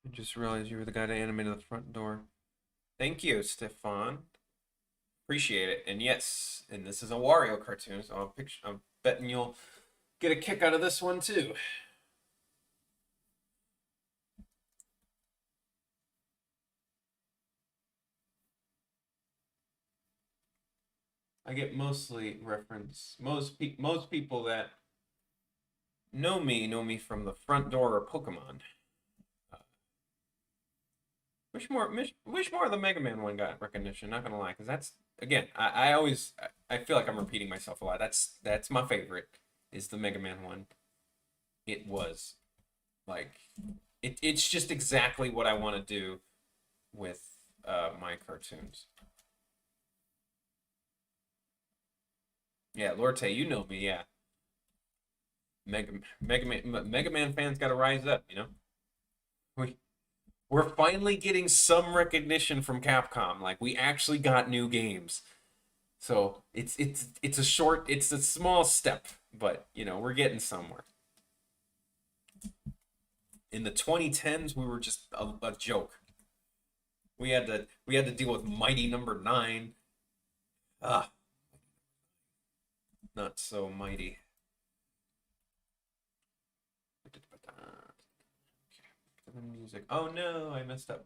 I just realized you were the guy that animated the front door. Thank you, Stefan. Appreciate it. And yes, and this is a Wario cartoon, so I'm betting you'll get a kick out of this one too. I get mostly reference most people that know me from the front door or Pokemon. Wish more of the Mega Man one got recognition. Not gonna lie, because that's again, I always I feel like I'm repeating myself a lot. That's my favorite is the Mega Man one. It was like it's just exactly what I want to do with my cartoons. Yeah, Lorte, you know me. Yeah, Mega Man fans got to rise up. You know, we we're finally getting some recognition from Capcom. Like we actually got new games. So it's a small step, but you know, we're getting somewhere. In the 2010s, we were just a joke. We had to deal with Mighty Number 9 Ah, not so mighty. Okay, music. Oh no, I messed up.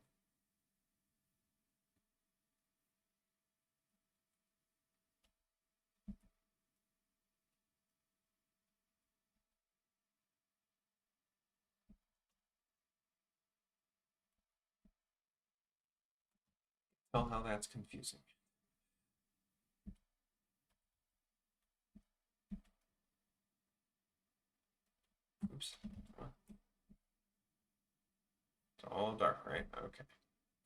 Oh, how that's confusing. Oops. It's all dark, right? Okay.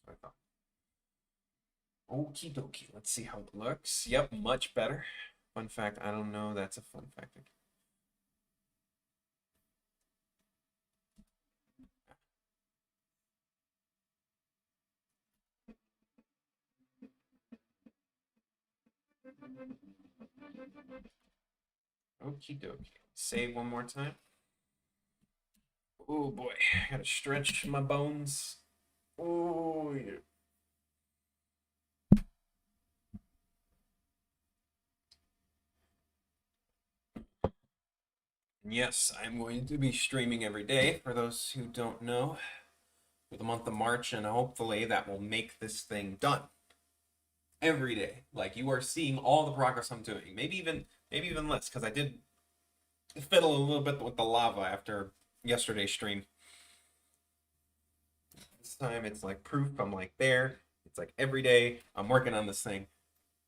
I thought. Okie dokie. Let's see how it looks. Yep, much better. Fun fact, I don't know. That's a fun fact. Okie dokie. Save one more time. Oh boy, I gotta stretch my bones. Oh yeah. Yes, I'm going to be streaming every day for those who don't know for the month of March, and hopefully that will make this thing done every day. Like you are seeing all the progress I'm doing. Maybe even less because I did fiddle a little bit with the lava after yesterday's stream. This time it's like proof I'm like there. It's like every day I'm working on this thing.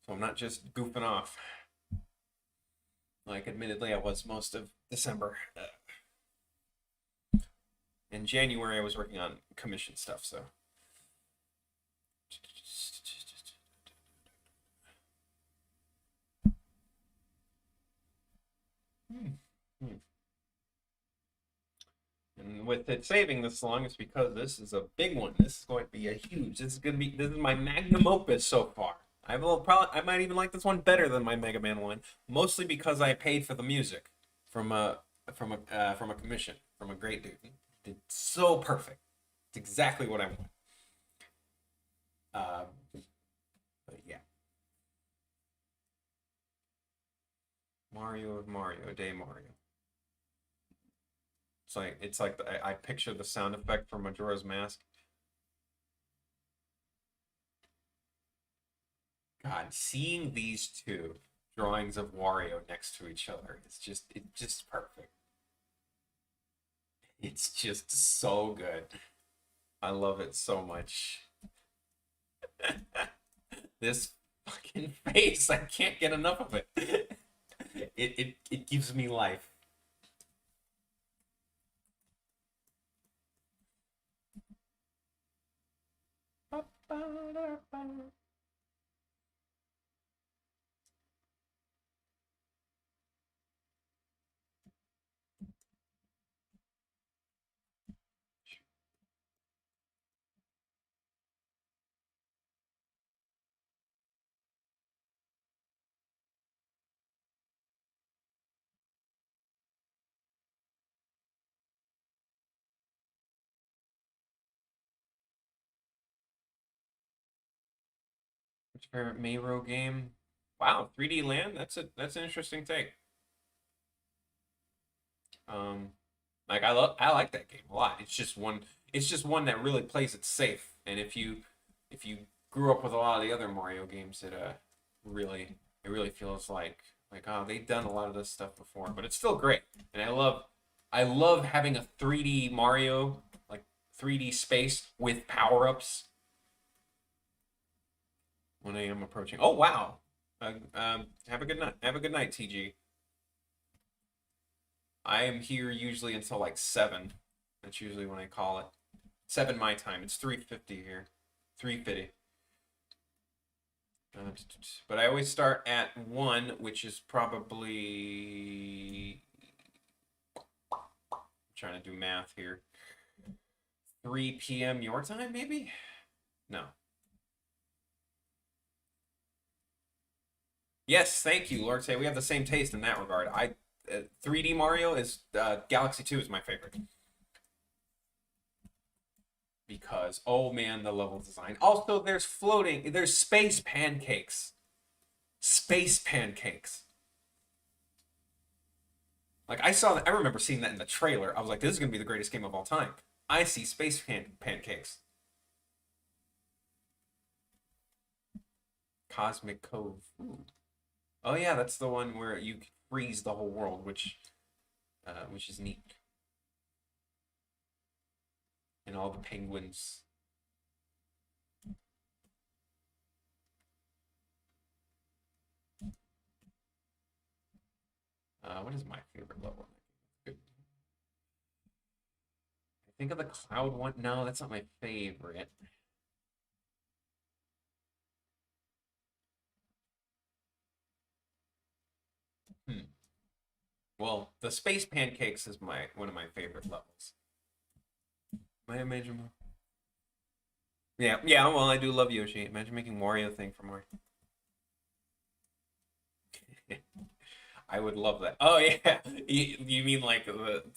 So I'm not just goofing off. Like admittedly I was most of December. In January I was working on commission stuff, so Hmm. And with it saving this long, it's because this is a big one. This is going to be a huge. This is my magnum opus so far. I might even like this one better than my Mega Man one, mostly because I paid for the music from a from a commission from a great dude. Did so perfect. It's exactly what I want. Uh, but yeah, Mario of Mario, Day Mario. It's like I picture the sound effect from Majora's Mask. God, seeing these two drawings of Wario next to each other, it's just perfect. It's just so good. I love it so much. This fucking face, I can't get enough of it. It gives me life. What's your favorite Mayro game? Wow, 3D Land? That's an interesting take. Um, like I like that game a lot. It's just one that really plays it safe. And if you grew up with a lot of the other Mario games, really it really feels like oh they've done a lot of this stuff before, but it's still great. And I love having a 3D Mario like 3D space with power ups when I am approaching. Oh wow. Have a good night. Have a good night, TG. I am here usually until like 7. That's usually when I call it. 7 my time. It's 3:50 here. 3:50. But I always start at 1, which is probably I'm trying to do math here. 3 p.m. your time, maybe? No. Yes, thank you, Lord. Say we have the same taste in that regard. 3D Mario is Galaxy 2 is my favorite because oh man, the level design. Also, there's space pancakes. Space pancakes. Like I saw that. I remember seeing that in the trailer. I was like, this is gonna be the greatest game of all time. I see pancakes. Cosmic Cove. Ooh. Oh yeah, that's the one where you can freeze the whole world, which is neat. And all the penguins. What is my favorite level? Good. I think of the cloud one. No, that's not my favorite. Hmm. Well, the space pancakes is my one of my favorite levels. My imagine. Yeah, yeah. Well, I do love Yoshi. Imagine making Wario thing for Mario. I would love that. Oh yeah, you mean like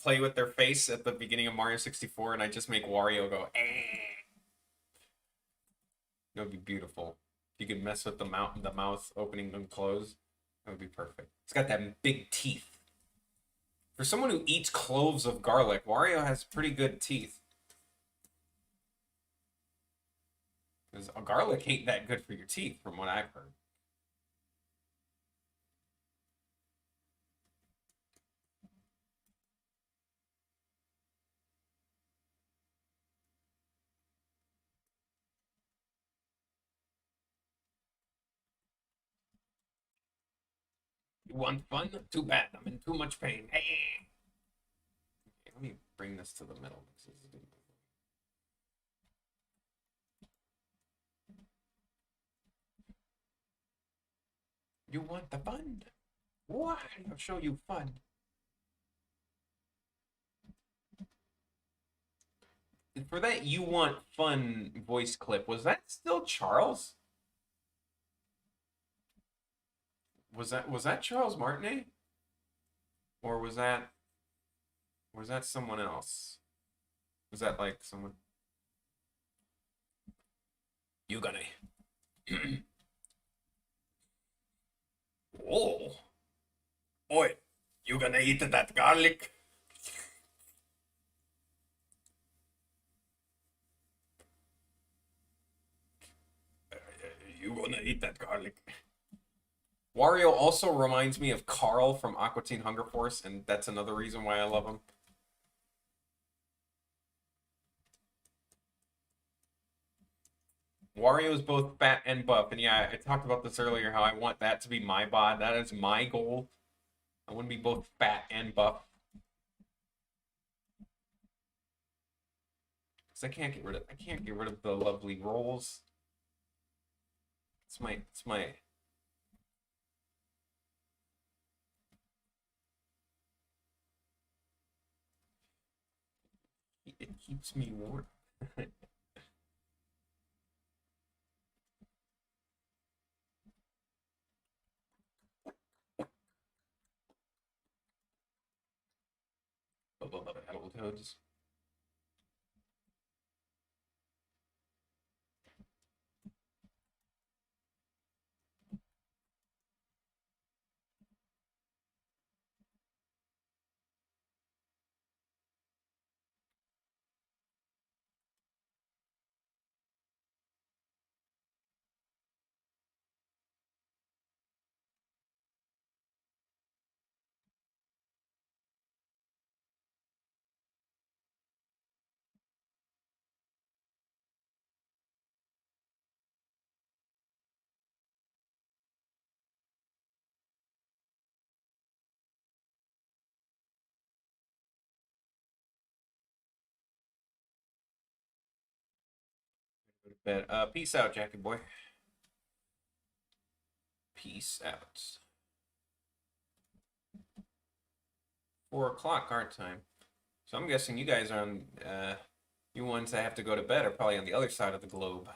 play with their face at the beginning of Mario 64, and I just make Wario go. That would be beautiful. If you could mess with the mouth opening and close, that would be perfect. It's got that big teeth. For someone who eats cloves of garlic, Wario has pretty good teeth. Because garlic ain't that good for your teeth, from what I've heard. You want fun? Too bad. I'm in too much pain. Hey. Okay, let me bring this to the middle. You want the fun? Why? I'll show you fun. For that you want fun voice clip, was that still Charles? Was that Charles Martinet? Or was that someone else? Was that like someone you gonna Whoa. Oi, you gonna eat that garlic? You gonna eat that garlic? Wario also reminds me of Carl from Aqua Teen Hunger Force, and that's another reason why I love him. Wario is both fat and buff, and yeah, I talked about this earlier. How I want that to be my bod. That is my goal. I want to be both fat and buff. Because I can't get rid of the lovely rolls. It's my it keeps me warm. Battletoads. Go to bed. Peace out, Jackie boy. Peace out. 4 o'clock our time. So I'm guessing you guys are on. You ones that have to go to bed are probably on the other side of the globe.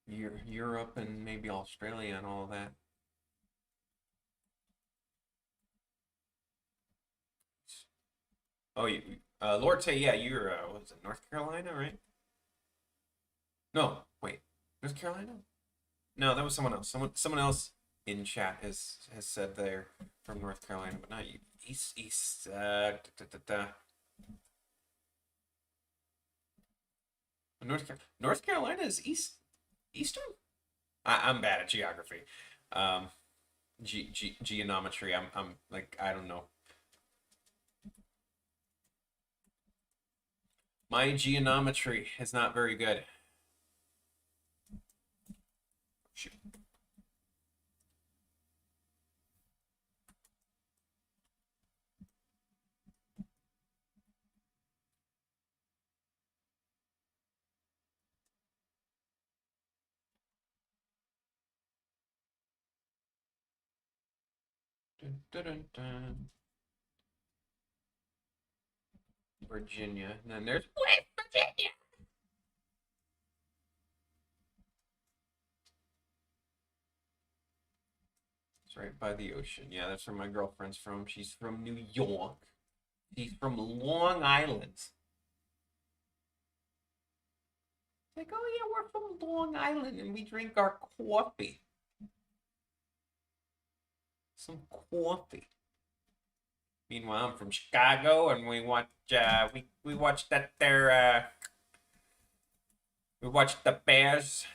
Europe and maybe Australia and all that. Oh, Lord say, yeah, you're, what is it, North Carolina, right? No, wait. North Carolina? No, that was someone else. Someone else in chat has said they're from North Carolina, but not you. East. North Carolina is eastern. I'm bad at geography. Um, geometry. I'm like I don't know. My geometry is not very good. Shoot. Dun, dun, dun, dun. Virginia. And then there's West Virginia. It's right by the ocean. Yeah, that's where my girlfriend's from. She's from New York. She's from Long Island. It's like, oh yeah, we're from Long Island and we drink our coffee. Some coffee. Meanwhile, I'm from Chicago and we watched that there we watched the Bears.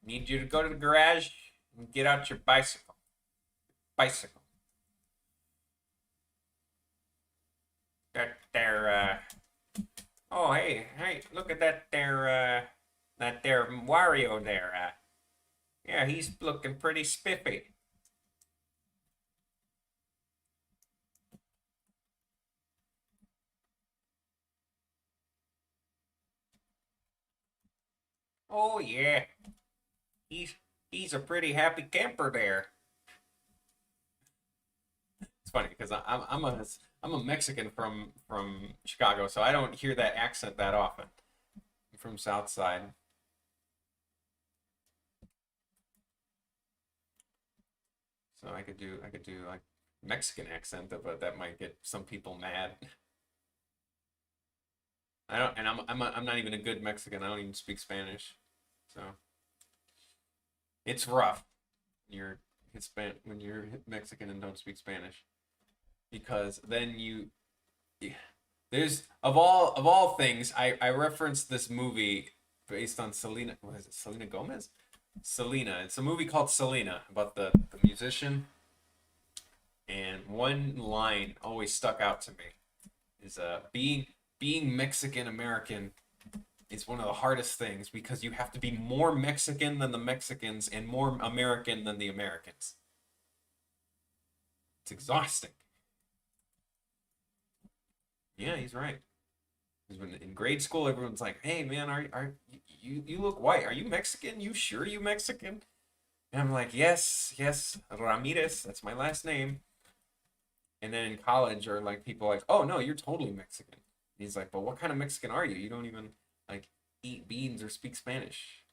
Need you to go to the garage and get out your bicycle. Bicycle. That there oh hey, look at that there Wario there. Yeah, he's looking pretty spiffy. Oh yeah, he's he's a pretty happy camper there. It's funny because I'm a Mexican from Chicago, so I don't hear that accent that often. I'm from South Side, so I could do like Mexican accent, but that might get some people mad. I don't, and I'm not even a good Mexican. I don't even speak Spanish, so it's rough when you're when you're Mexican and don't speak Spanish because then you there's of all things I referenced this movie based on Selena, what is it, Selena Gomez? Selena. It's a movie called Selena about the musician, and one line always stuck out to me is being Mexican American is one of the hardest things because you have to be more Mexican than the Mexicans and more American than the Americans. It's exhausting. Yeah, he's right. Because when in grade school, everyone's like, "Hey, man, are you look white? Are you Mexican? You sure you Mexican?" And I'm like, "Yes, yes, Ramirez. That's my last name." And then in college, or like people like, "Oh no, you're totally Mexican." And he's like, "But what kind of Mexican are you? You don't even like eat beans or speak Spanish."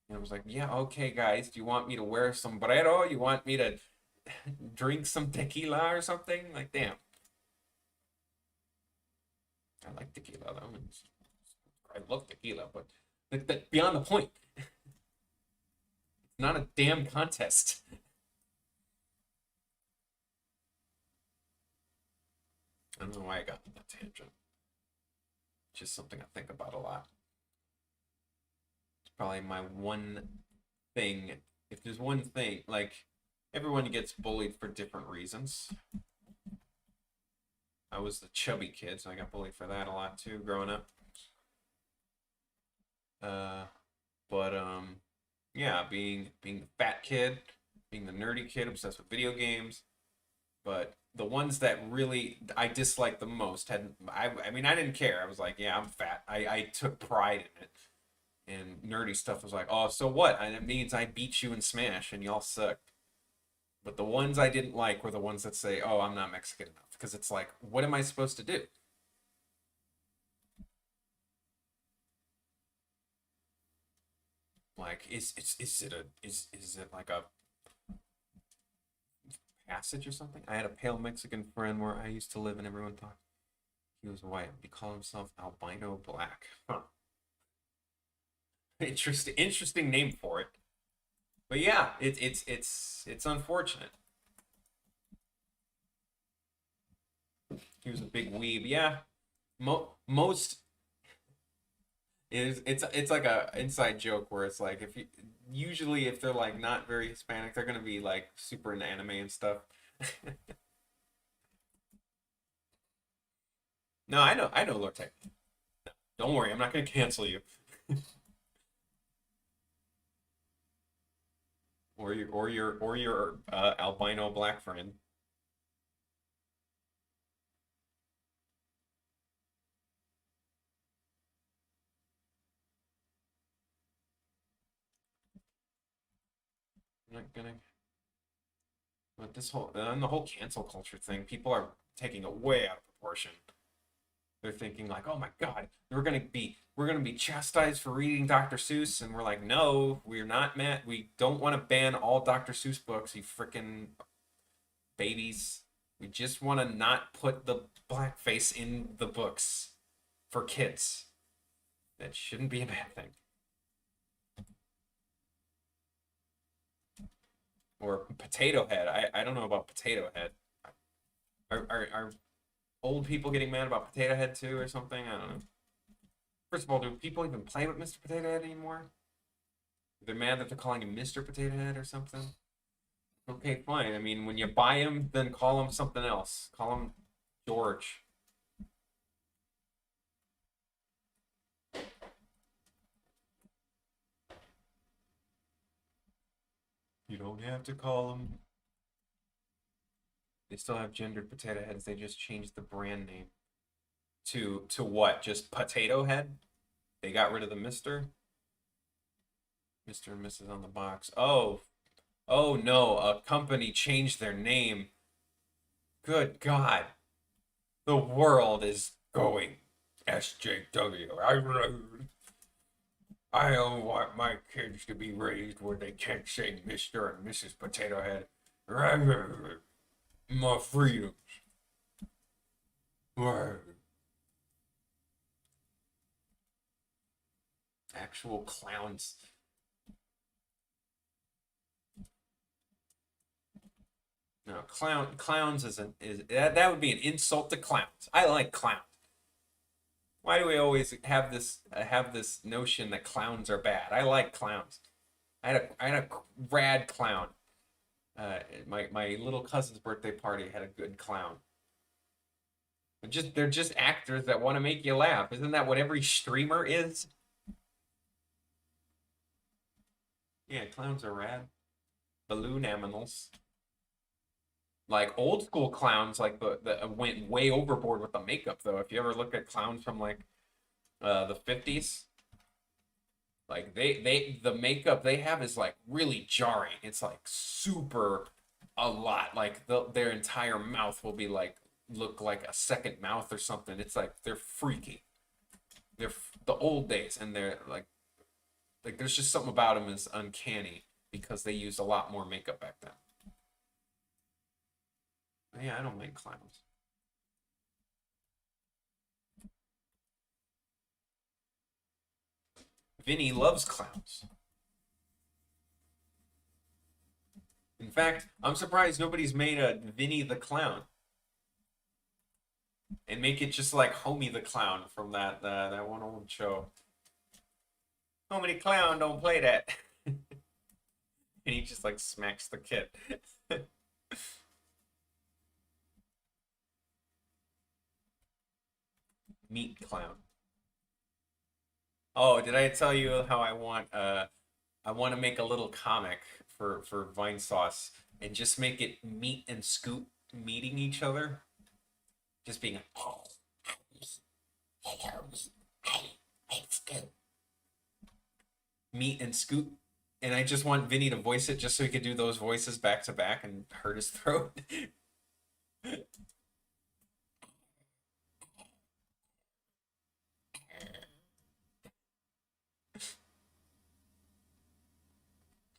And I was like, "Yeah, okay, guys. Do you want me to wear sombrero? You want me to drink some tequila or something?" Like, damn, I like tequila though. I love tequila, but beyond the point. It's not a damn contest. I don't know why I got on that tangent. It's just something I think about a lot. It's probably my one thing. If there's one thing, like everyone gets bullied for different reasons. I was the chubby kid, so I got bullied for that a lot too growing up. Uh, but yeah, being the fat kid, being the nerdy kid obsessed with video games, but the ones that really I disliked the most had I mean I didn't care. I was like, yeah, I'm fat. I took pride in it. And nerdy stuff was like, oh, so what? And it means I beat you in Smash and y'all suck. But the ones I didn't like were the ones that say, oh, I'm not Mexican enough. Because it's like, what am I supposed to do? Like, is it like a passage or something. I had a pale Mexican friend where I used to live, and everyone thought he was white. He called himself albino black. Huh. Interesting name for it. But yeah, it's unfortunate. He was a big weeb. Yeah, most is it's like a inside joke where it's like if you usually if they're like not very Hispanic, they're gonna be like super into anime and stuff. No, I know Lord Tech. Don't worry, I'm not gonna cancel you. Or your albino black friend. I'm not gonna. But this whole and the whole cancel culture thing, people are taking it way out of proportion. They're thinking like, oh my God, we're gonna be chastised for reading Dr. Seuss, and we're like, no, we're not mad. We don't want to ban all Dr. Seuss books, you freaking babies. We just want to not put the blackface in the books for kids. That shouldn't be a bad thing. Or Potato Head. I don't know about Potato Head. Are old people getting mad about Potato Head too or something? I don't know. First of all, do people even play with Mr. Potato Head anymore? They're mad that they're calling him Mr. Potato Head or something? Okay, fine. I mean, when you buy him, then call him something else. Call him George. You don't have to call him. They still have gendered potato heads. They just changed the brand name to what? Just Potato Head? They got rid of the Mister. Mr. and Mrs. on the box. Oh no! A company changed their name. Good God! The world is going SJW. I don't want my kids to be raised where they can't say Mr. and Mrs. Potato Head. My freedoms. Actual clowns. No, clowns is that would be an insult to clowns. I like clowns. Why do we always have this notion that clowns are bad? I like clowns. I had a rad clown. My little cousin's birthday party had a good clown. They're just actors that want to make you laugh. Isn't that what every streamer is? Yeah, clowns are rad. Balloon animals. Like old school clowns, like the went way overboard with the makeup though. If you ever look at clowns from like the 50s, like the makeup they have is like really jarring. It's like super a lot. Like their entire mouth will be like look like a second mouth or something. It's like they're freaky. They're the old days, and they're like there's just something about them is uncanny because they used a lot more makeup back then. Yeah, I don't like clowns. Vinny loves clowns. In fact, I'm surprised nobody's made a Vinny the Clown and make it just like Homie the Clown from that one old show. Homie the Clown don't play that. And he just like smacks the kid. Meat Clown. Oh, did I tell you how I want to make a little comic for Vine Sauce and just make it Meat and Scoot meeting each other? Just being like, oh, hello, hey, Scoot. Meat and Scoot. And I just want Vinny to voice it just so he could do those voices back to back and hurt his throat.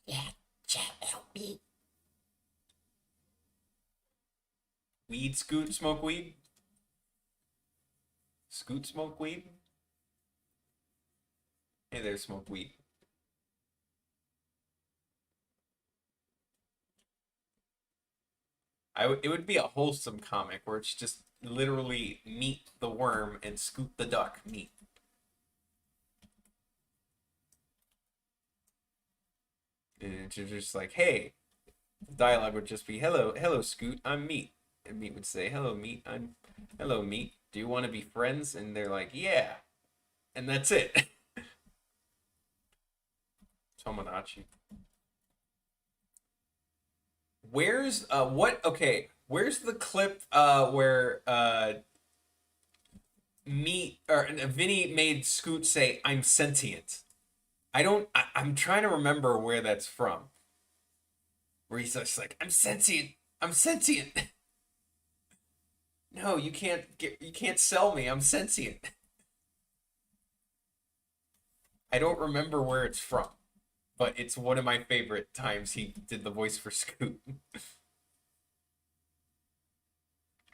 Yeah, chat, help me. Eat Scoot, smoke weed? Scoot, smoke weed? Hey there, smoke weed. It would be a wholesome comic where it's just literally meet the worm and Scoot the duck meet. And it's just like, hey, the dialogue would just be, hello, Scoot, I'm Meat. And Meat would say, hello, Meat. Do you want to be friends? And they're like, yeah. And that's it. Tomodachi. Where's what? Okay, where's the clip where Meat or Vinny made Scoot say, "I'm sentient"? I don't. I'm trying to remember where that's from. Where he's just like, "I'm sentient. I'm sentient." No, you can't sell me. I'm sentient. I don't remember where it's from, but it's one of my favorite times he did the voice for Scoot.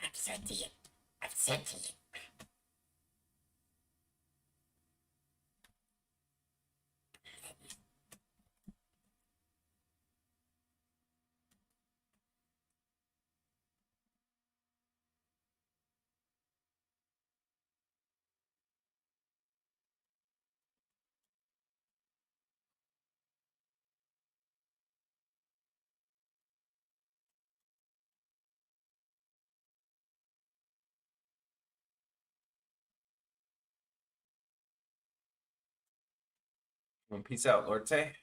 I'm sentient. I'm sentient. Well, peace out, Lorte.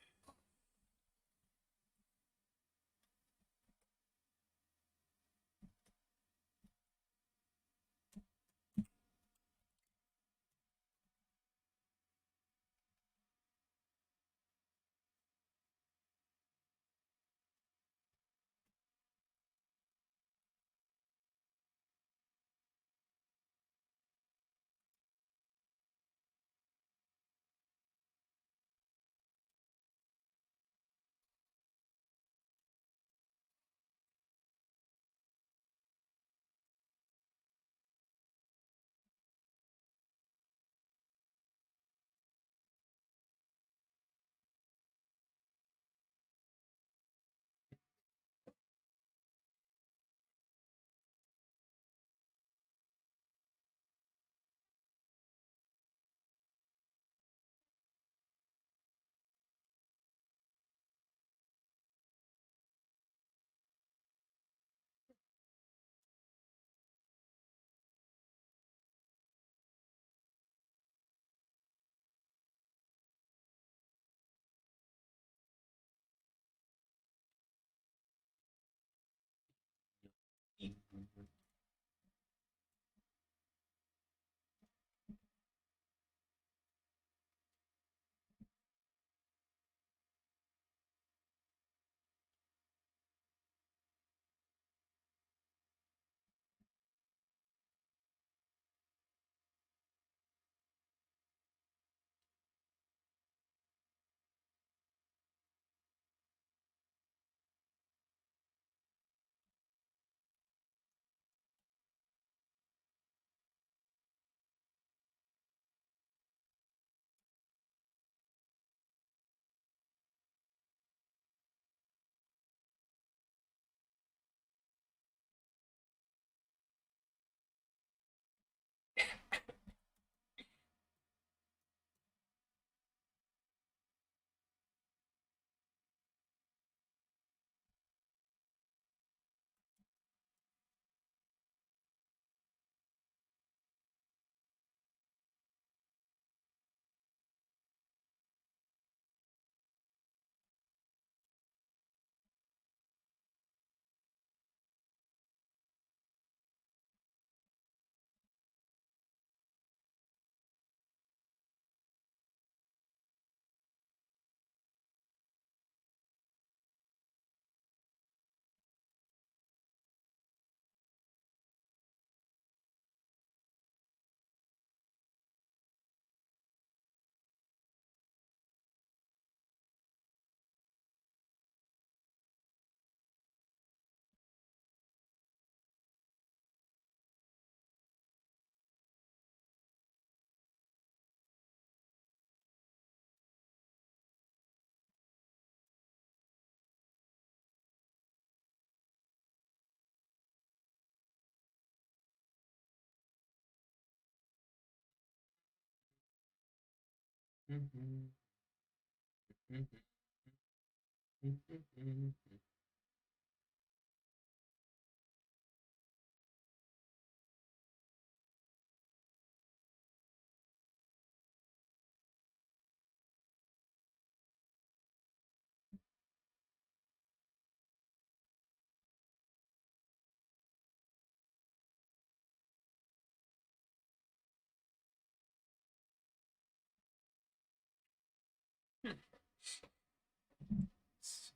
See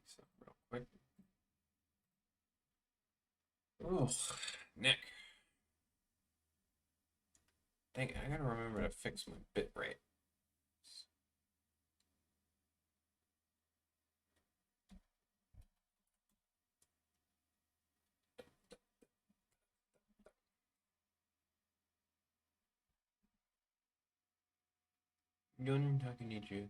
something real quick. Oh, Nick. I gotta remember to fix my bit rate. Don't talking to you.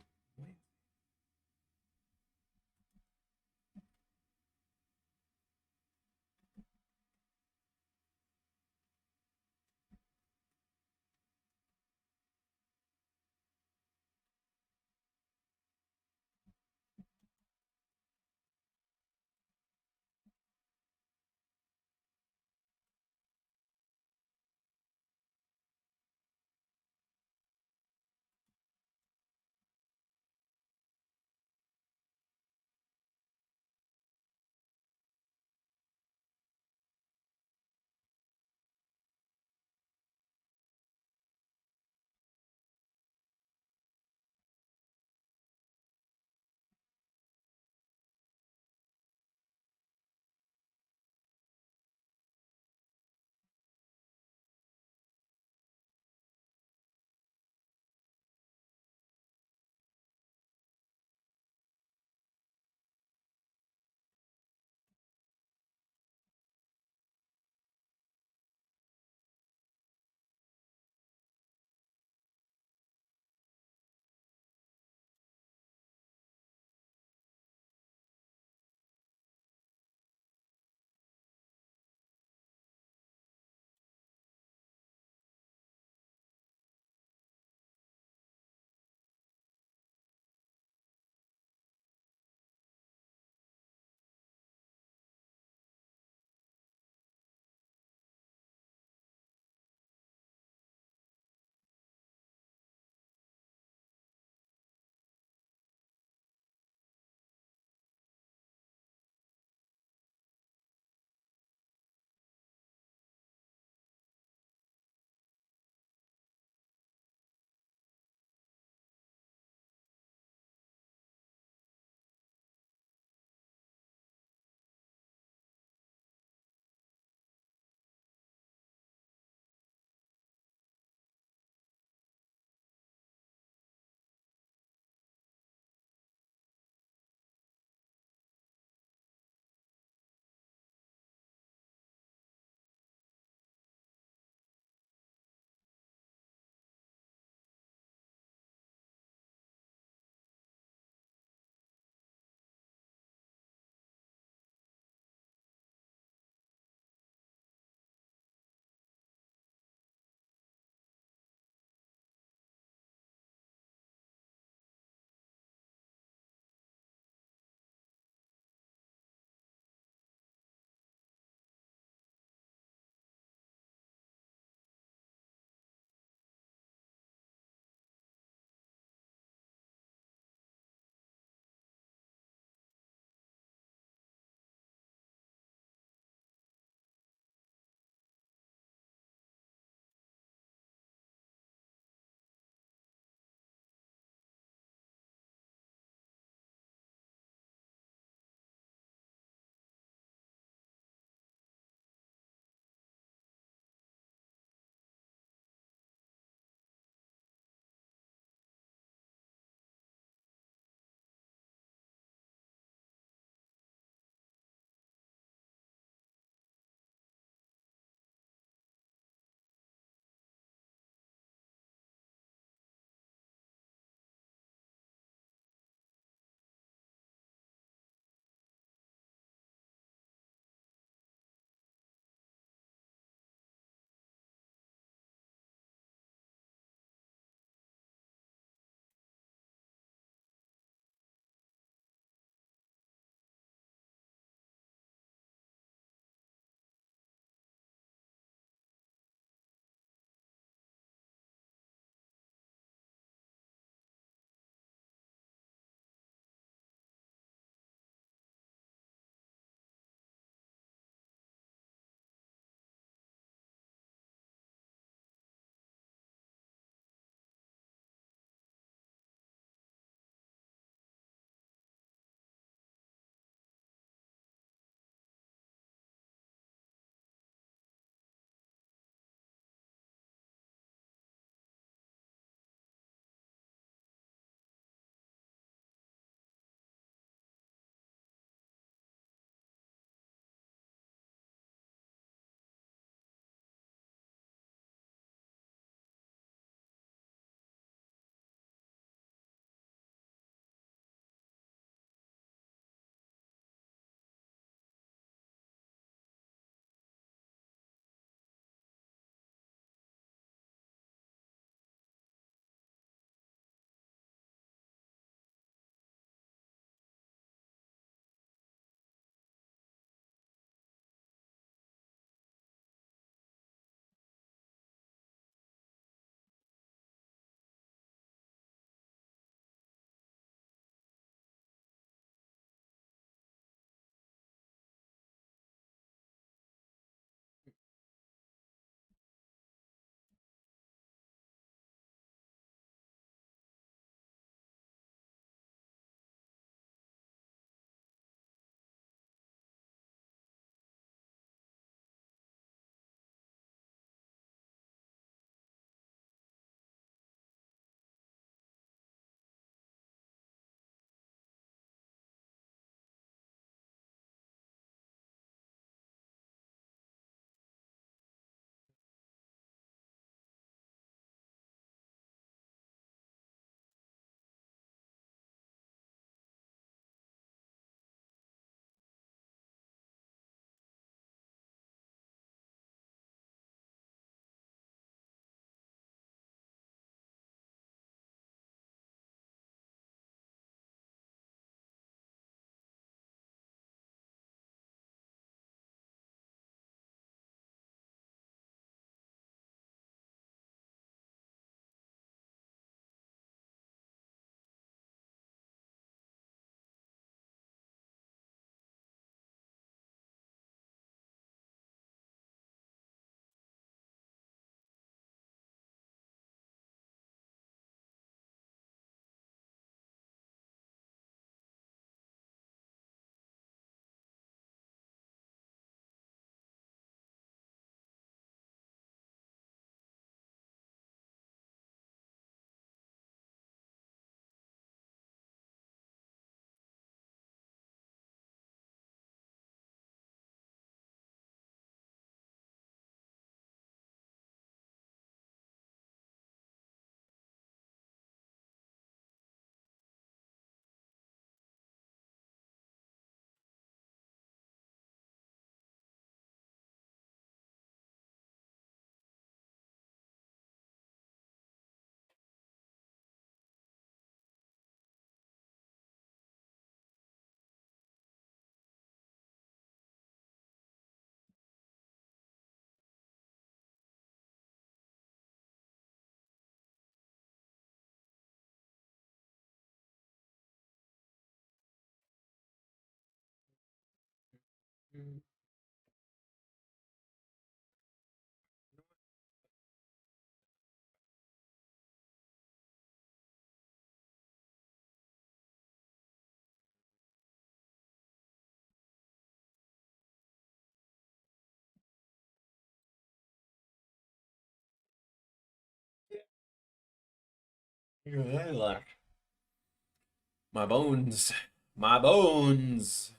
My bones. My bones.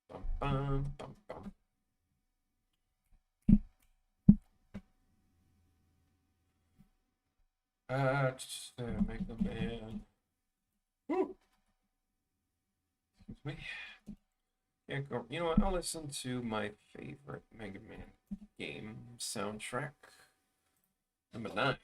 Bum, bum, bum, bum. Just make the man. Woo. Excuse me. Yeah, go. You know what? I'll listen to my favorite Mega Man game soundtrack. Number 9.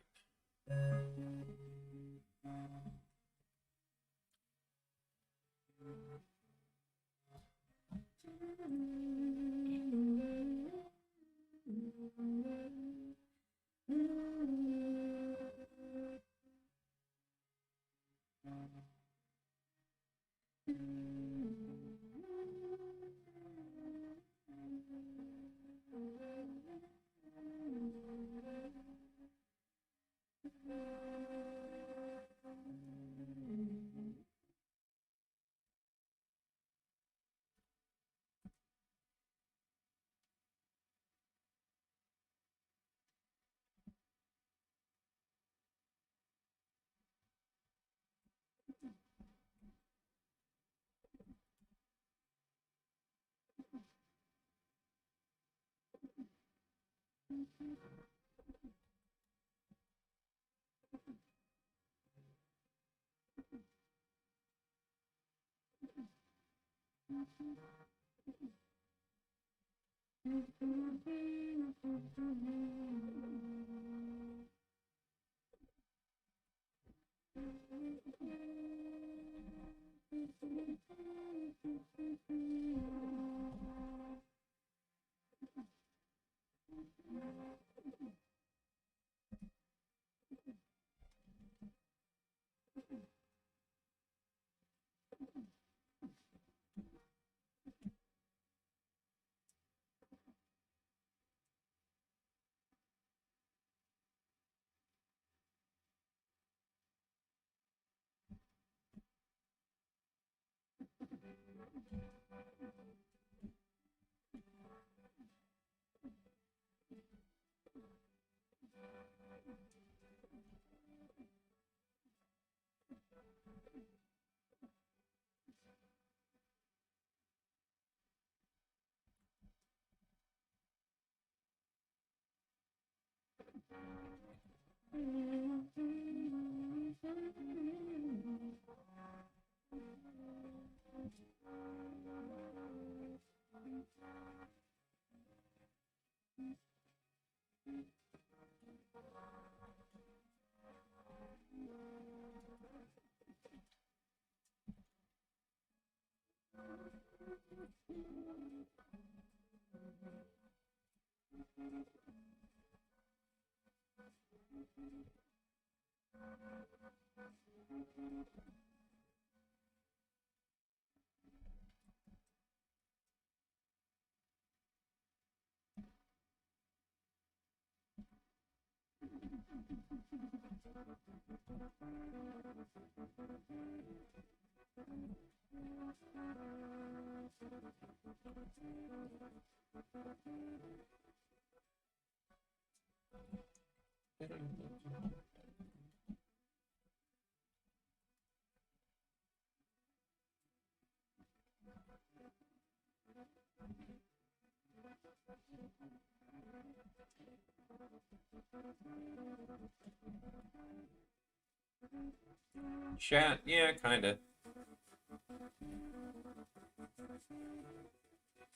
Chat, yeah, kinda.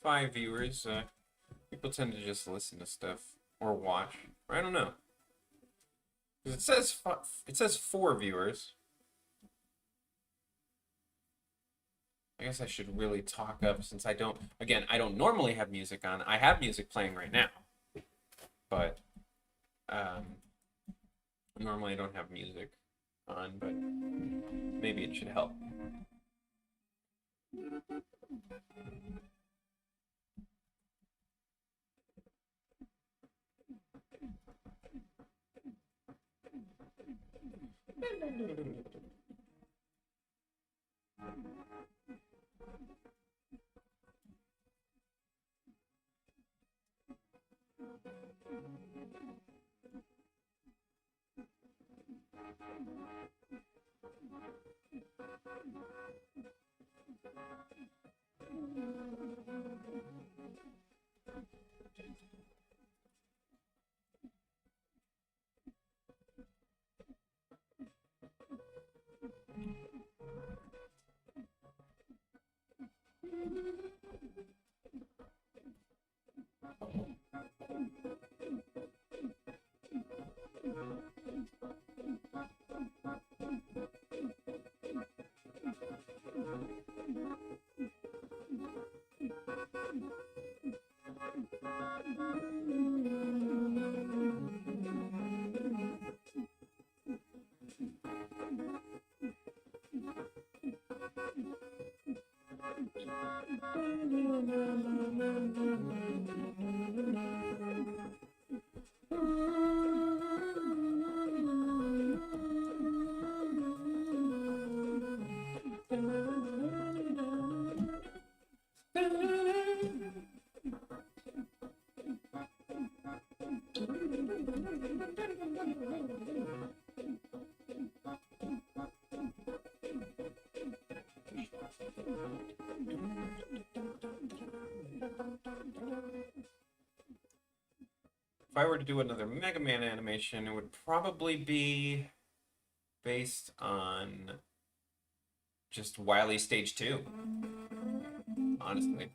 5 viewers. People tend to just listen to stuff or watch. Or I don't know. 'Cause it says 4 viewers. I guess I should really talk up since I don't, again, I don't normally have music on. I have music playing right now, but normally I don't have music on, but maybe it should help. If I were to do another Mega Man animation, it would probably be based on just Wily Stage 2, honestly.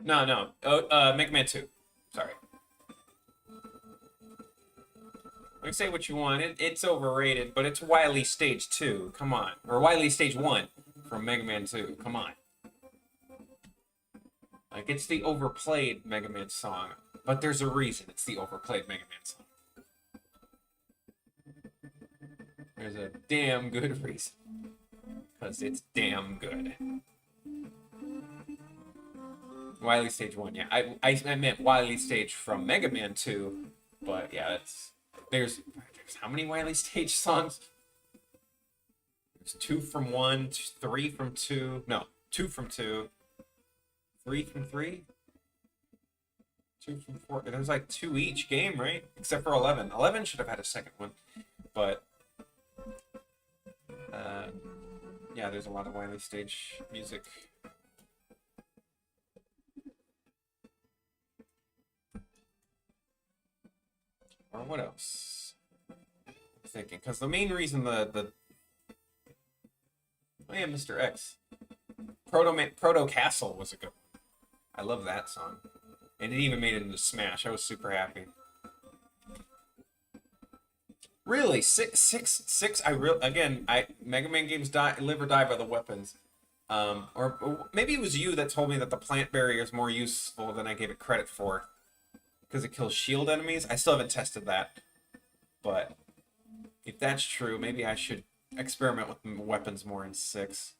No, no. Oh, Mega Man 2. Sorry. Like, say what you want. It's overrated, but it's Wily Stage 2. Come on. Or Wily Stage 1 from Mega Man 2. Come on. Like, it's the overplayed Mega Man song. But there's a reason it's the overplayed Mega Man song. There's a damn good reason. Because it's damn good. Wily Stage 1, yeah. I meant Wily Stage from Mega Man 2. But, yeah, there's how many Wily Stage songs? There's 2 from 1, 3 from 2. No, 2 from 2. 3 from 3? 2 from 4. There's like 2 each game, right? Except for 11. 11 should have had a second one. But, yeah, there's a lot of Wily Stage music. Or what else? I'm thinking. Because the main reason oh yeah, Mr. X. Proto Castle was a good one. I love that song. And it even made it into Smash. I was super happy. Really, six. Again, Mega Man games live or die by the weapons. Or maybe it was you that told me that the plant barrier is more useful than I gave it credit for, because it kills shield enemies. I still haven't tested that, but if that's true, maybe I should experiment with weapons more in 6.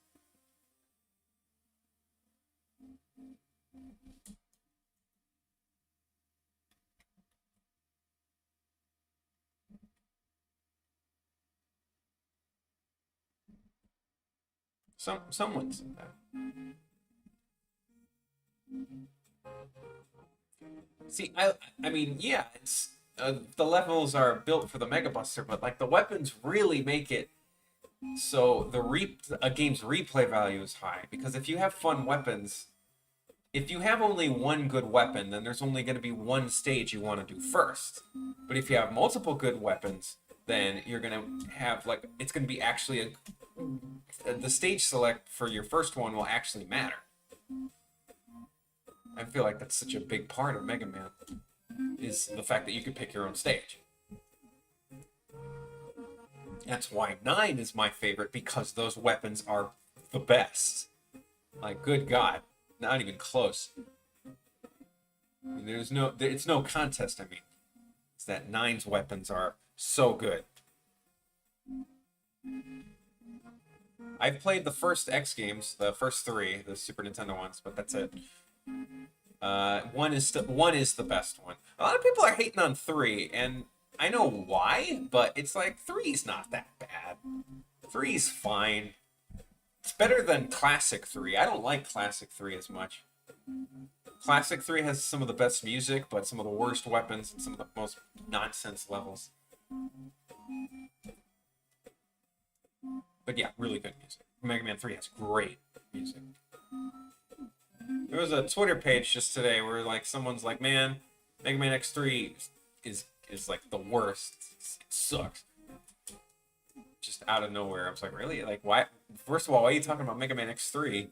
Someone said that. See, I mean, yeah, it's the levels are built for the Mega Buster, but like the weapons really make it so a game's replay value is high because if you have fun weapons, if you have only one good weapon, then there's only going to be one stage you want to do first. But if you have multiple good weapons, then you're going to have like it's going to be actually the stage select for your first one will actually matter. I feel like that's such a big part of Mega Man, is the fact that you can pick your own stage. That's why 9 is my favorite, because those weapons are the best. Like, good God. Not even close. I mean, it's no contest, I mean. It's that 9's weapons are so good. I've played the first X games, the first 3, the Super Nintendo ones, but that's it. One is the best one. A lot of people are hating on 3, and I know why, but it's like 3's not that bad. 3's fine. It's better than Classic 3. I don't like Classic 3 as much. Classic 3 has some of the best music, but some of the worst weapons and some of the most nonsense levels. But yeah, really good music. Mega Man 3 has great music. There was a Twitter page just today where like someone's like, man, Mega Man X3 is like the worst. It sucks. Just out of nowhere. I was like, really? Like, why? First of all, why are you talking about Mega Man X3?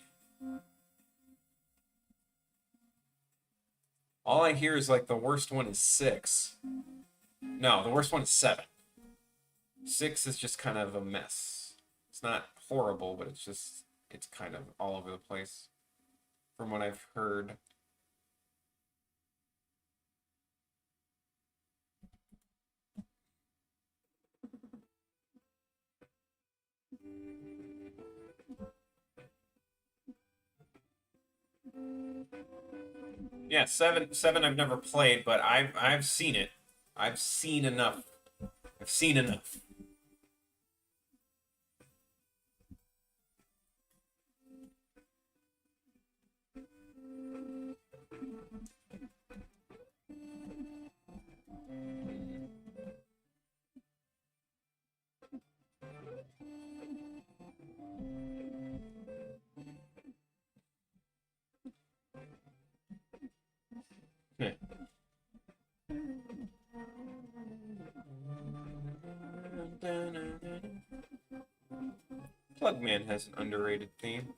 All I hear is like the worst one is 6. No, the worst one is 7. 6 is just kind of a mess. It's not horrible, but it's kind of all over the place. From what I've heard. Yeah, 7 I've never played, but I've seen it. I've seen enough. I've seen enough. Plugman has an underrated theme.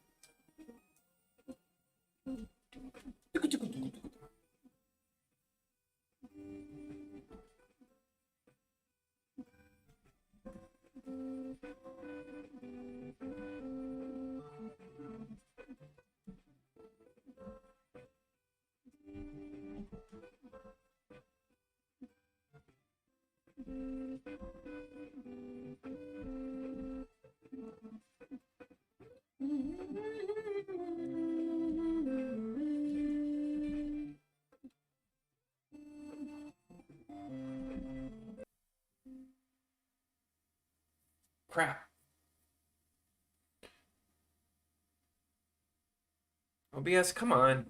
Crap. OBS, come on.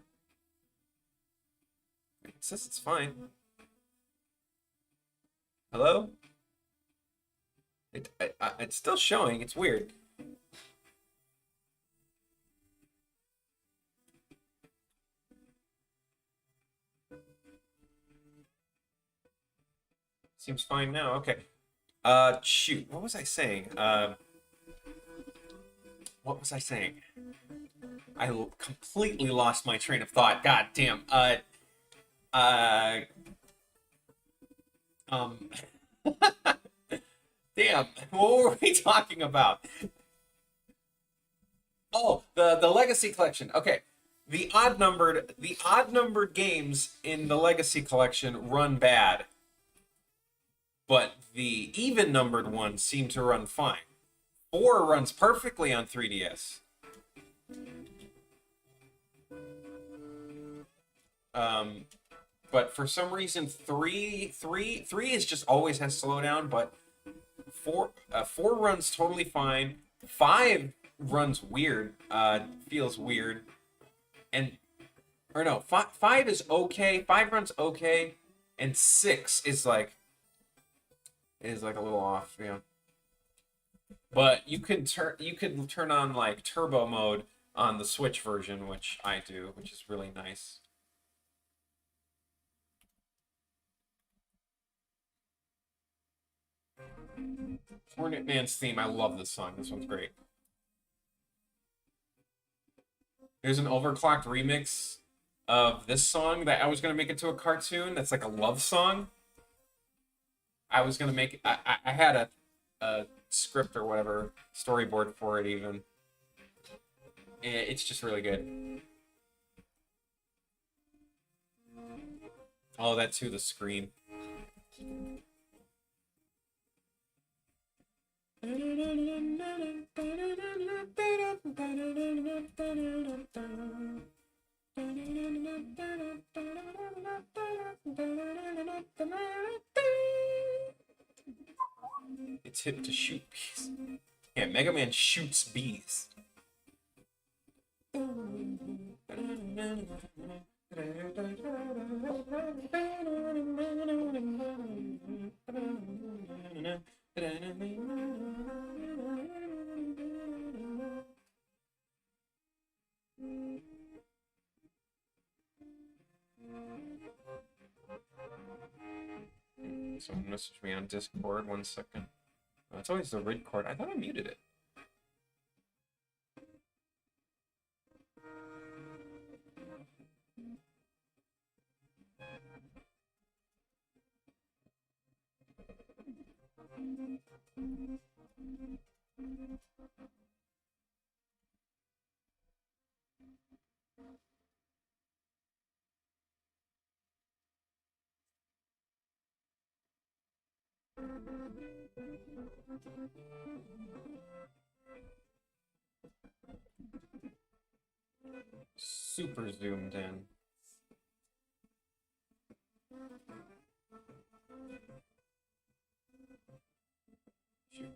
It says it's fine. Hello? It's still showing. It's weird. Seems fine now. Okay. Shoot. What was I saying? What was I saying? I completely lost my train of thought. God damn. Damn. What were we talking about? Oh, the Legacy Collection. Okay. The odd numbered games in the Legacy Collection run bad, but the even numbered ones seem to run fine. 4 runs perfectly on 3DS. But for some reason, 3 is just always has slowdown, but 4 runs totally fine. 5 runs weird, feels weird, and or no, five is okay. Five runs okay, and six is like a little off, yeah. But you can turn on like turbo mode on the Switch version, which I do, which is really nice. Hornet Man's theme, I love this song. This one's great. There's an overclocked remix of this song that I was gonna make into a cartoon. That's like a love song. I was gonna make. I had a script or whatever storyboard for it even. It's just really good. Oh, that too. The scream. It's hip to shoot bees. Yeah, Mega Man shoots bees. Someone messaged me on Discord. 1 second. Oh, it's always the red cord. I thought I muted it. Super zoomed in. Shoot.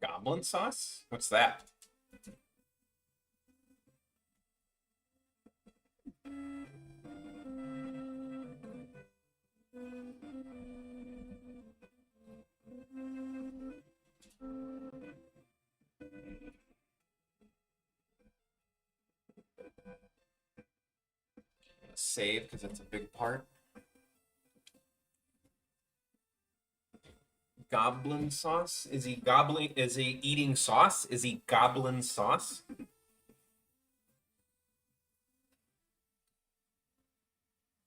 Goblin sauce? What's that? Save because it's a big part. Goblin sauce? Is he gobbling? Is he eating sauce? Is he goblin sauce?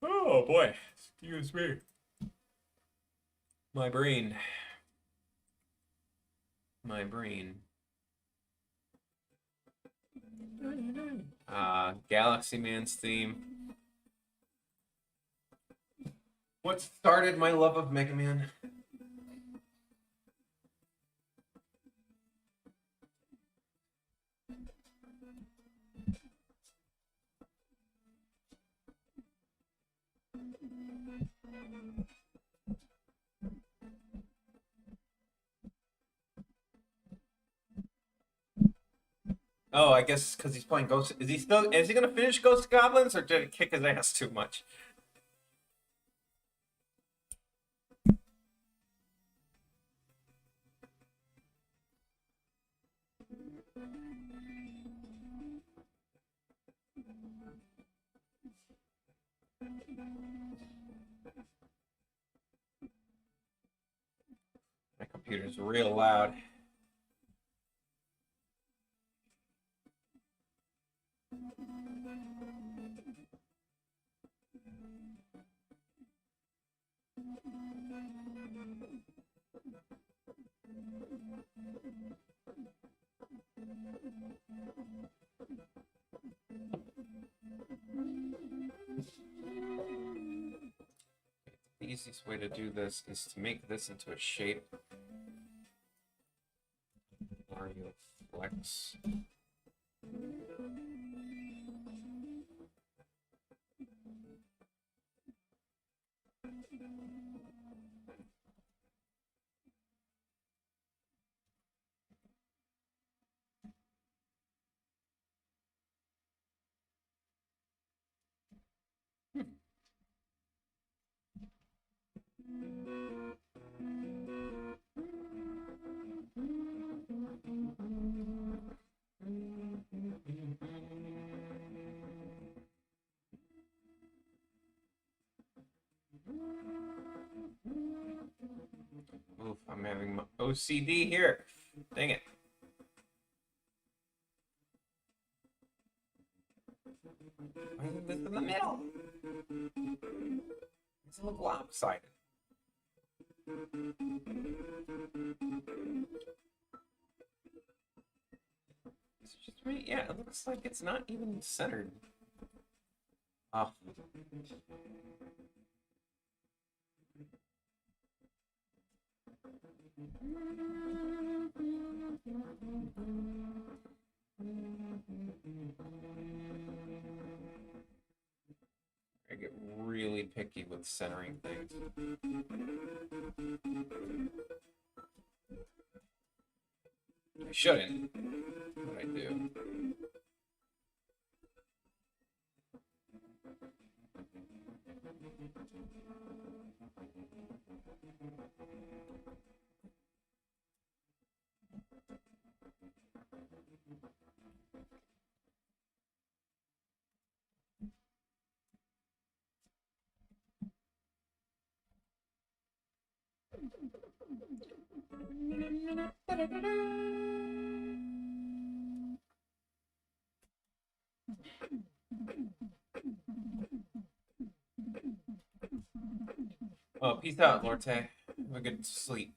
Oh boy, excuse me. My brain. My brain. Galaxy Man's theme. What started my love of Mega Man? Oh, I guess because he's playing Ghost. Is he gonna finish Ghost Goblins or did it kick his ass too much? My computer's real loud. easiest way to do this is to make this into a shape. Wario flex. Oof, I'm having my OCD here. Dang it. Why is this in the middle? It's a little lopsided. It's just right, yeah, it looks like it's not even centered. Oh. I get really picky with centering things. I shouldn't, but I do. Oh, peace out, Lorte. Have a good sleep.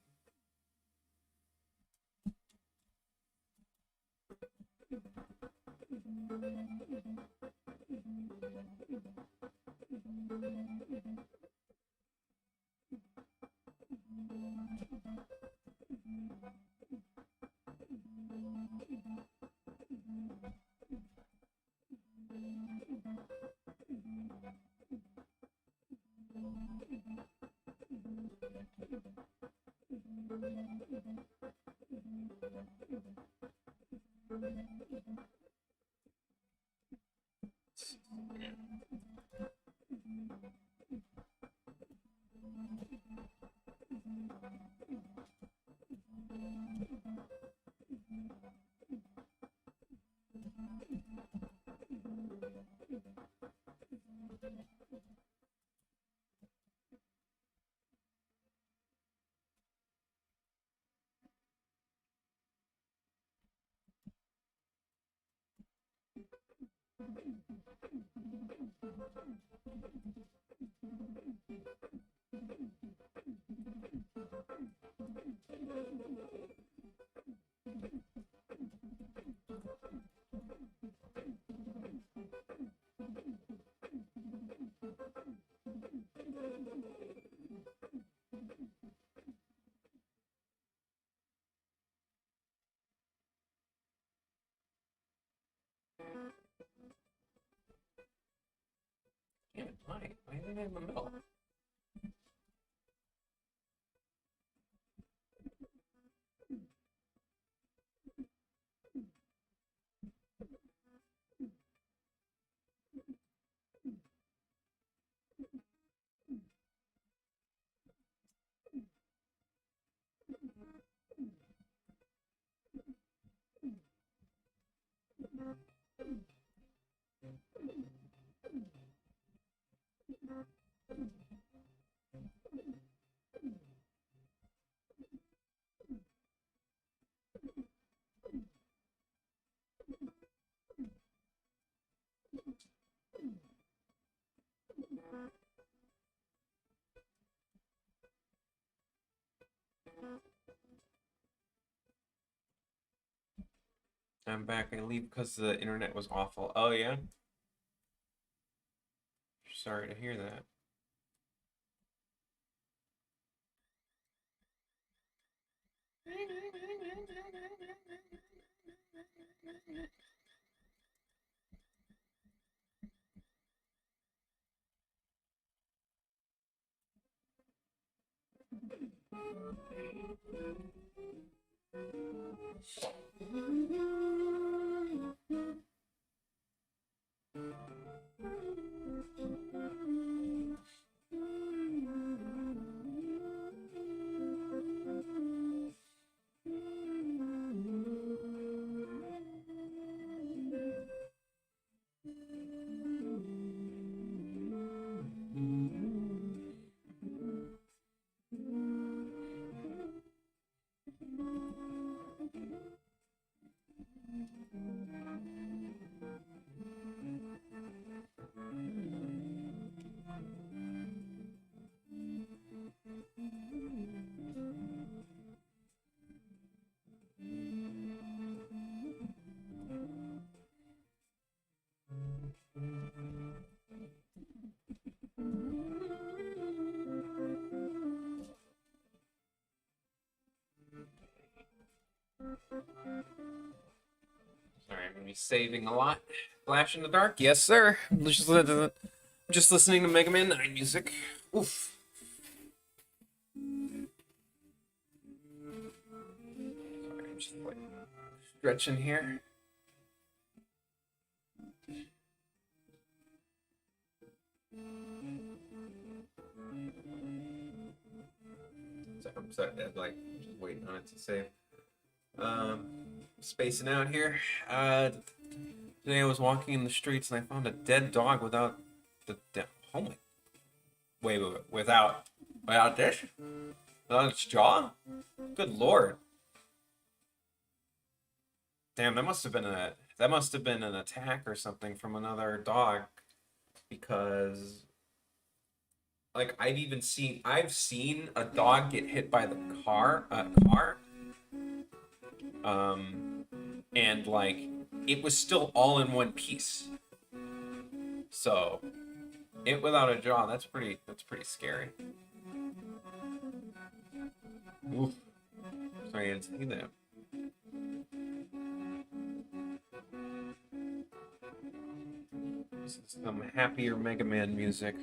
Damn it, why? Why are they in the middle? I'm back. I leave because the internet was awful. Oh, yeah? Sorry to hear that. Sorry, I'm gonna be saving a lot. Flash in the dark, yes sir. Just listening to Mega Man 9 music. Oof. Sorry, I'm just like stretching here. So I'm sorry, like just waiting on it to save. Spacing out here. Today I was walking in the streets and I found a dead dog without oh my, wait, without this, without its jaw. Good lord. Damn, that must have been an attack or something from another dog, because like I've seen a dog get hit by the car, and like it was still all in one piece. So it without a jaw, that's pretty scary. Oof. Sorry, I didn't see that. This is some happier Mega Man music.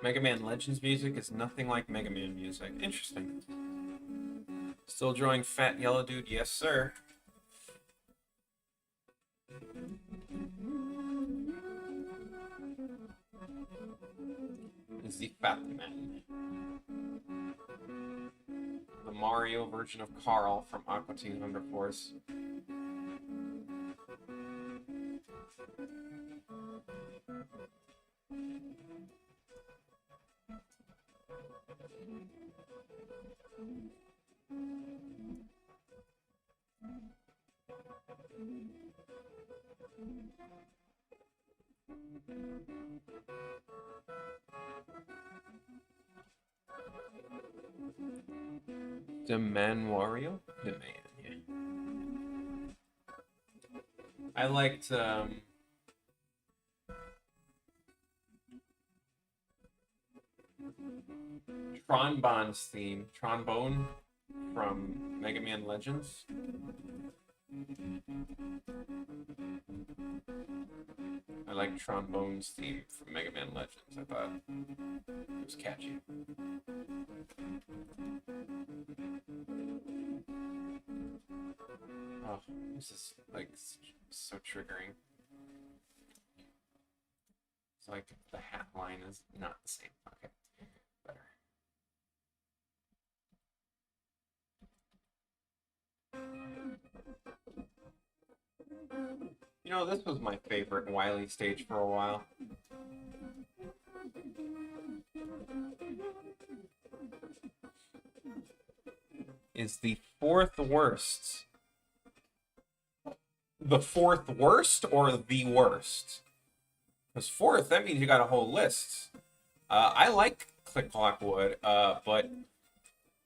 Mega Man Legends music is nothing like Mega Man music. Interesting. Still drawing Fat Yellow Dude? Yes, sir. Is the Fat Man. The Mario version of Carl from Aqua Teen Hunger Force. The Man Wario? The Man, yeah. I liked Tronbon's theme, Trombone from Mega Man Legends. I like Trombone's theme from Mega Man Legends. I thought it was catchy. Oh, this is like so triggering. It's like the hat line is not the same. Okay, better. You know, this was my favorite Wily stage for a while. Is the fourth worst. The fourth worst or the worst? Because fourth, that means you got a whole list. I like Click Clock Wood, but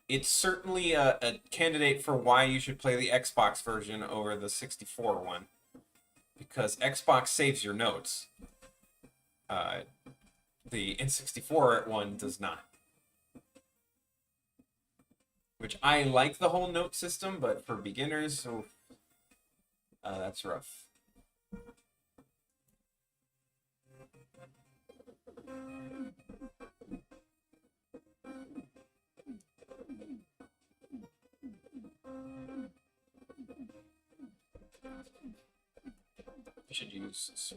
it's certainly a candidate for why you should play the Xbox version over the 64 one. Because Xbox saves your notes. The N64 one does not. Which I like the whole note system, but for beginners, that's rough. I should use.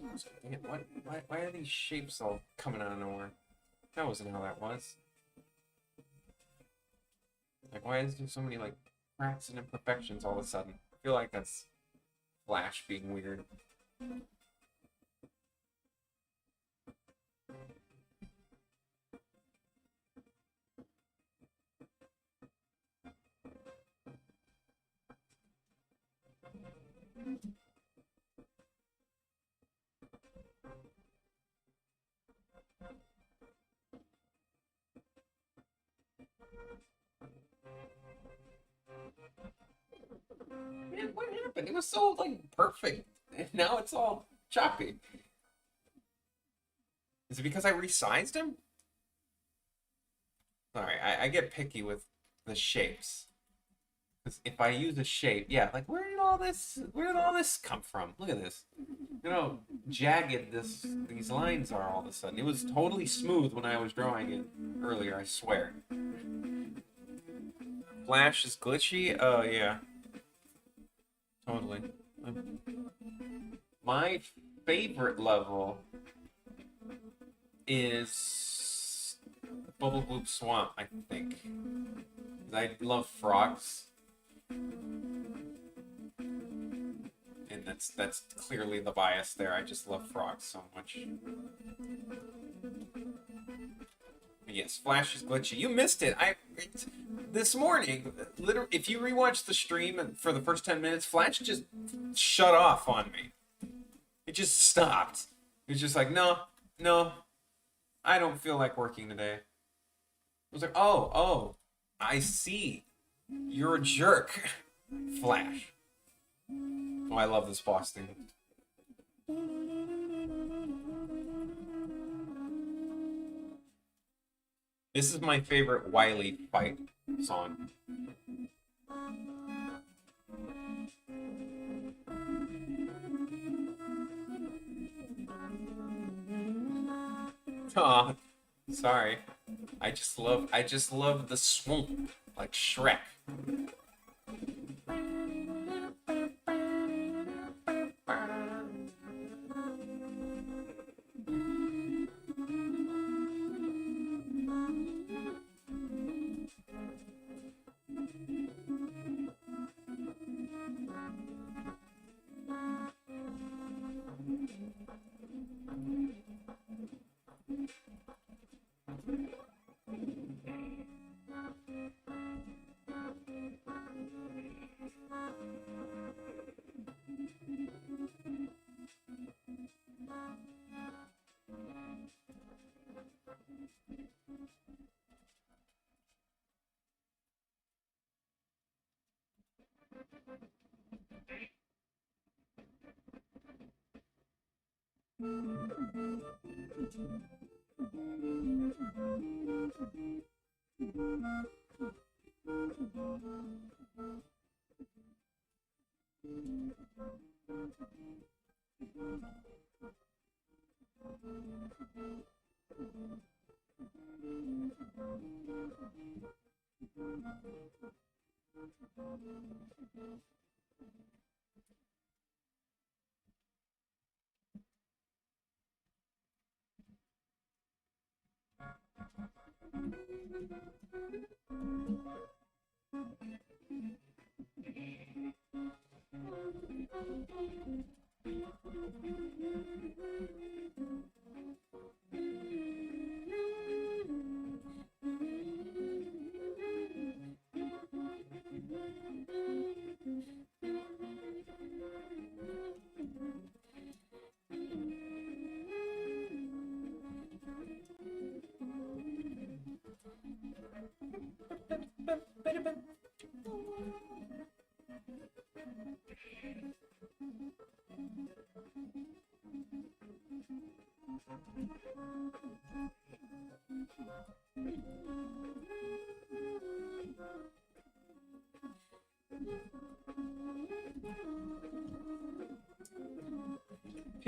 Why are these shapes all coming out of nowhere? That wasn't how that was. Like, why is there so many like cracks and imperfections all of a sudden? I feel like that's Flash being weird. Man, what happened? It was so like perfect, and now it's all choppy. Is it because I resized him? Sorry, I get picky with the shapes. Because if I use a shape, yeah, like where did all this come from? Look at this. You know, jagged these lines are all of a sudden. It was totally smooth when I was drawing it earlier, I swear. Flash is glitchy? Oh yeah. Totally. My favorite level is Bubble Gloop Swamp, I think. I love frogs. And that's clearly the bias there. I just love frogs so much. Yes, Flash is glitchy. You missed it. This morning, literally, if you rewatch the stream for the first 10 minutes, Flash just shut off on me. It just stopped. It was just like, no, I don't feel like working today. I was like, oh, I see. You're a jerk, Flash. Oh, I love this boss thing. This is my favorite Wily fight song. Aw, sorry. I just love the swamp, like Shrek.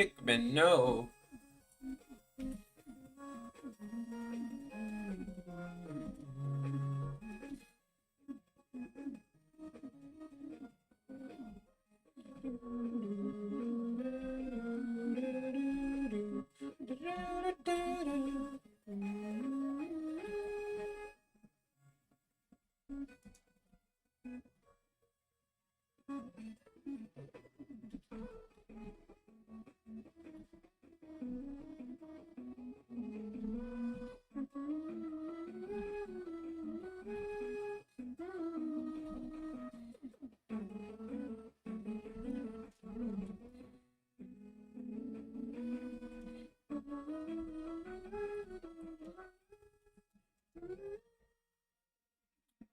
Pikmin, no.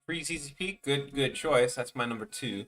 Freeze Easy Peak, good choice. That's my number 2.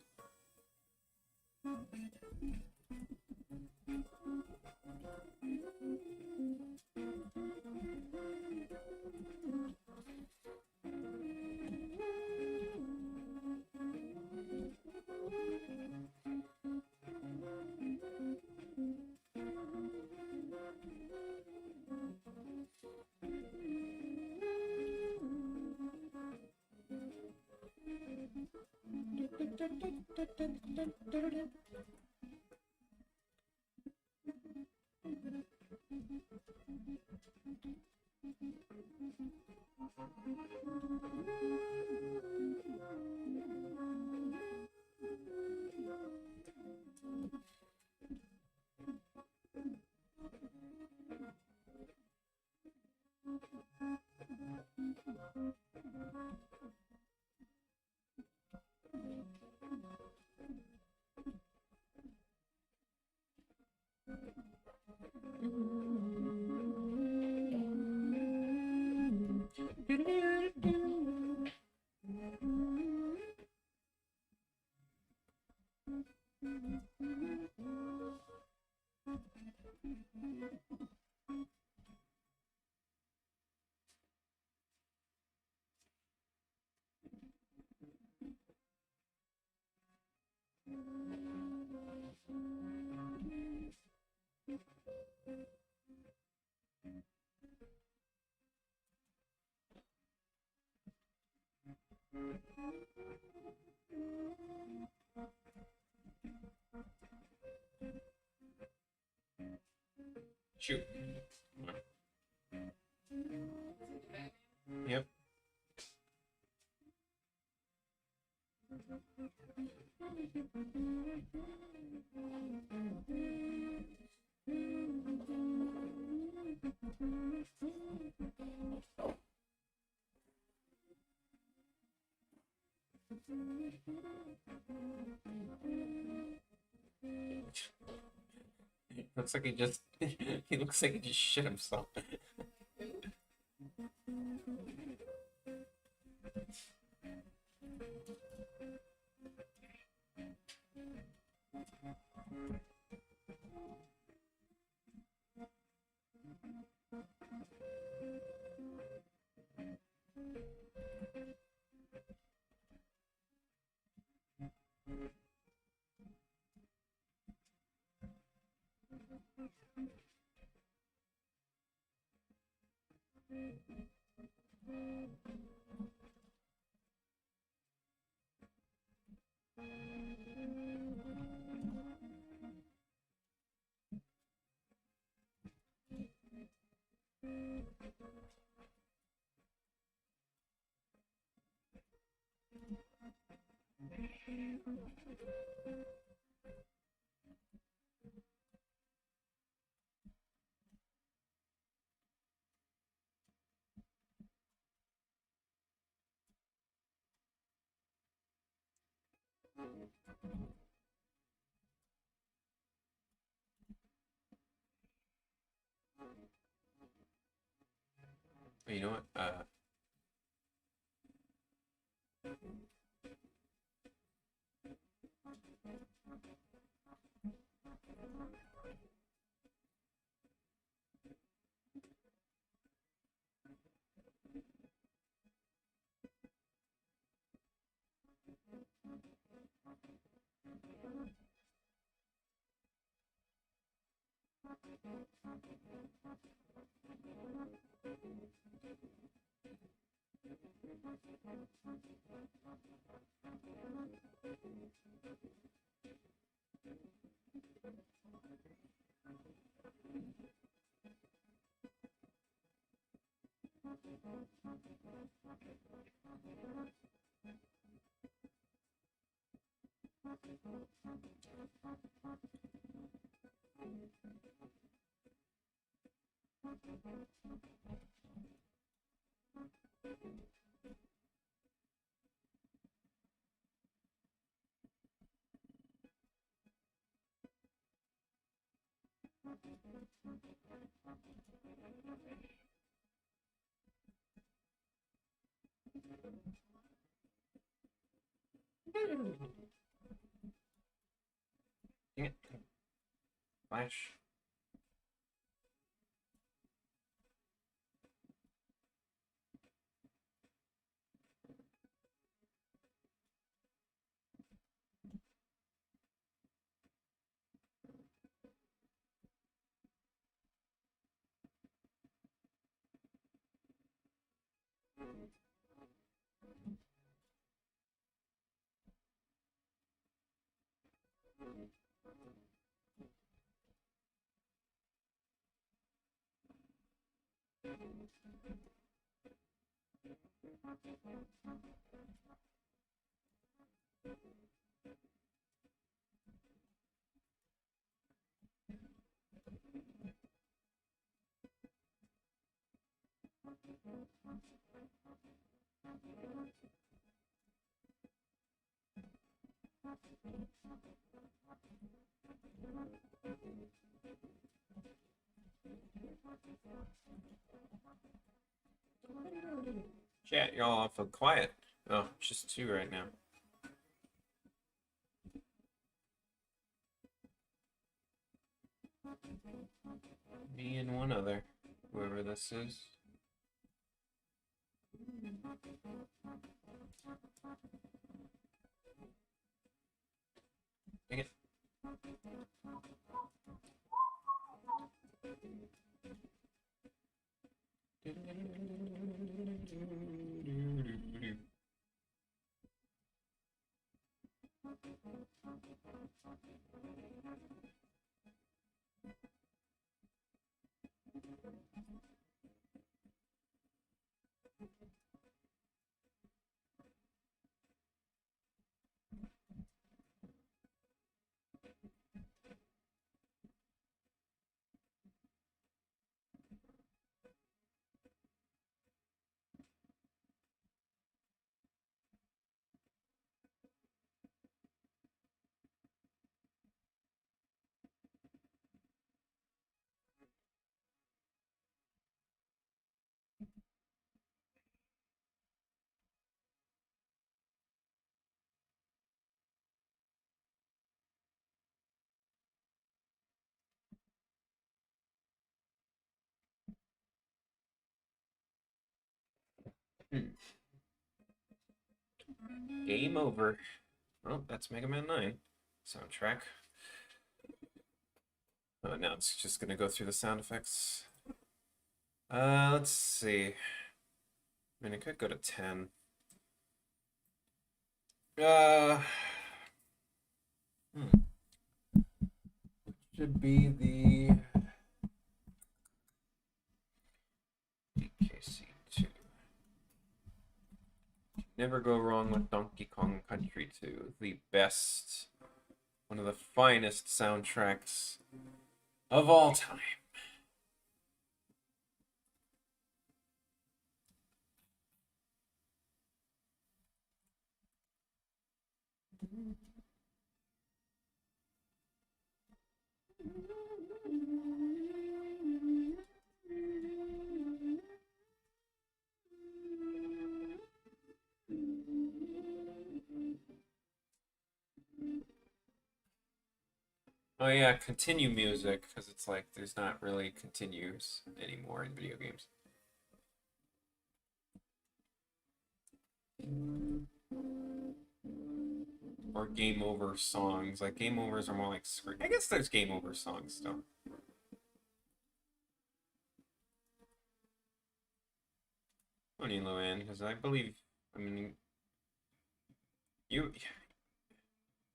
Shoot. Yep. Looks like he just he looks like he just shit himself. You know what? Dang it. Flash. Chat, y'all awful quiet. Oh, just two right now. Me and one other, whoever this is. Dang it. Game over. Well, that's Mega Man 9 soundtrack. Oh, now it's just gonna go through the sound effects. Let's see. I mean, it could go to 10. Should be the DKC2. Never go wrong with Donkey Kong Country 2. The best, one of the finest soundtracks of all time. Oh yeah, continue music, because it's like there's not really continues anymore in video games. Or game over songs. Like game overs are more like screen. I guess there's game over songs still. Only Luann, because I believe, I mean, you,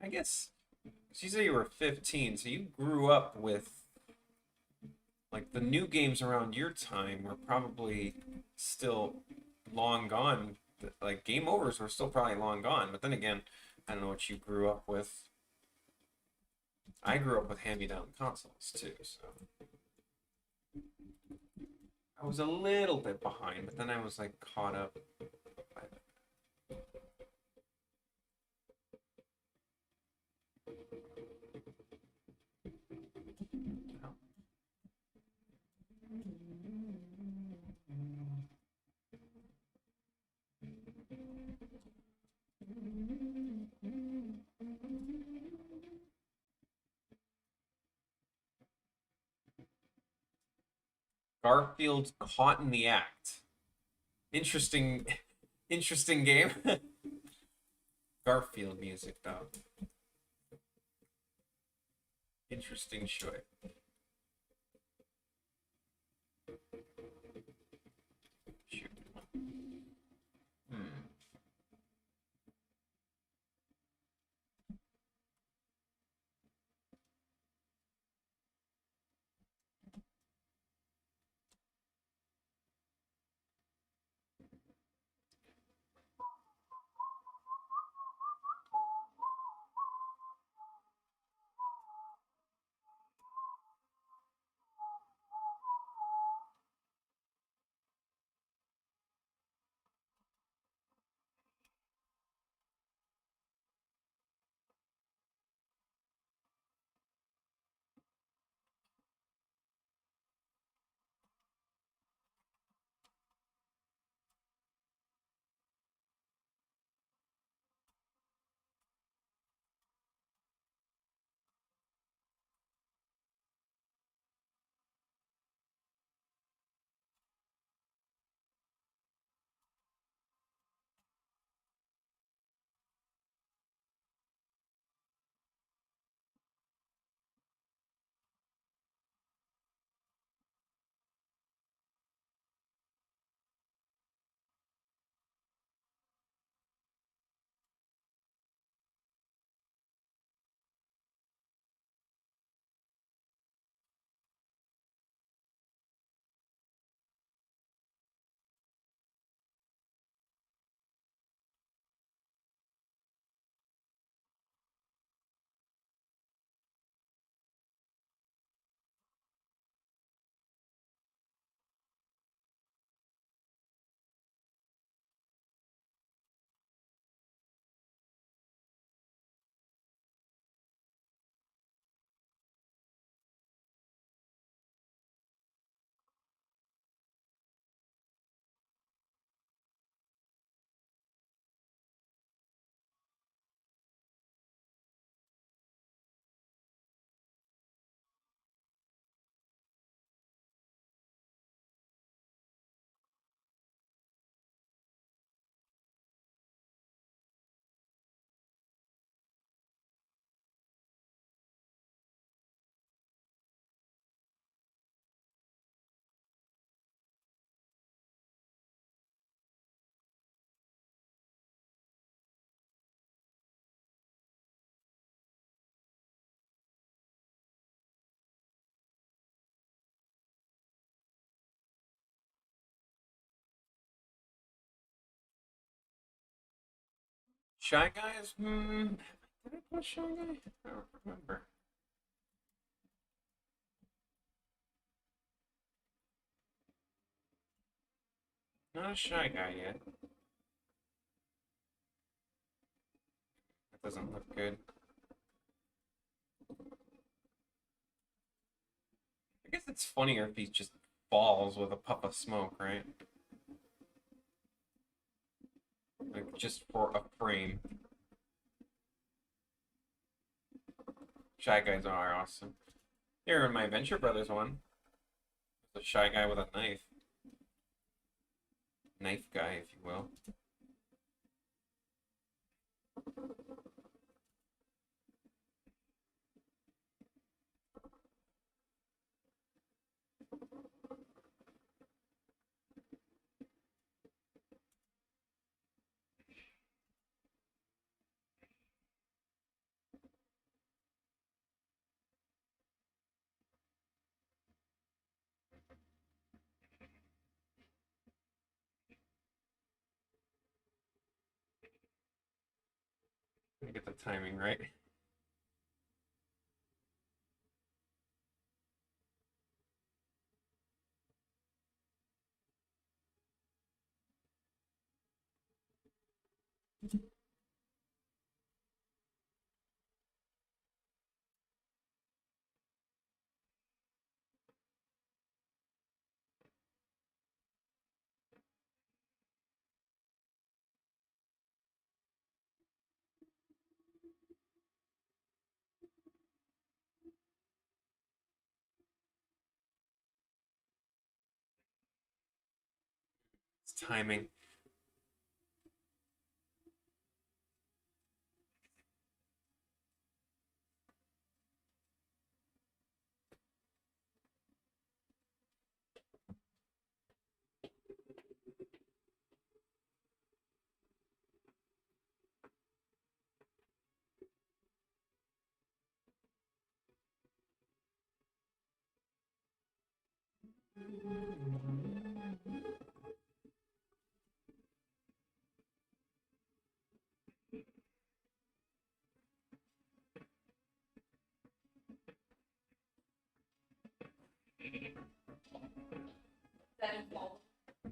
I guess, you say you were 15, so you grew up with, like, the new games around your time were probably still long gone. Like, game overs were still probably long gone, but then again, I don't know what you grew up with. I grew up with hand-me-down consoles, too, so. I was a little bit behind, but then I was, like, caught up by the. Garfield's Caught in the Act. Interesting, interesting game. Garfield music, though. Interesting choice. Shoot. Hmm. Shy Guys? Did I play Shy Guy? I don't remember. Not a Shy Guy yet. That doesn't look good. I guess it's funnier if he just falls with a puff of smoke, right? Like, just for a frame. Shy Guys are awesome. Here in my Venture Brothers one, the Shy Guy with a knife. Knife guy, if you will. Get the timing right. It's timing.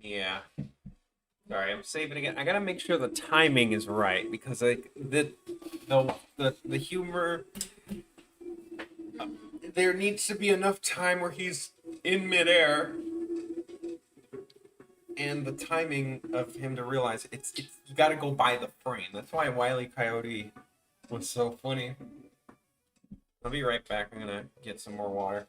Yeah. Sorry, I'm saving again. I gotta make sure the timing is right because like the humor, there needs to be enough time where he's in midair and the timing of him to realize it's you got to go by the frame. That's why Wile E. Coyote was so funny. I'll be right back. I'm gonna get some more water.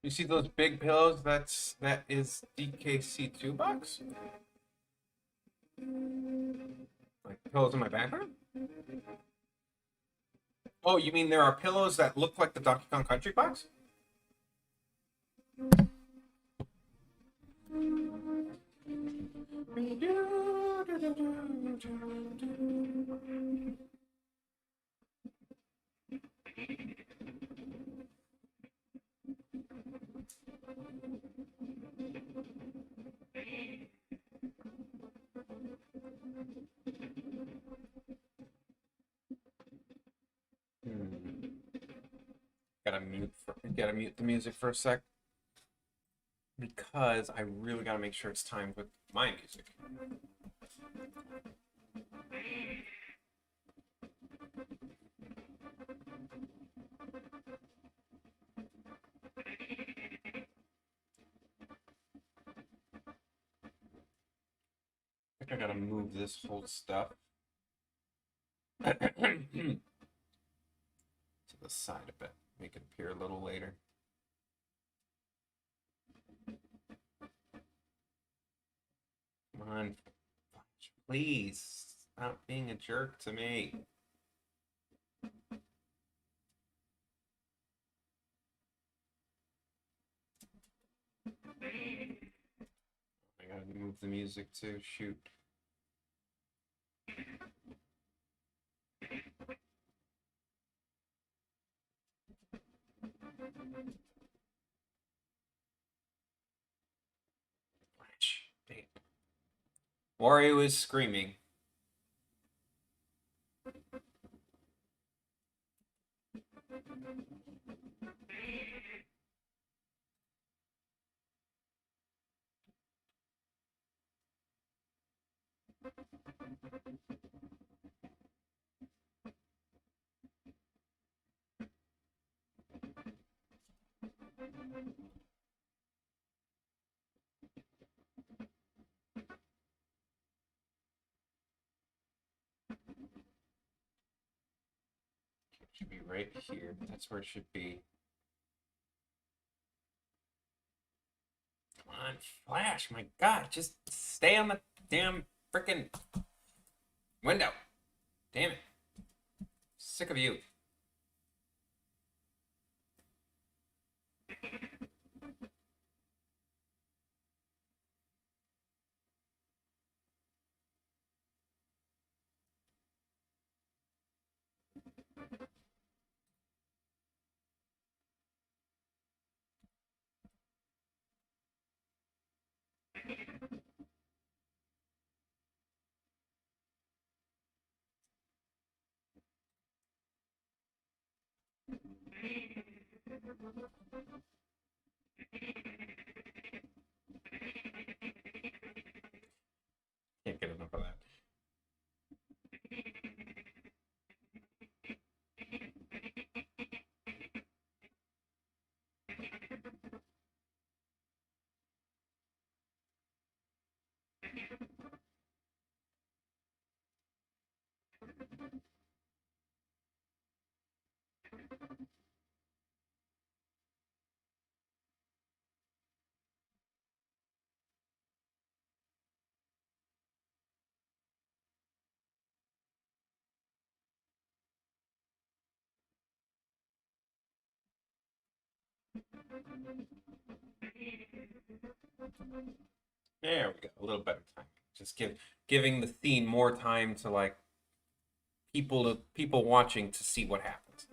You see those big pillows? That is DKC2 box. Like pillows in my background. Oh, you mean there are pillows that look like the Donkey Kong Country box? Gotta mute the music for a sec because I really gotta make sure it's timed with my music. I think I gotta move this whole stuff. To the side a bit. Make it appear a little later. Come on. Please. Stop being a jerk to me. I gotta move the music too. Shoot. Dang. Wario is screaming. It should be right here. That's where it should be. Come on, Flash. My God, just stay on the damn freaking window. Damn it. Sick of you. Can't get enough of that. There we go. A little better time. Just giving the scene more time to like people watching to see what happens.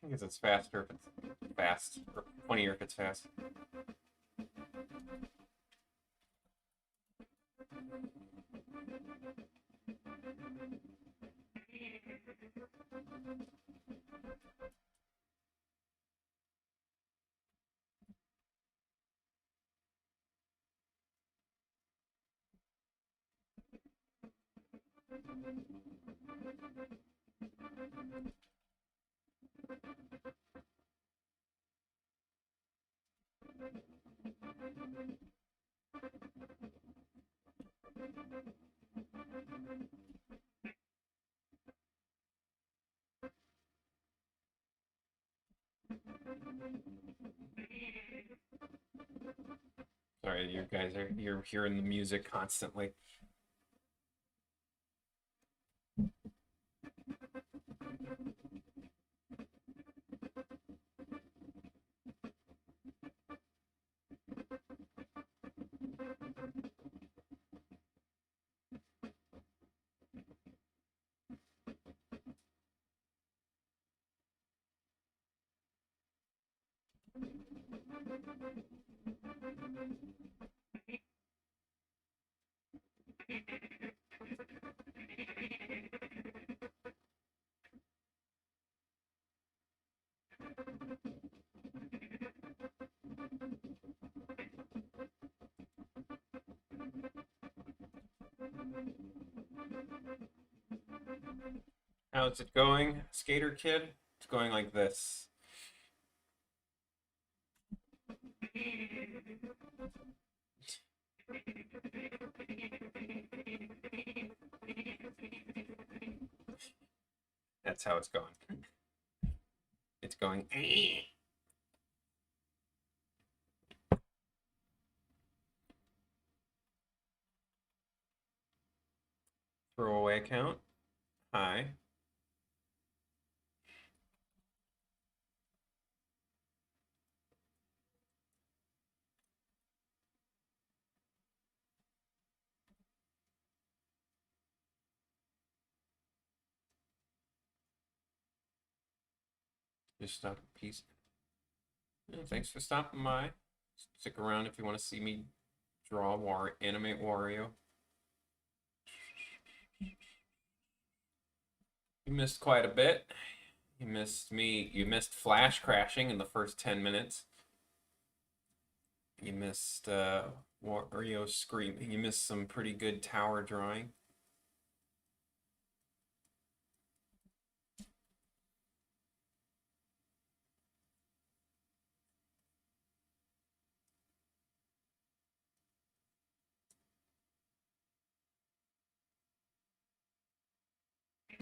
I guess it's faster if it's fast, or funnier if it's fast. Sorry, you're hearing the music constantly. How's it going, Skater Kid? It's going like this. That's how it's going. It's going. Throwaway account. Hi. Just stop a piece. Yeah, thanks for stopping by. Stick around if you want to see me draw animate Wario. You missed quite a bit. You missed me. You missed Flash crashing in the first 10 minutes. You missed Wario screaming. You missed some pretty good tower drawing.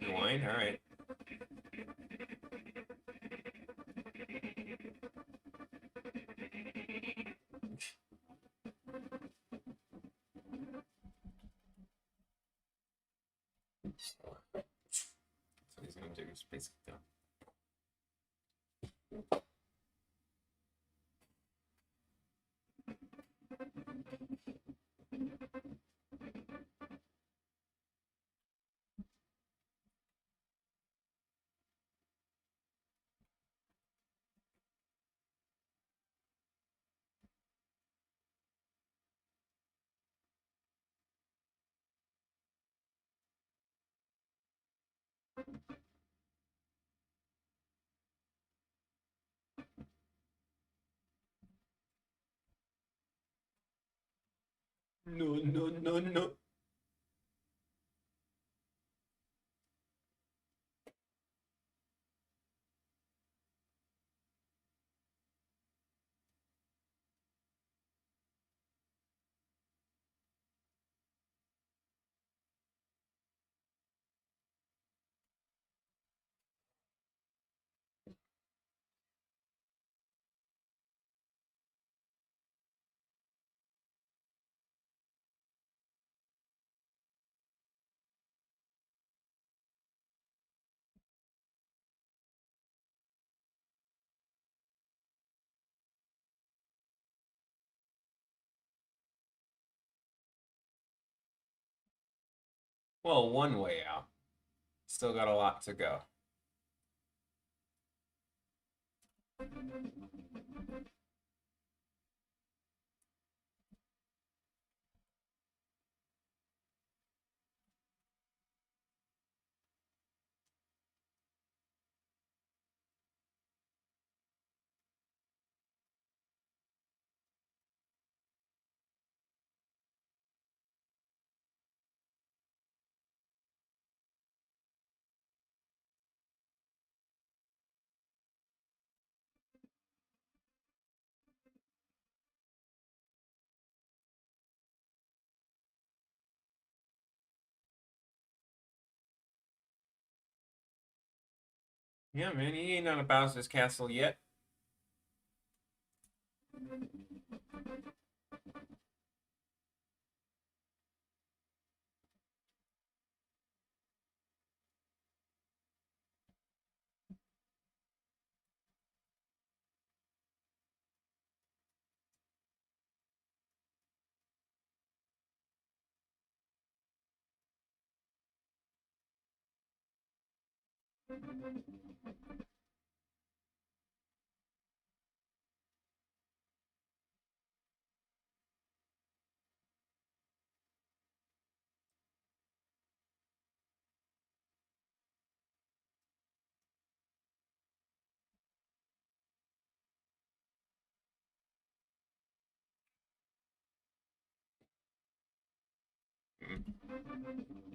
Rewind? All right. So he's going to do is basically. No, no, no, no. Well, one way out. Still got a lot to go. Yeah, man, he ain't out of Bowser's castle yet.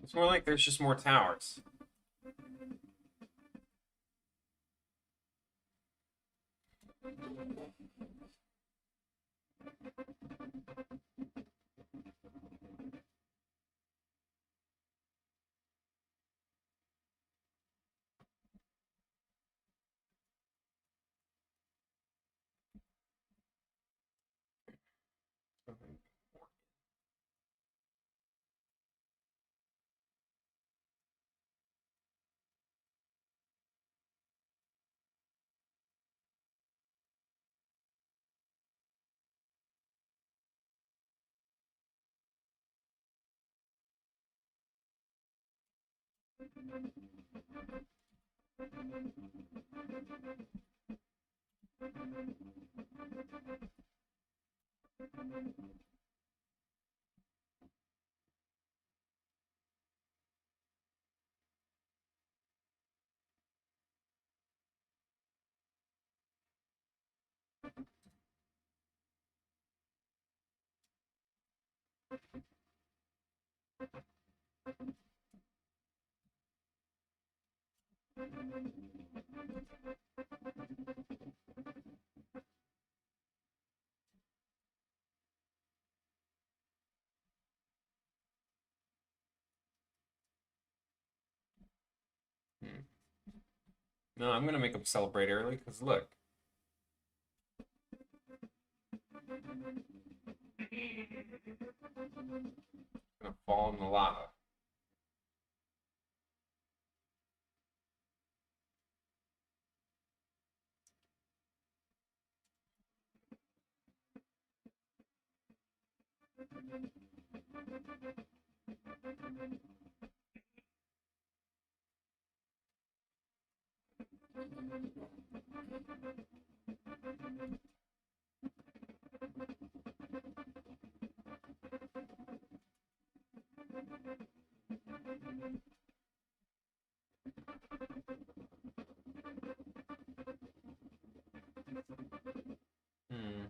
It's more like there's just more towers. Hmm. No, I'm gonna make them celebrate early because look, gonna fall in the lava. Hmm.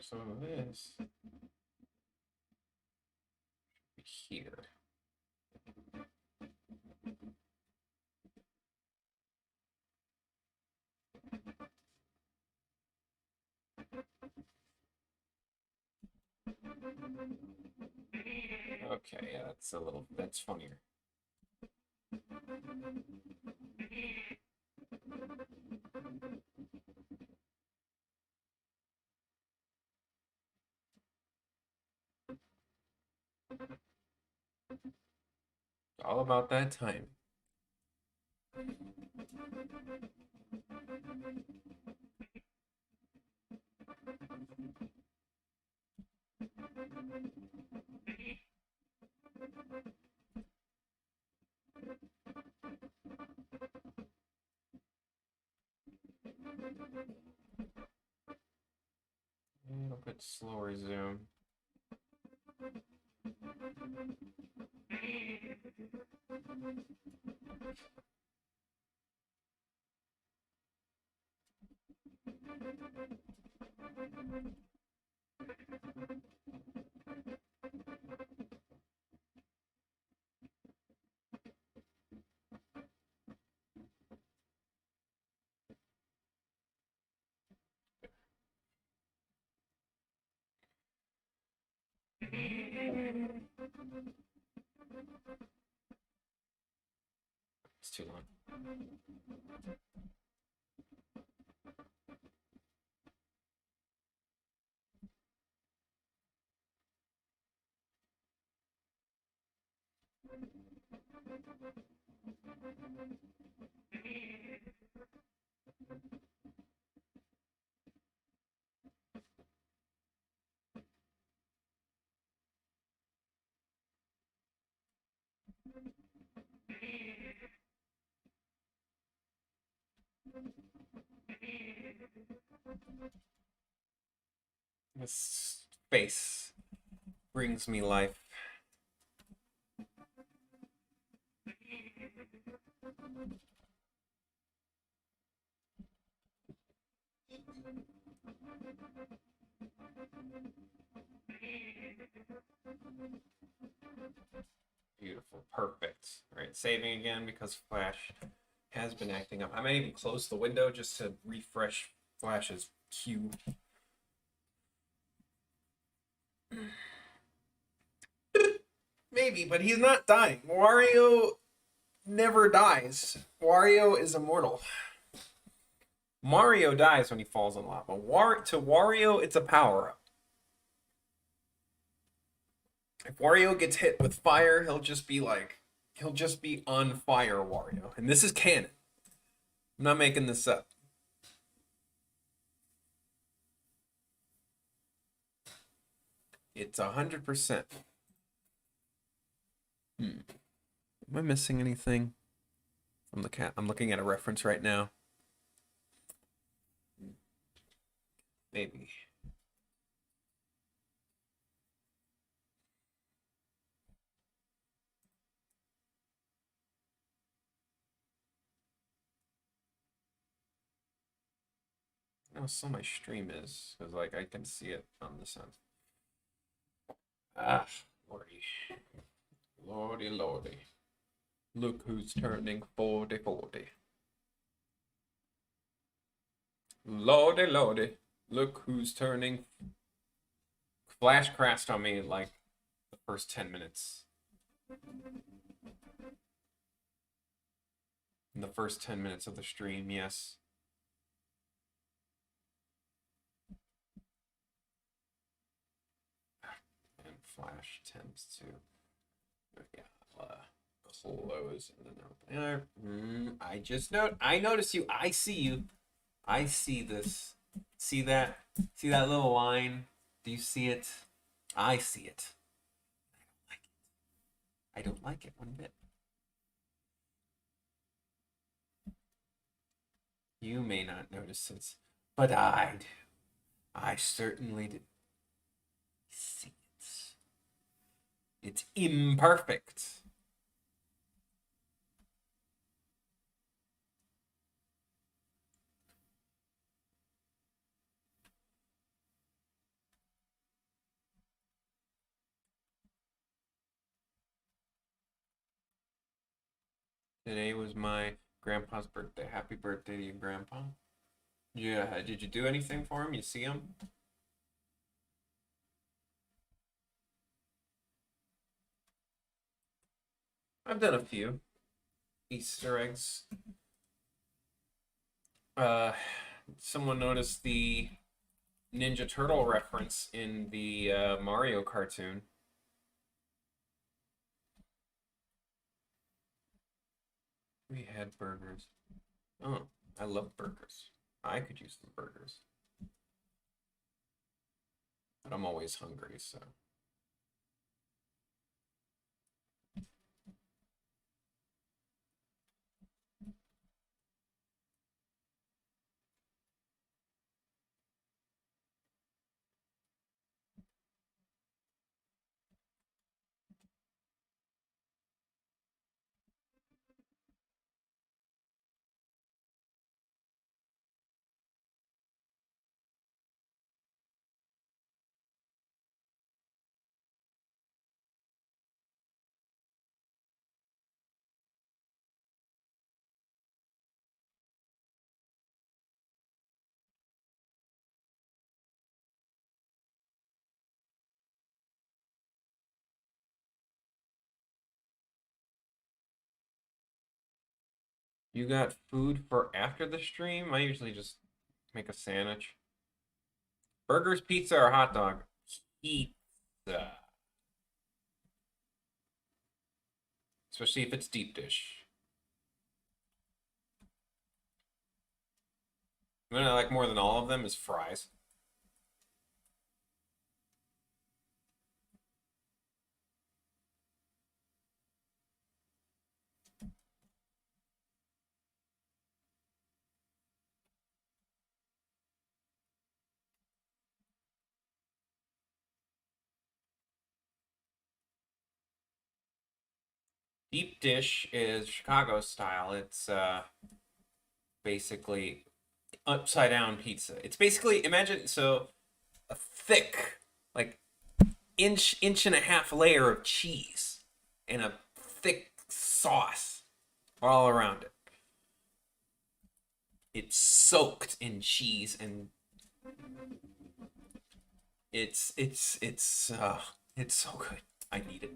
So this here. Okay, yeah, that's funnier. All about that time. And I'll put slower zoom. It's too long. This face brings me life. Beautiful. Perfect. All right, saving again because Flash has been acting up. I might even close the window just to refresh Flash's queue. Maybe, but he's not dying. Wario never dies. Wario is immortal. Mario dies when he falls in lava. To Wario, it's a power up. If Wario gets hit with fire, he'll just be on fire, Wario. And this is canon. I'm not making this up. It's 100%. Am I missing anything from the cat? I'm looking at a reference right now. Maybe. How slow my stream is, because like I can see it on this end. Ah, lordy. Lordy, lordy. Look who's turning 40-40. Lordy, lordy. Look who's turning. Flash crashed on me like the first 10 minutes. In the first 10 minutes of the stream, yes. And Flash tends to, yeah, close and then open. I notice you. I see you. I see this. See that? See that little line? Do you see it? I see it. I don't like it one bit. You may not notice it, but I do. I certainly do. See it. It's imperfect. Today was my grandpa's birthday. Happy birthday to you, Grandpa. Yeah, did you do anything for him? You see him? I've done a few Easter eggs. Someone noticed the Ninja Turtle reference in the Mario cartoon. We had burgers. Oh, I love burgers. I could use some burgers. But I'm always hungry, so. You got food for after the stream? I usually just make a sandwich. Burgers, pizza, or hot dog? Pizza. It's especially if it's deep dish. What I like more than all of them is fries. Deep dish is Chicago style. It's basically upside down pizza. It's basically, imagine, so a thick, like inch and a half layer of cheese and a thick sauce all around it. It's soaked in cheese and it's so good. I need it.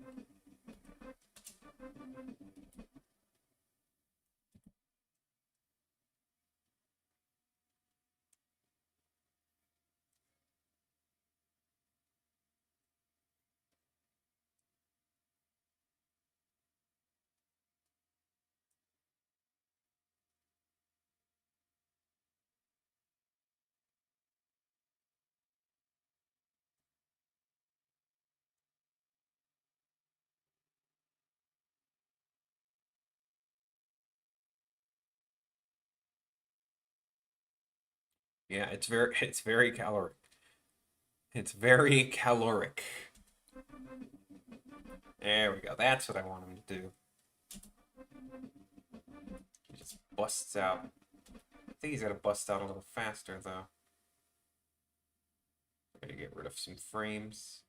Yeah, it's very caloric. It's very caloric. There we go. That's what I want him to do. He just busts out. I think he's got to bust out a little faster though. I gotta get rid of some frames.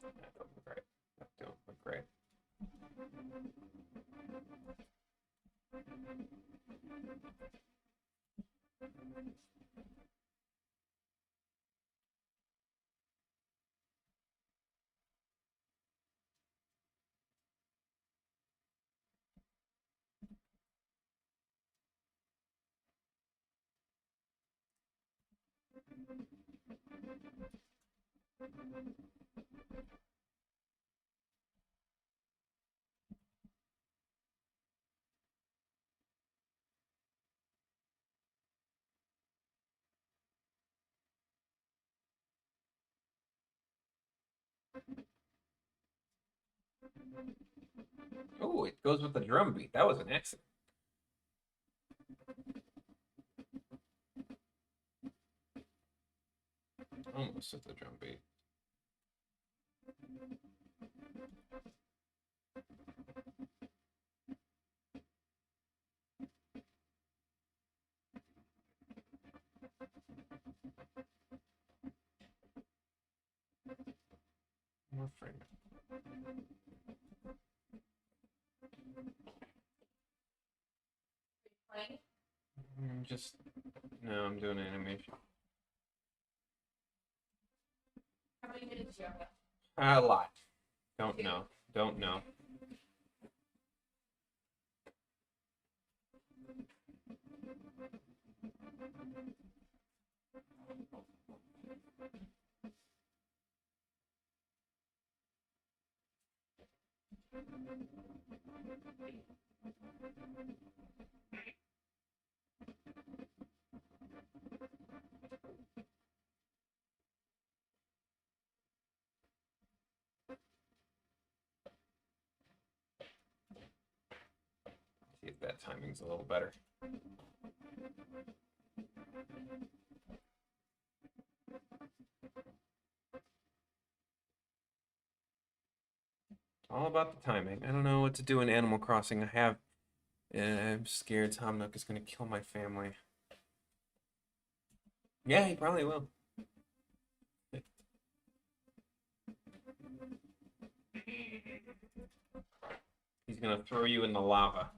That don't look right. That don't look right. Oh, it goes with the drum beat. That was an accident. Almost with the drum beat. More frame. Just no, I'm doing animation. How many minutes do you have? A lot. Don't know. Don't know. See if that timing's a little better. All about the timing. I don't know what to do in Animal Crossing. I'm scared Tom Nook is gonna kill my family. Yeah, he probably will. He's gonna throw you in the lava.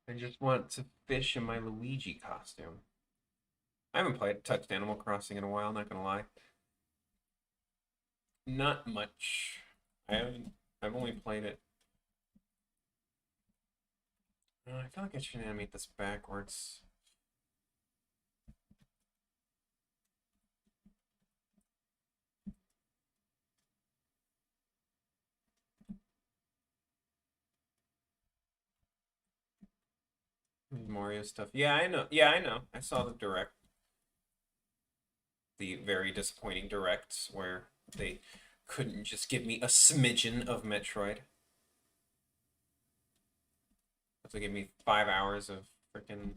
I just want to fish in my Luigi costume. I haven't touched Animal Crossing in a while, not gonna lie. Not much. I've only played it. I feel like I should animate this backwards. Mario stuff. Yeah, I know. Yeah, I know. I saw the direct. The very disappointing directs where they couldn't just give me a smidgen of Metroid. Have to give me 5 hours of freaking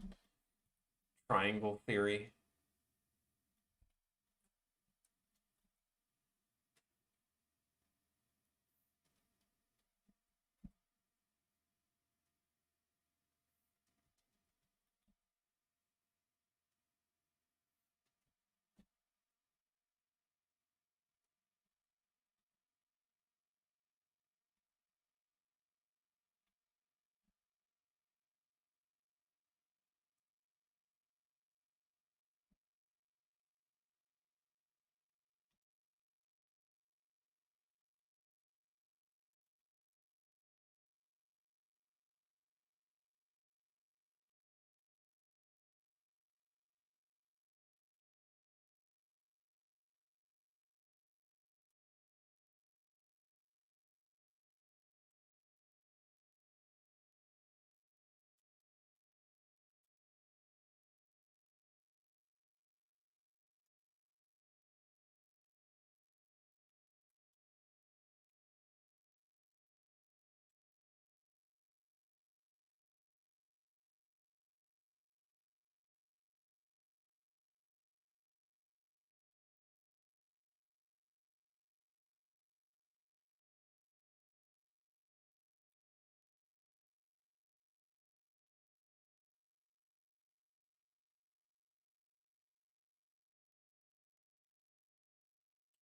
triangle theory.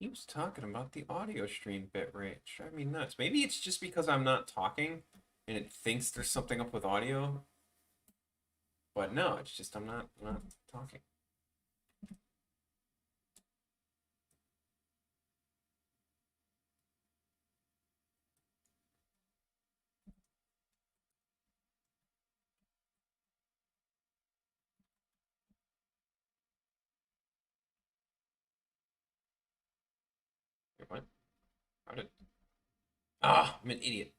He was talking about the audio stream bitrate. Drive me nuts. Maybe it's just because I'm not talking and it thinks there's something up with audio. But no, it's just I'm not talking. Wait, what? How did? Ah, I'm an idiot.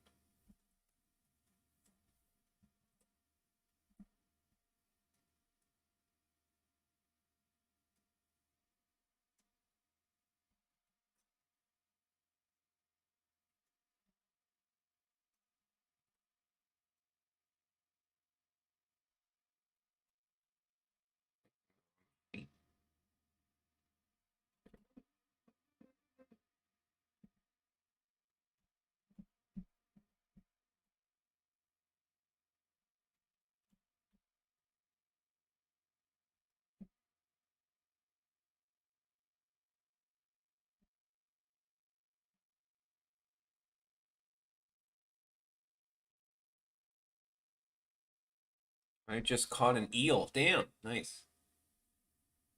I just caught an eel. Damn, nice.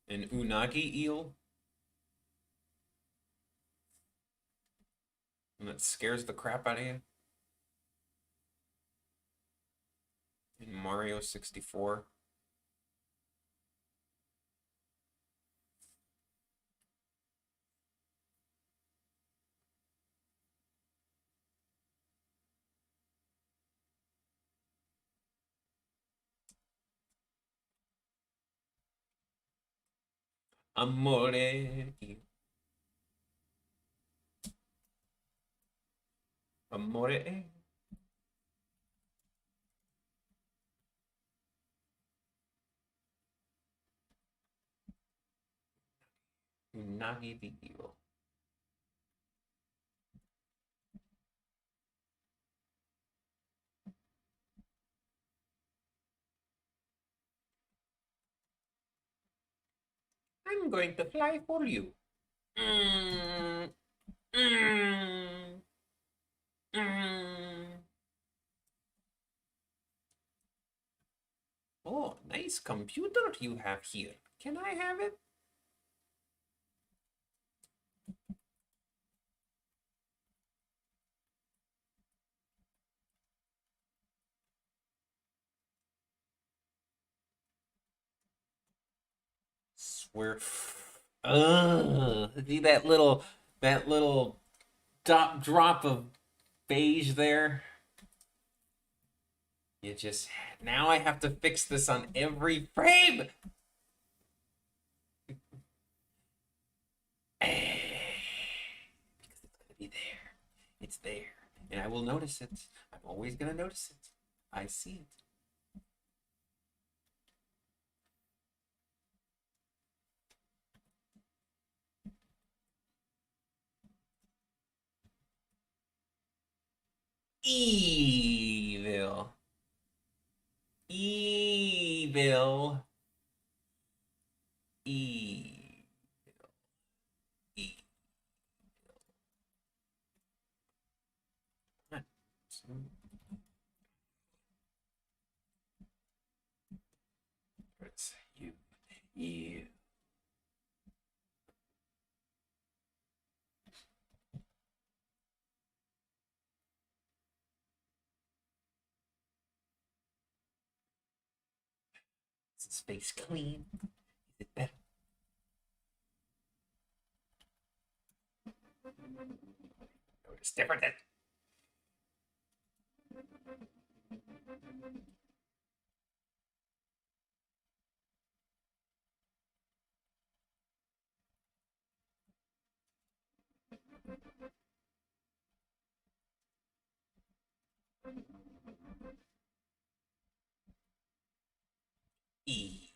An unagi eel. And that scares the crap out of you. In Mario 64. Amore. Amore. Nagi the evil. I'm going to fly for you. Mm, mm, mm. Oh, nice computer you have here. Can I have it? Swear. See that little drop of beige there? You just now I have to fix this on every frame. Because it's gonna be there. It's there. And I will notice it. I'm always gonna notice it. I see it. Evil. Evil. Evil. Evil. It's you. You. Is the space clean? Is it better? Notice different. E.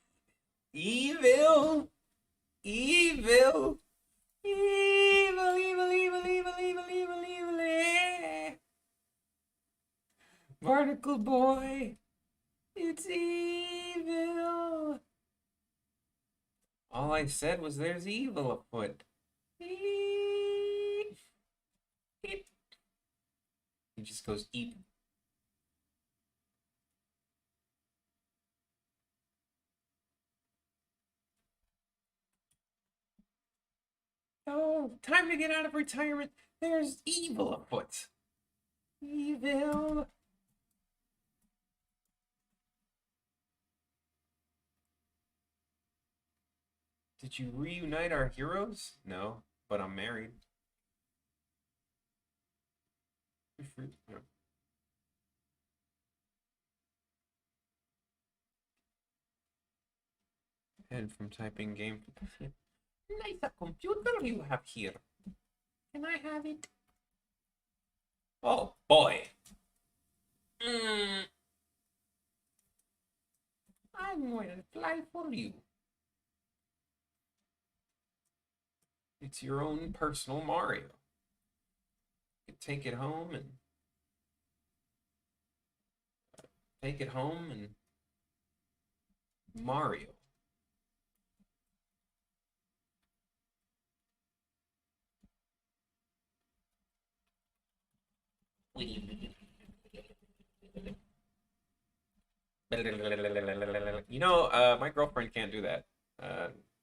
Evil. Evil. Evil, evil, evil, evil, evil, evil, evil. Barnacle boy. It's evil. All I said was there's evil afoot. Eep. Eep. He just goes eep. Oh, time to get out of retirement. There's evil afoot. Evil. Did you reunite our heroes? No, but I'm married. And from typing game. Nice a computer you have here. Can I have it? Oh boy. Mm, I'm going to fly for you. It's your own personal Mario. You can take it home and Mario. You know, my girlfriend can't do that.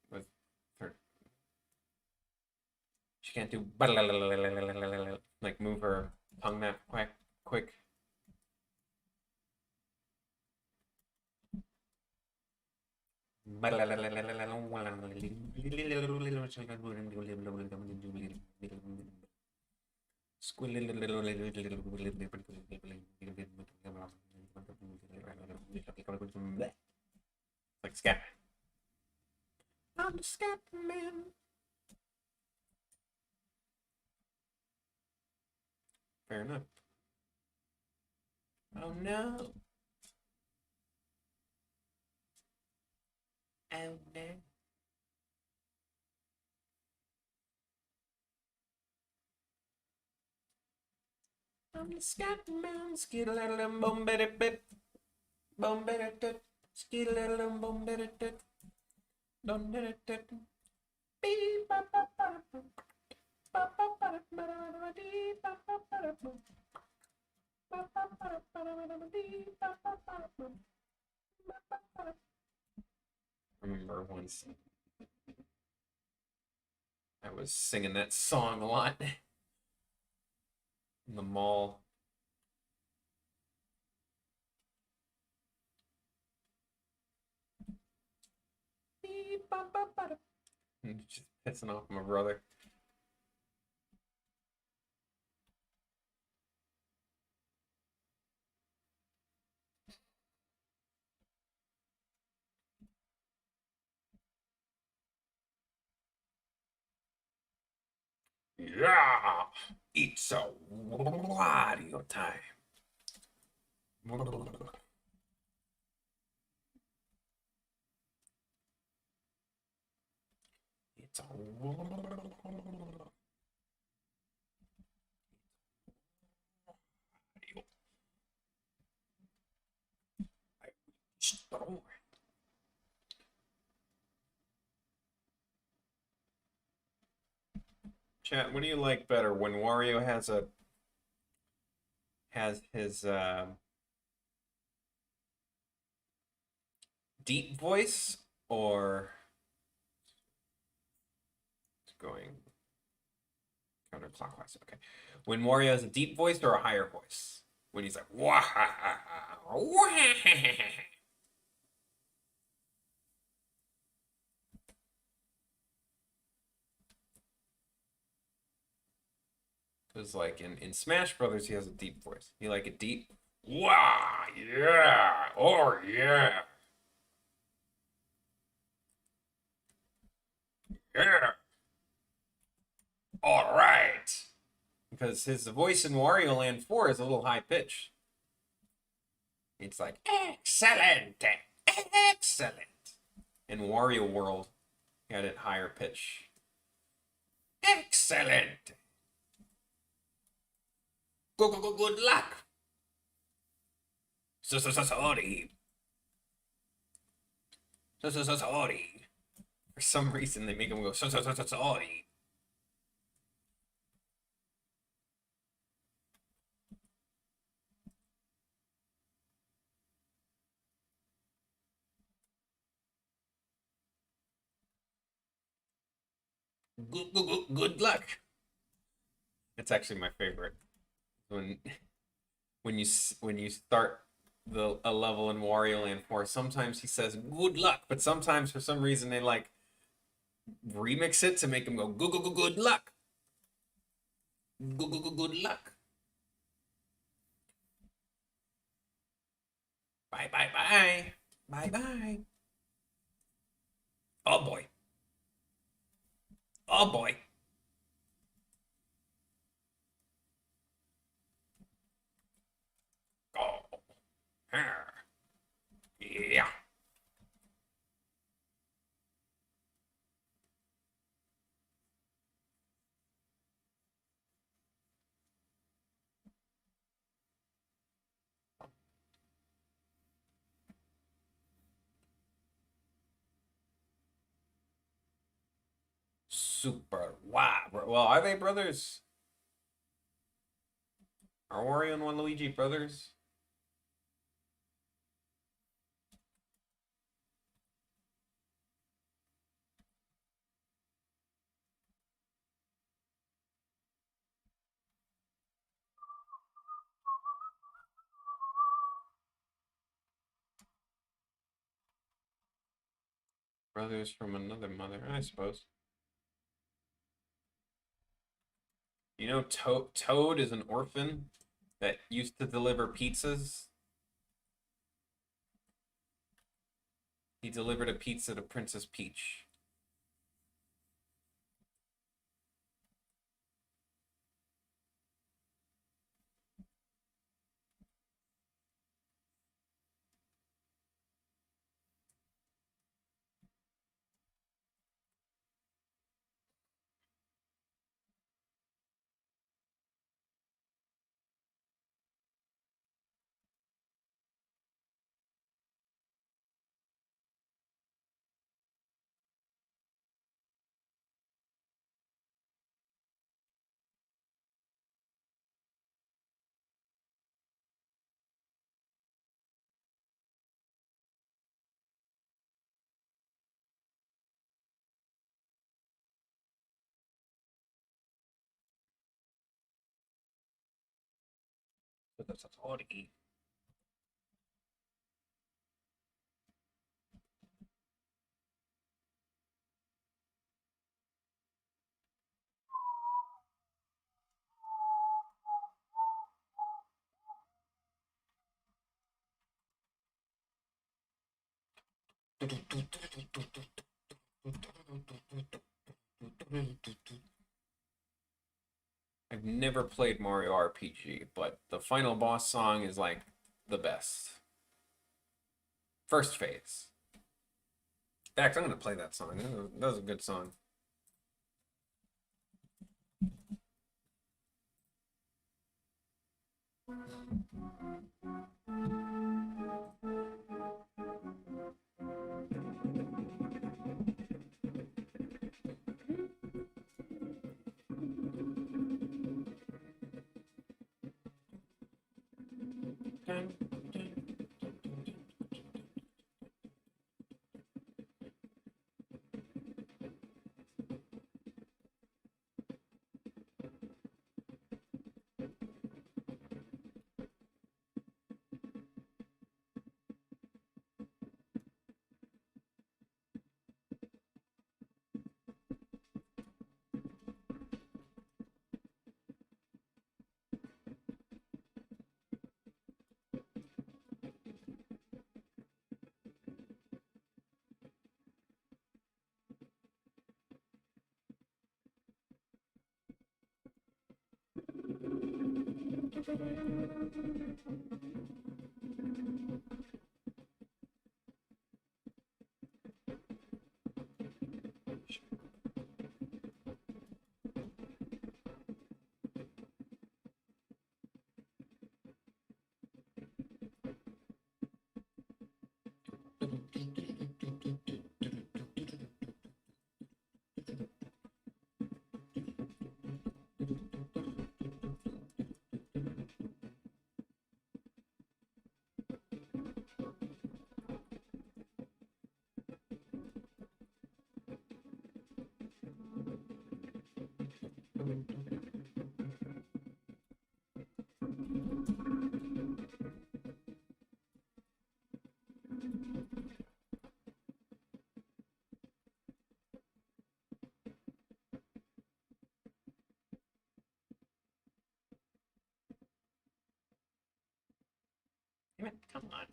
With her, she can't do like move her tongue that quick. Like scat. I'm the Scatman. Fair enough. Oh no. Oh no. I'm the Scatman. Skiddle bum bitty bit. Bum bitty tit. Skiddle bum bitty tit. Dum bitty tit. Beep ba ba ba ba. Ba ba ba ba ba ba dee ba ba ba ba. Ba ba ba ba ba ba dee ba ba ba ba. Ba ba ba. I remember once I was singing that song a lot in the mall. Beep ba ba ba. Just pissing off my brother. Yeah, it's a wario time. It's a wario. I destroy. Chat, what do you like better when Wario has his deep voice or it's going counterclockwise? Okay. When Wario has a deep voice or a higher voice? When he's like wah wah. Because like in Smash Brothers, he has a deep voice. You like a deep, wow, yeah, oh yeah, yeah, all right. Because his voice in Wario Land 4 is a little high pitched. It's like excellent, excellent. In Wario World, he had it higher pitch. Excellent. Good luck. Sorry. Sorry. For some reason, they make him go sorry. Good luck. It's actually my favorite when when you start a level in Wario Land 4. Sometimes he says good luck, but sometimes for some reason they like remix it to make him go good luck, good luck. Bye bye bye bye bye. Oh boy. Oh boy. Oh. Yeah. Super. Wow. Well, are they brothers? Are Wario and Waluigi brothers? Brothers from another mother, I suppose. You know, Toad is an orphan that used to deliver pizzas. He delivered a pizza to Princess Peach. But that's all to eat. I've never played Mario RPG, but the final boss song is like the best. First phase. In fact, I'm gonna play that song. That was a good song. Damn it, come on.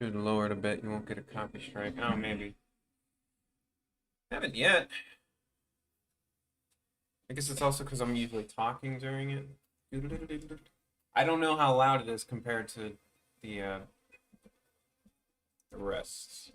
Should lower it a bit. You won't get a copy strike. Oh, maybe. Haven't yet. I guess it's also because I'm usually talking during it. I don't know how loud it is compared to the rest.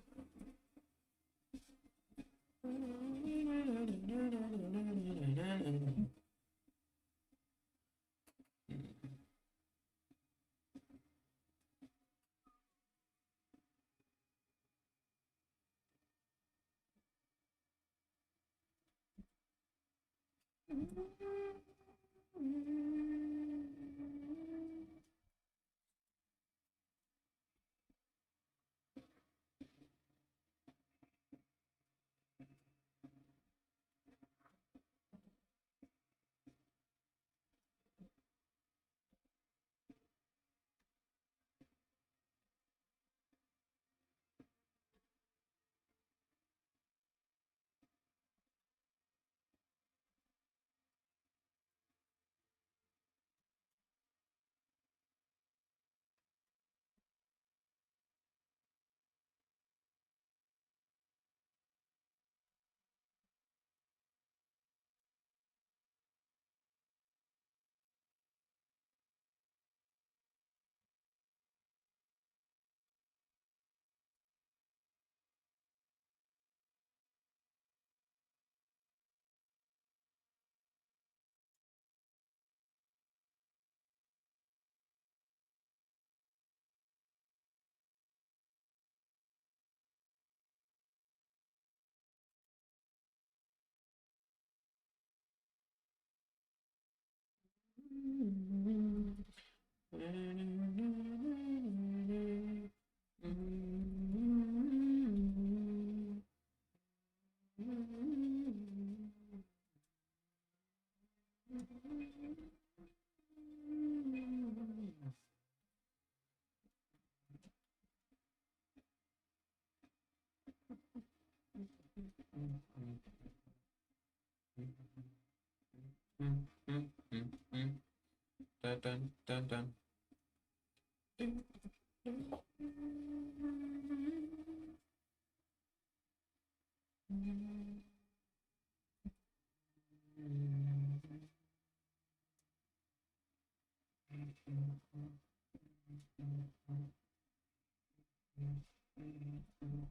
Alright,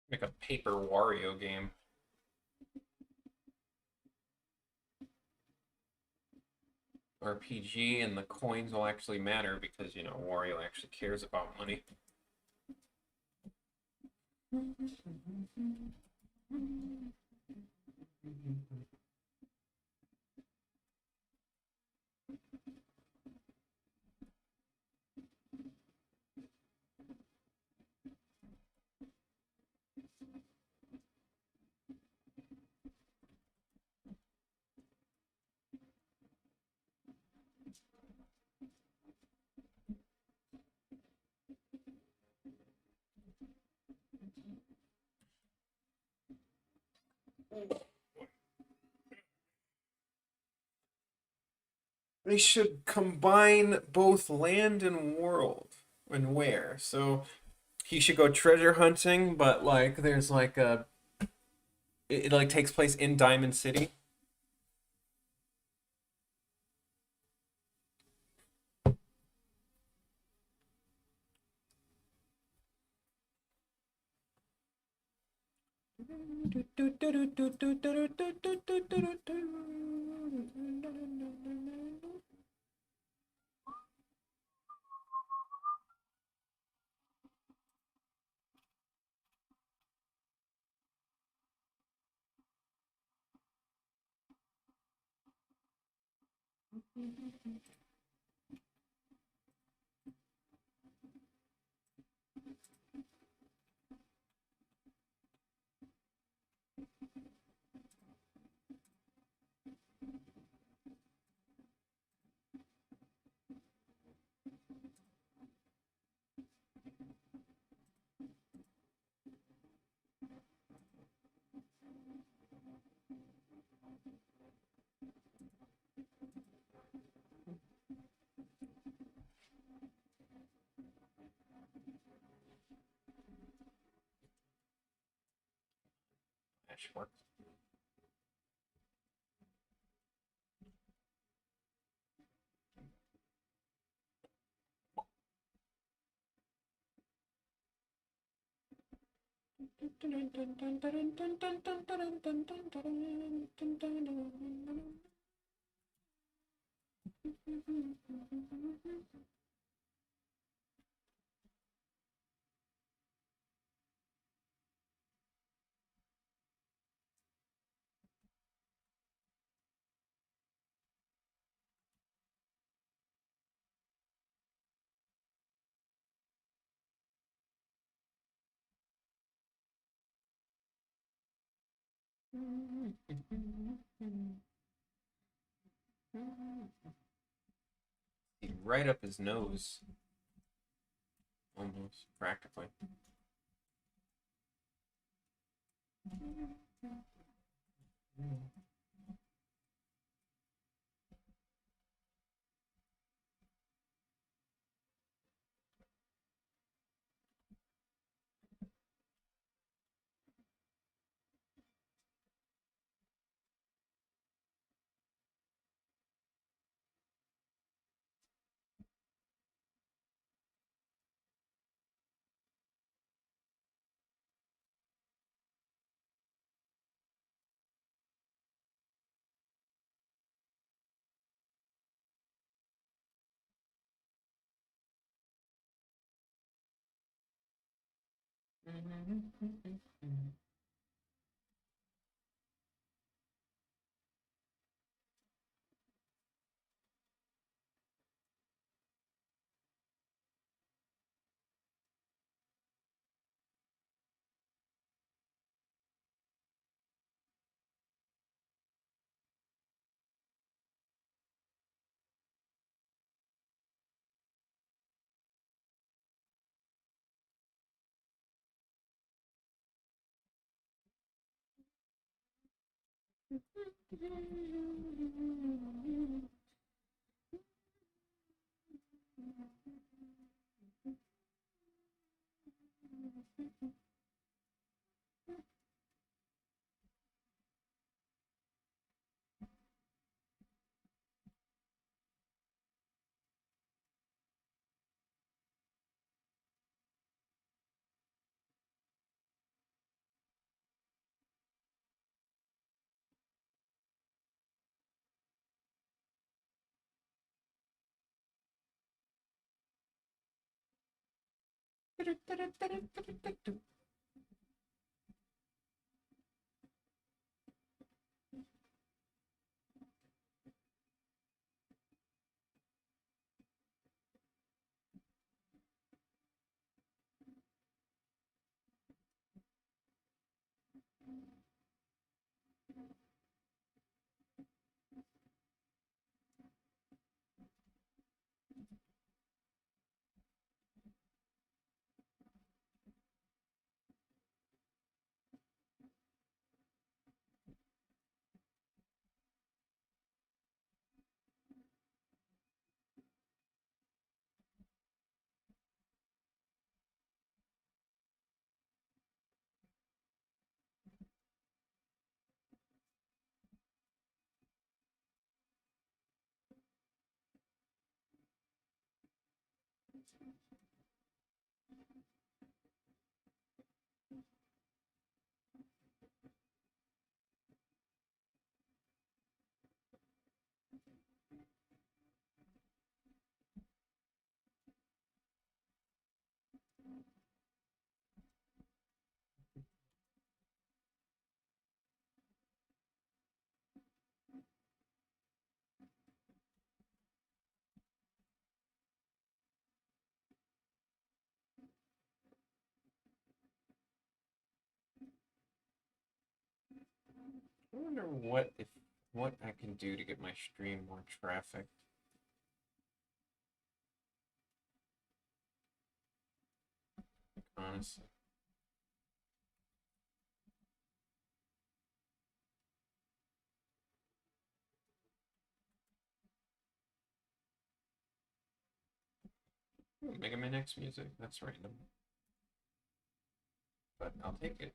Make a paper Wario game. RPG, and the coins will actually matter because, you know, Wario actually cares about money. They should combine both land and world and where. So he should go treasure hunting, but like there's like a it like takes place in Diamond City. That should work. Right up his nose, almost practically. I wonder what I can do to get my stream more traffic. Honestly. Ooh, Mega Man X music. That's random. But I'll take it.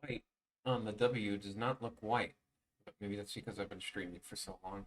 white on the W does not look white. But maybe that's because I've been streaming for so long.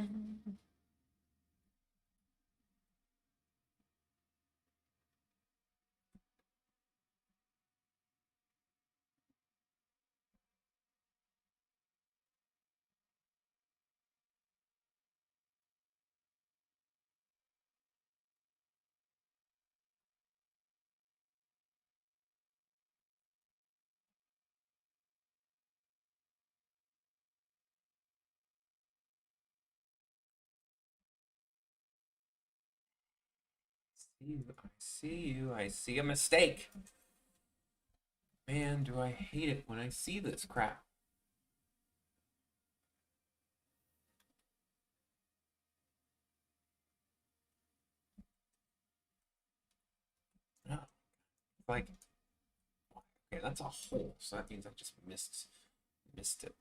I see you. I see a mistake. Man, do I hate it when I see this crap. Oh, like, okay, that's a hole, so that means I just missed it.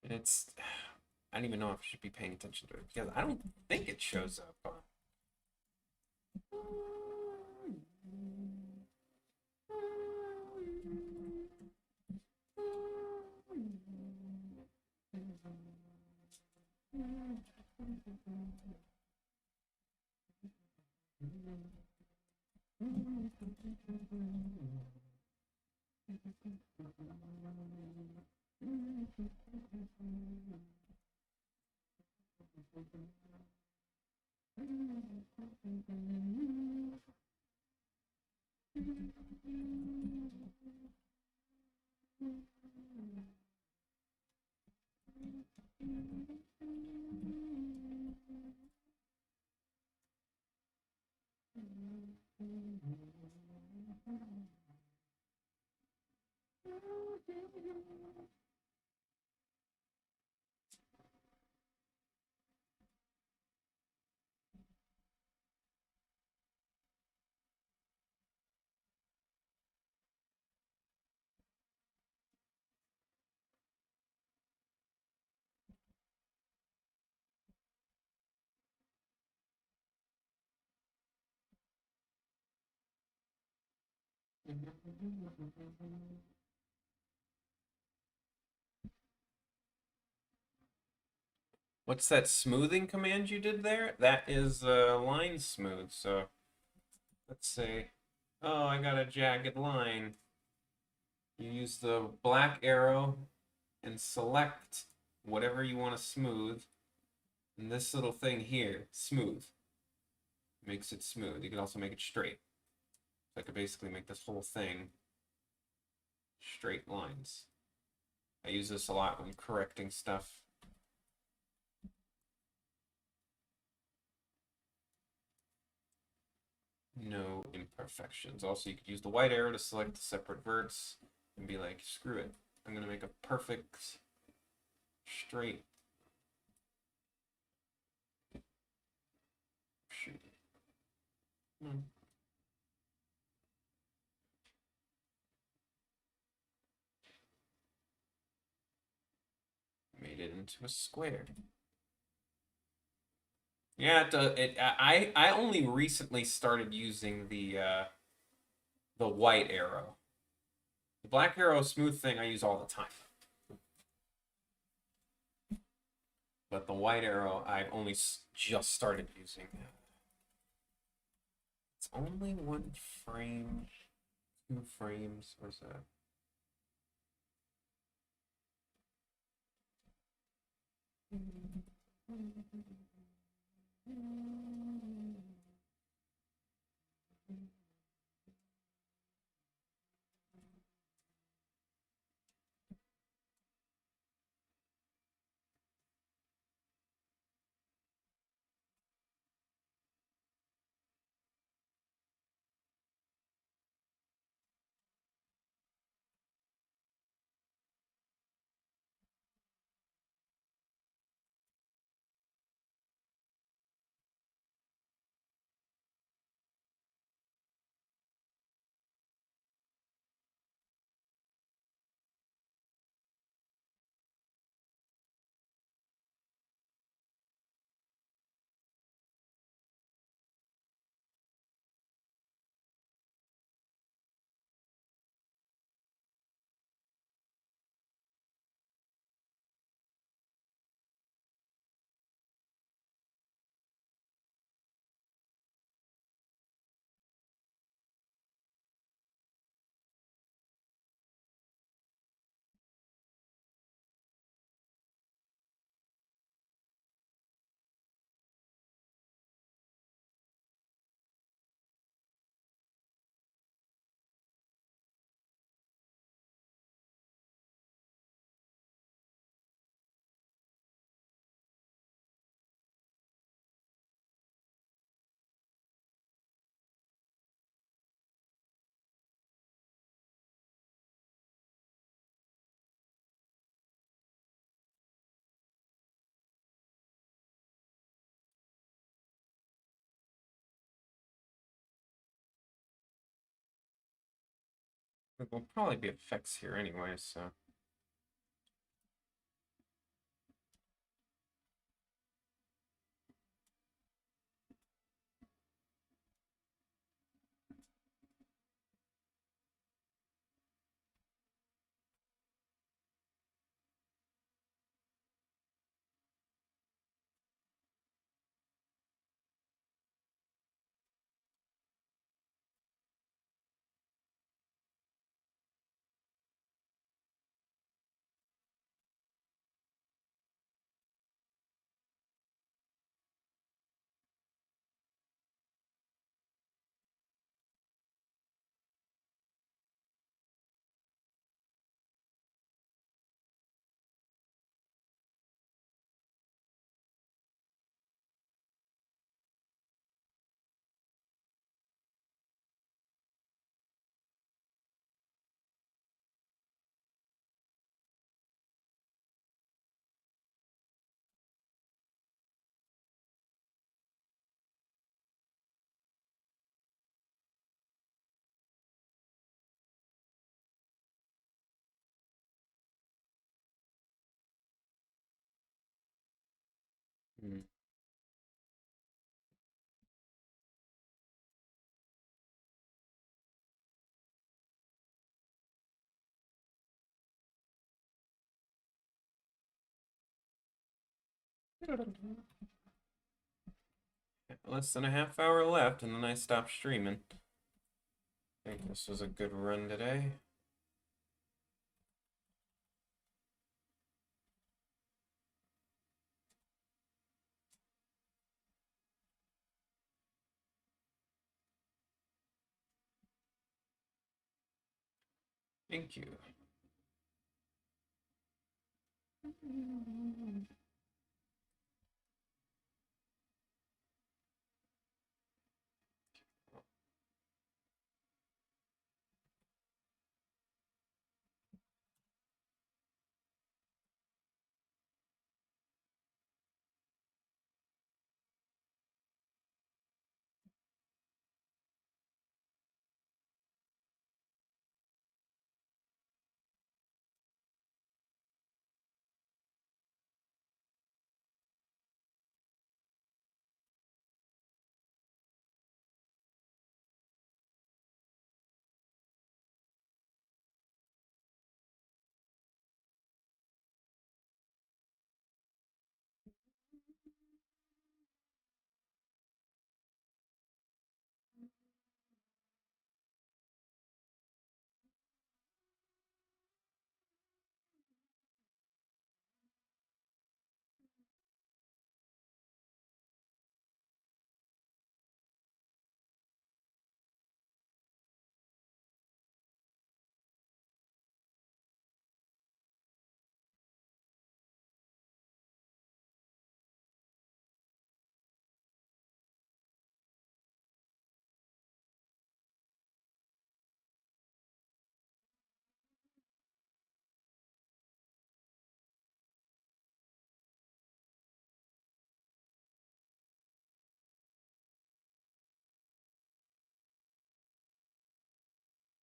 And it's, I don't even know if I should be paying attention to it because I don't think it shows up on. What's that smoothing command you did there? That is line smooth. So let's say, oh, I got a jagged line. You use the black arrow and select whatever you want to smooth. And this little thing here, smooth, makes it smooth. You can also make it straight. So I could basically make this whole thing straight lines. I use this a lot when correcting stuff. No imperfections. Also, you could use the white arrow to select the separate verts and be like, screw it. I'm going to make a perfect straight shoot. Made it into a square. Yeah, I only recently started using the white arrow. The black arrow smooth thing I use all the time. But the white arrow I've only just started using. It's only 1 frame, 2 frames. Where's that? There will probably be effects here anyway, so. Hmm. Less than a half hour left, and then I stop streaming. I think this was a good run today. Thank you.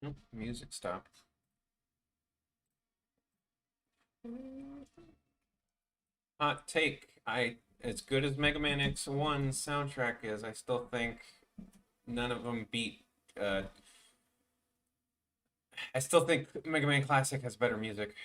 Nope, music stopped. Hot take. As good as Mega Man X1 soundtrack is, I still think none of them beat. Uh, I still think Mega Man Classic has better music.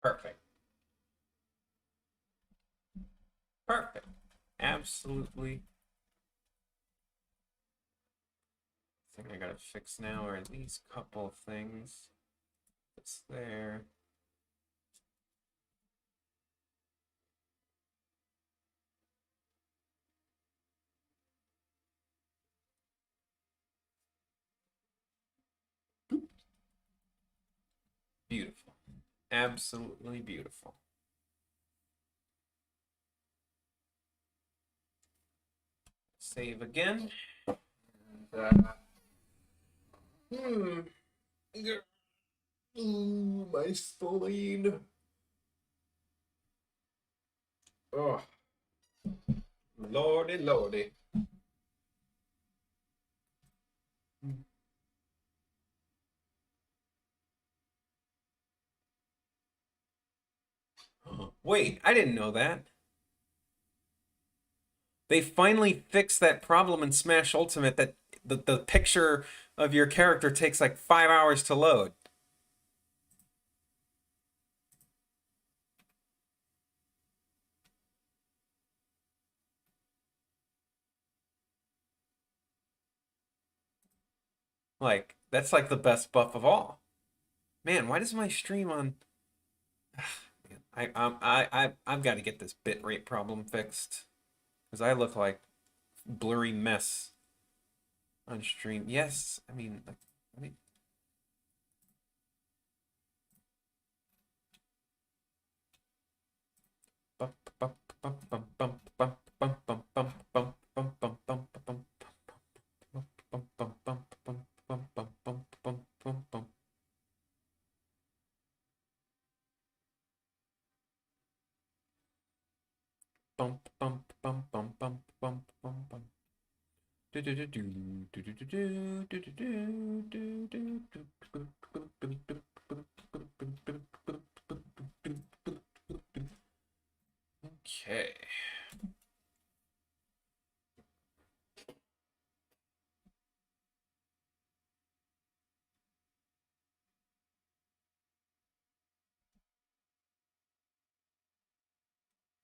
Perfect. Perfect. Absolutely. Thing I gotta fix now are these couple things. It's there. Beautiful. Absolutely beautiful. Save again. And, hmm. Ooh, my spleen. Oh, lordy, lordy. Wait, I didn't know that. They finally fixed that problem in Smash Ultimate that the picture of your character takes like 5 hours to load. Like, that's like the best buff of all. Man, why does my stream on I've got to get this bitrate problem fixed because I look like blurry mess on stream. Yes, I mean, like, I mean, Okay.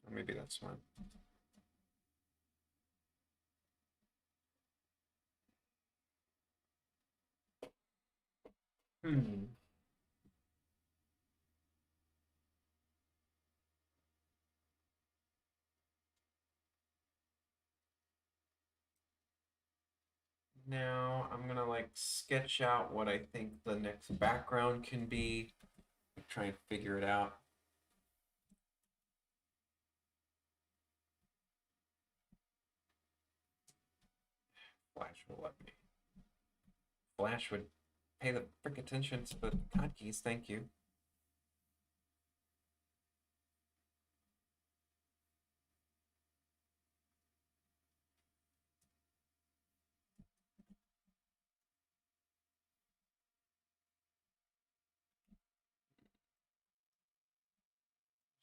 Maybe that's fine. Hmm. now I'm gonna like sketch out what I think the next background can be. Try and figure it out. Flash will let me. Flash would pay the frick attention to the hotkeys, thank you.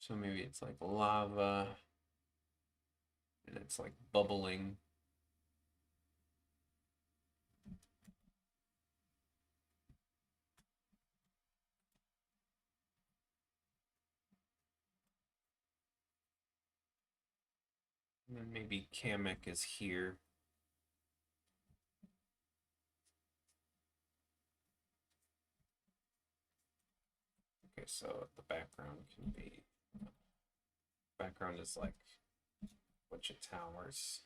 So maybe it's like lava and it's like bubbling. And then maybe Kamek is here. Okay, so the background can be, background is like bunch of towers.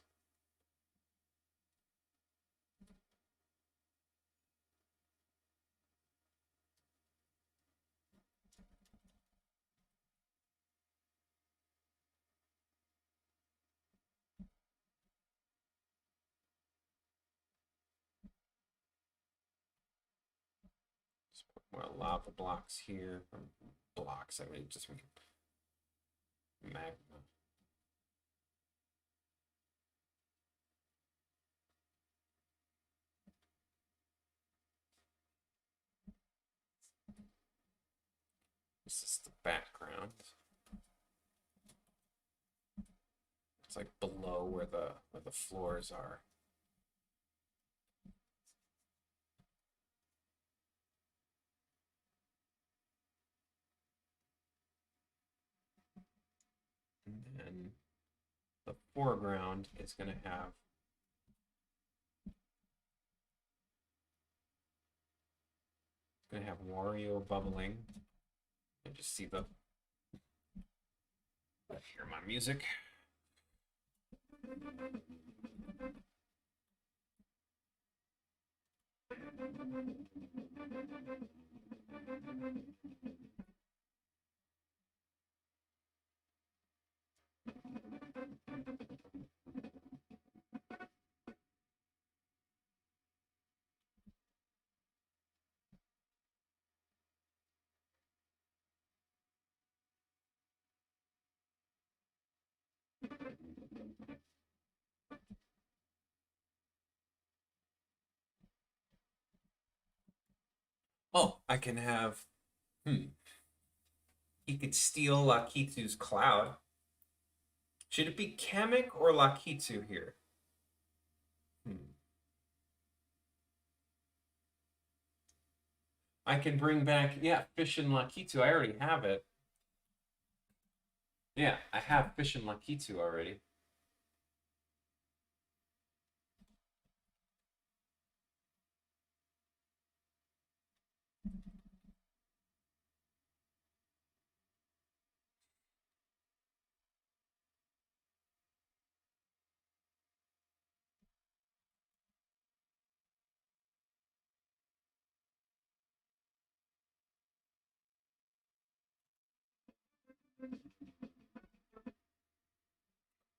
Just put more lava blocks here. Blocks, I mean, just make it magma. This is the background. It's like below where the floors are. And then the foreground is going to have wario bubbling. And just see the hear my music. Oh, I can have. He could steal Lakitu's cloud. Should it be Kamek or Lakitu here? I can bring back, yeah, Fish and Lakitu. I already have it. Yeah, I have Fish and Lakitu already.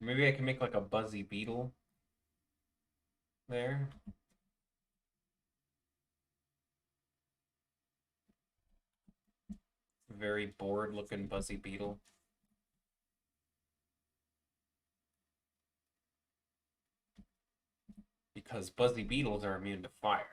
Maybe I can make like a Buzzy Beetle there. Very bored looking Buzzy Beetle. Because Buzzy Beetles are immune to fire.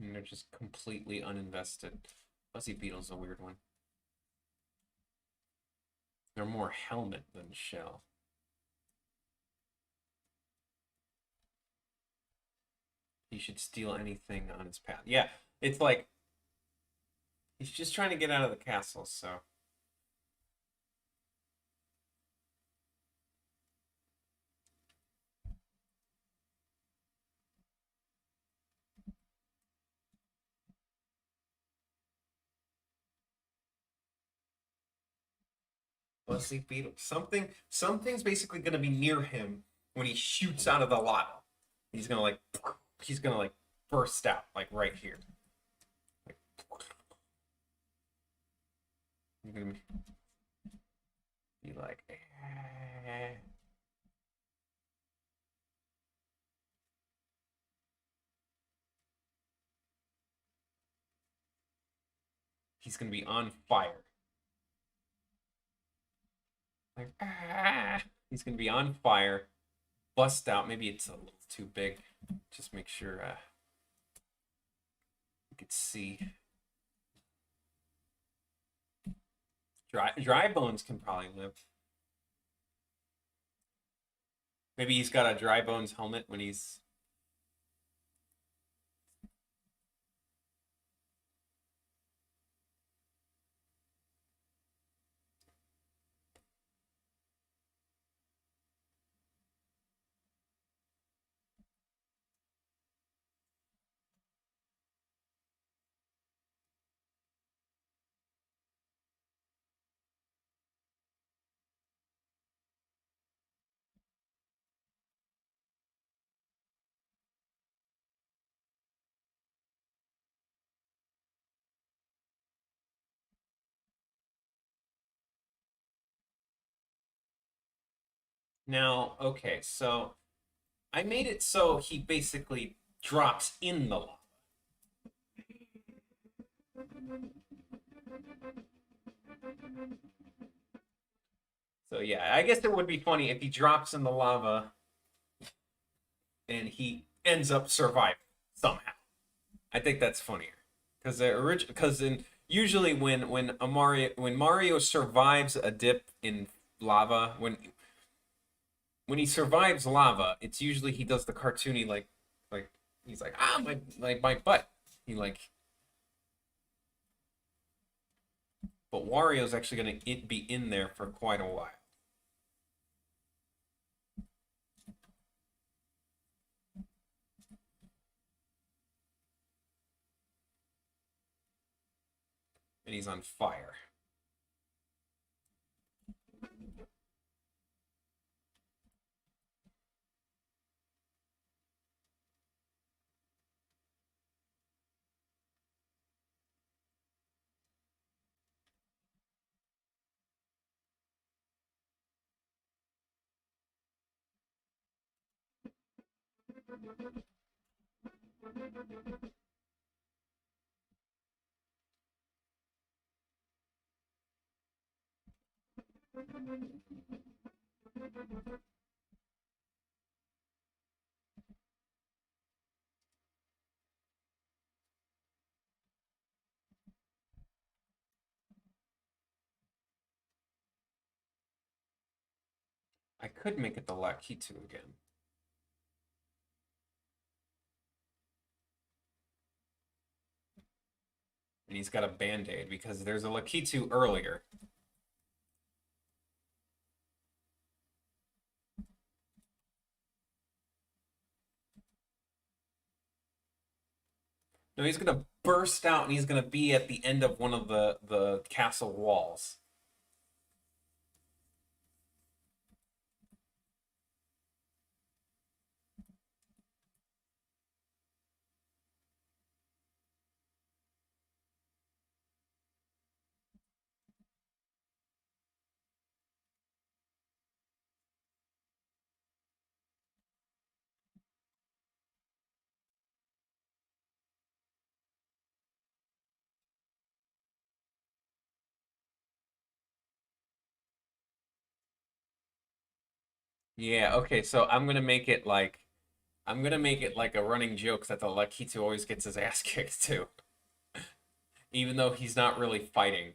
And they're just completely uninvested. Buzzy Beetle's a weird one. They're more helmet than shell. He should steal anything on his path. Yeah, it's like he's just trying to get out of the castle, so. jealousy beetle. Something's basically gonna be near him when he shoots out of the lava. He's gonna like he's gonna like burst out like right here. Like, he's gonna be like he's gonna be on fire. Like he's gonna be on fire, bust out. Maybe it's a little too big. Just make sure you could see. Dry bones can probably live. Maybe he's got a dry bones helmet when he's. Now, okay, so I made it so he basically drops in the lava. So yeah, I guess it would be funny if he drops in the lava and he ends up surviving somehow. I think that's funnier because in usually when Mario survives a dip in lava when he survives lava, it's usually he does the cartoony like he's like my butt. He like but Wario's actually gonna be in there for quite a while. And he's on fire. I could make it the Lakitu again. And he's got a band-aid because there's a Lakitu earlier. No, he's gonna burst out and he's gonna be at the end of one of the castle walls. Yeah, okay, so I'm gonna make it like a running joke that the Lakitu always gets his ass kicked too. Even though he's not really fighting.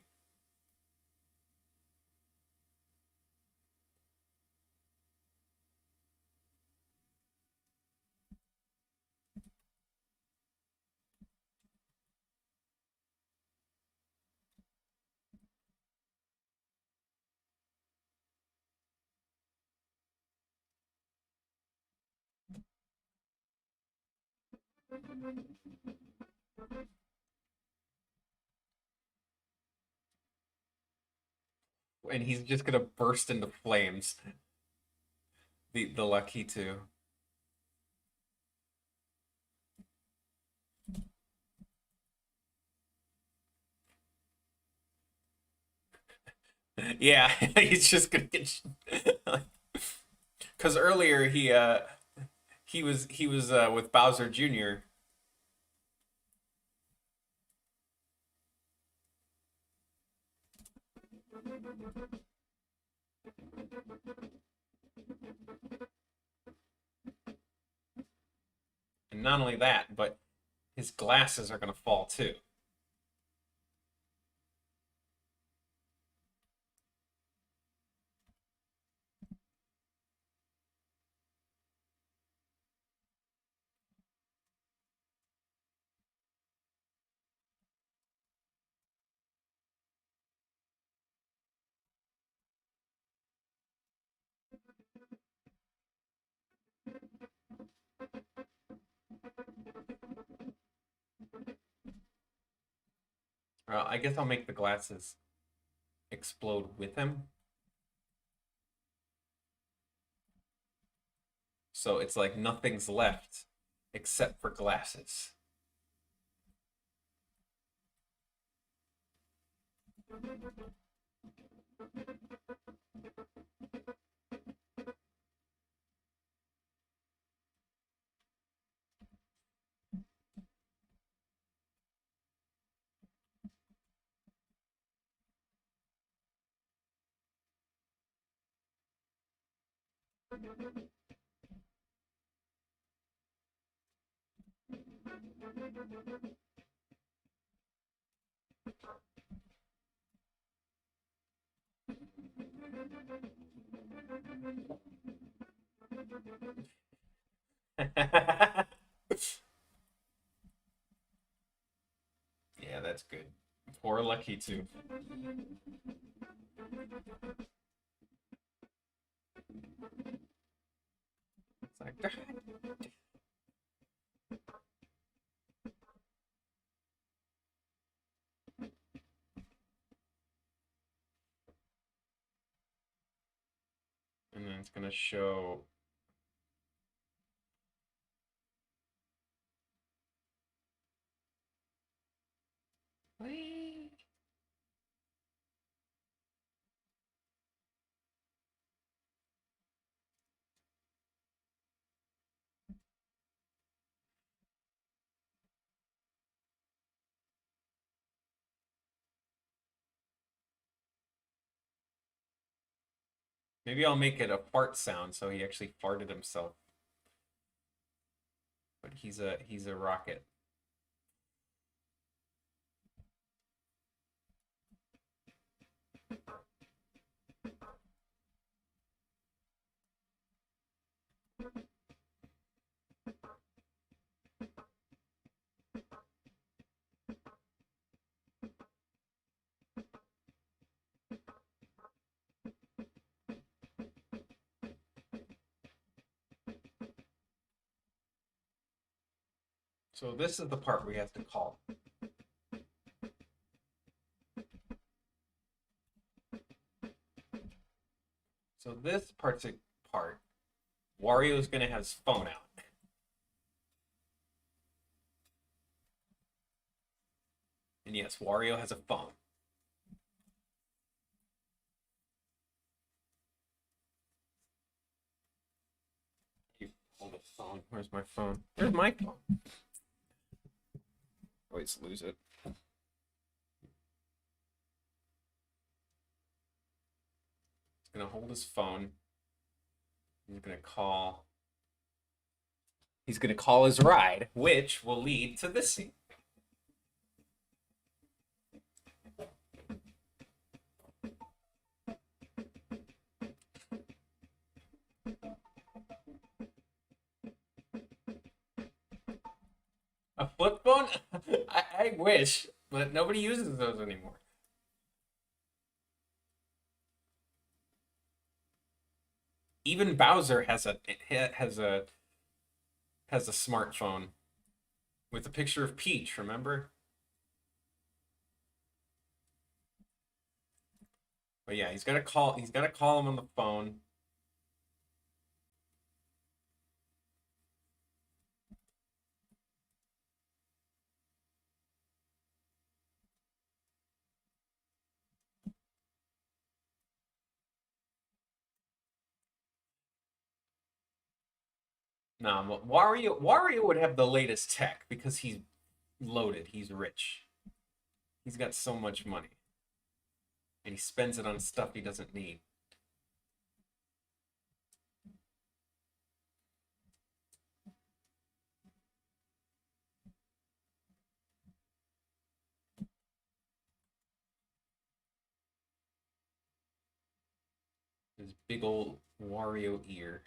And he's just gonna burst into flames. The lucky two. Yeah, he's just gonna get. Because earlier he was with Bowser Jr. And not only that, but his glasses are gonna fall too. I guess I'll make the glasses explode with him. So it's like nothing's left except for glasses. Yeah, that's good. Poor lucky two. It's like, and then it's gonna show. Wait. Maybe I'll make it a fart sound so he actually farted himself. But he's a rocket. So this is the part we have to call. So this part's a part. Wario's gonna have his phone out. And yes, Wario has a phone. You hold the phone. Where's my phone? Where's my phone? Always lose it. He's gonna hold his phone. He's gonna call. He's gonna call his ride, which will lead to this scene. A flip phone? I wish, but nobody uses those anymore. Even Bowser has a smartphone with a picture of Peach. Remember? But yeah, he's got to call. He's got to call him on the phone. Nah, but Wario would have the latest tech because he's loaded. He's rich. He's got so much money, and he spends it on stuff he doesn't need. His big old Wario ear.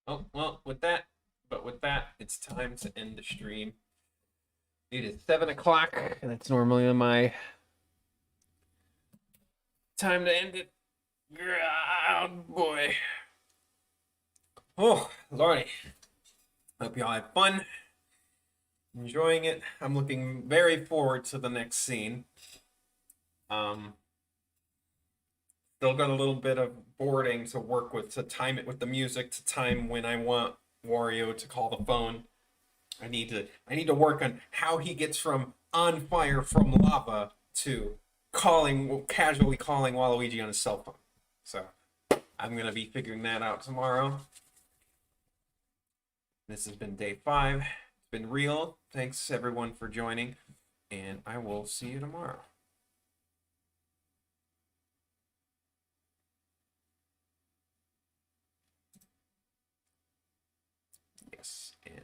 Oh, well, with that, it's time to end the stream. It is 7 o'clock, and that's normally my time to end it. Oh, boy. Oh, Lordy. Hope y'all had fun. Enjoying it. I'm looking very forward to the next scene. Um, Still got a little bit of boarding to work with to time it with the music to time when I want Wario to call the phone. I need to work on how he gets from on fire from lava to casually calling Waluigi on his cell phone. So I'm gonna be figuring that out tomorrow. This has been day 5. It's been real. Thanks everyone for joining, and I will see you tomorrow. Yes, and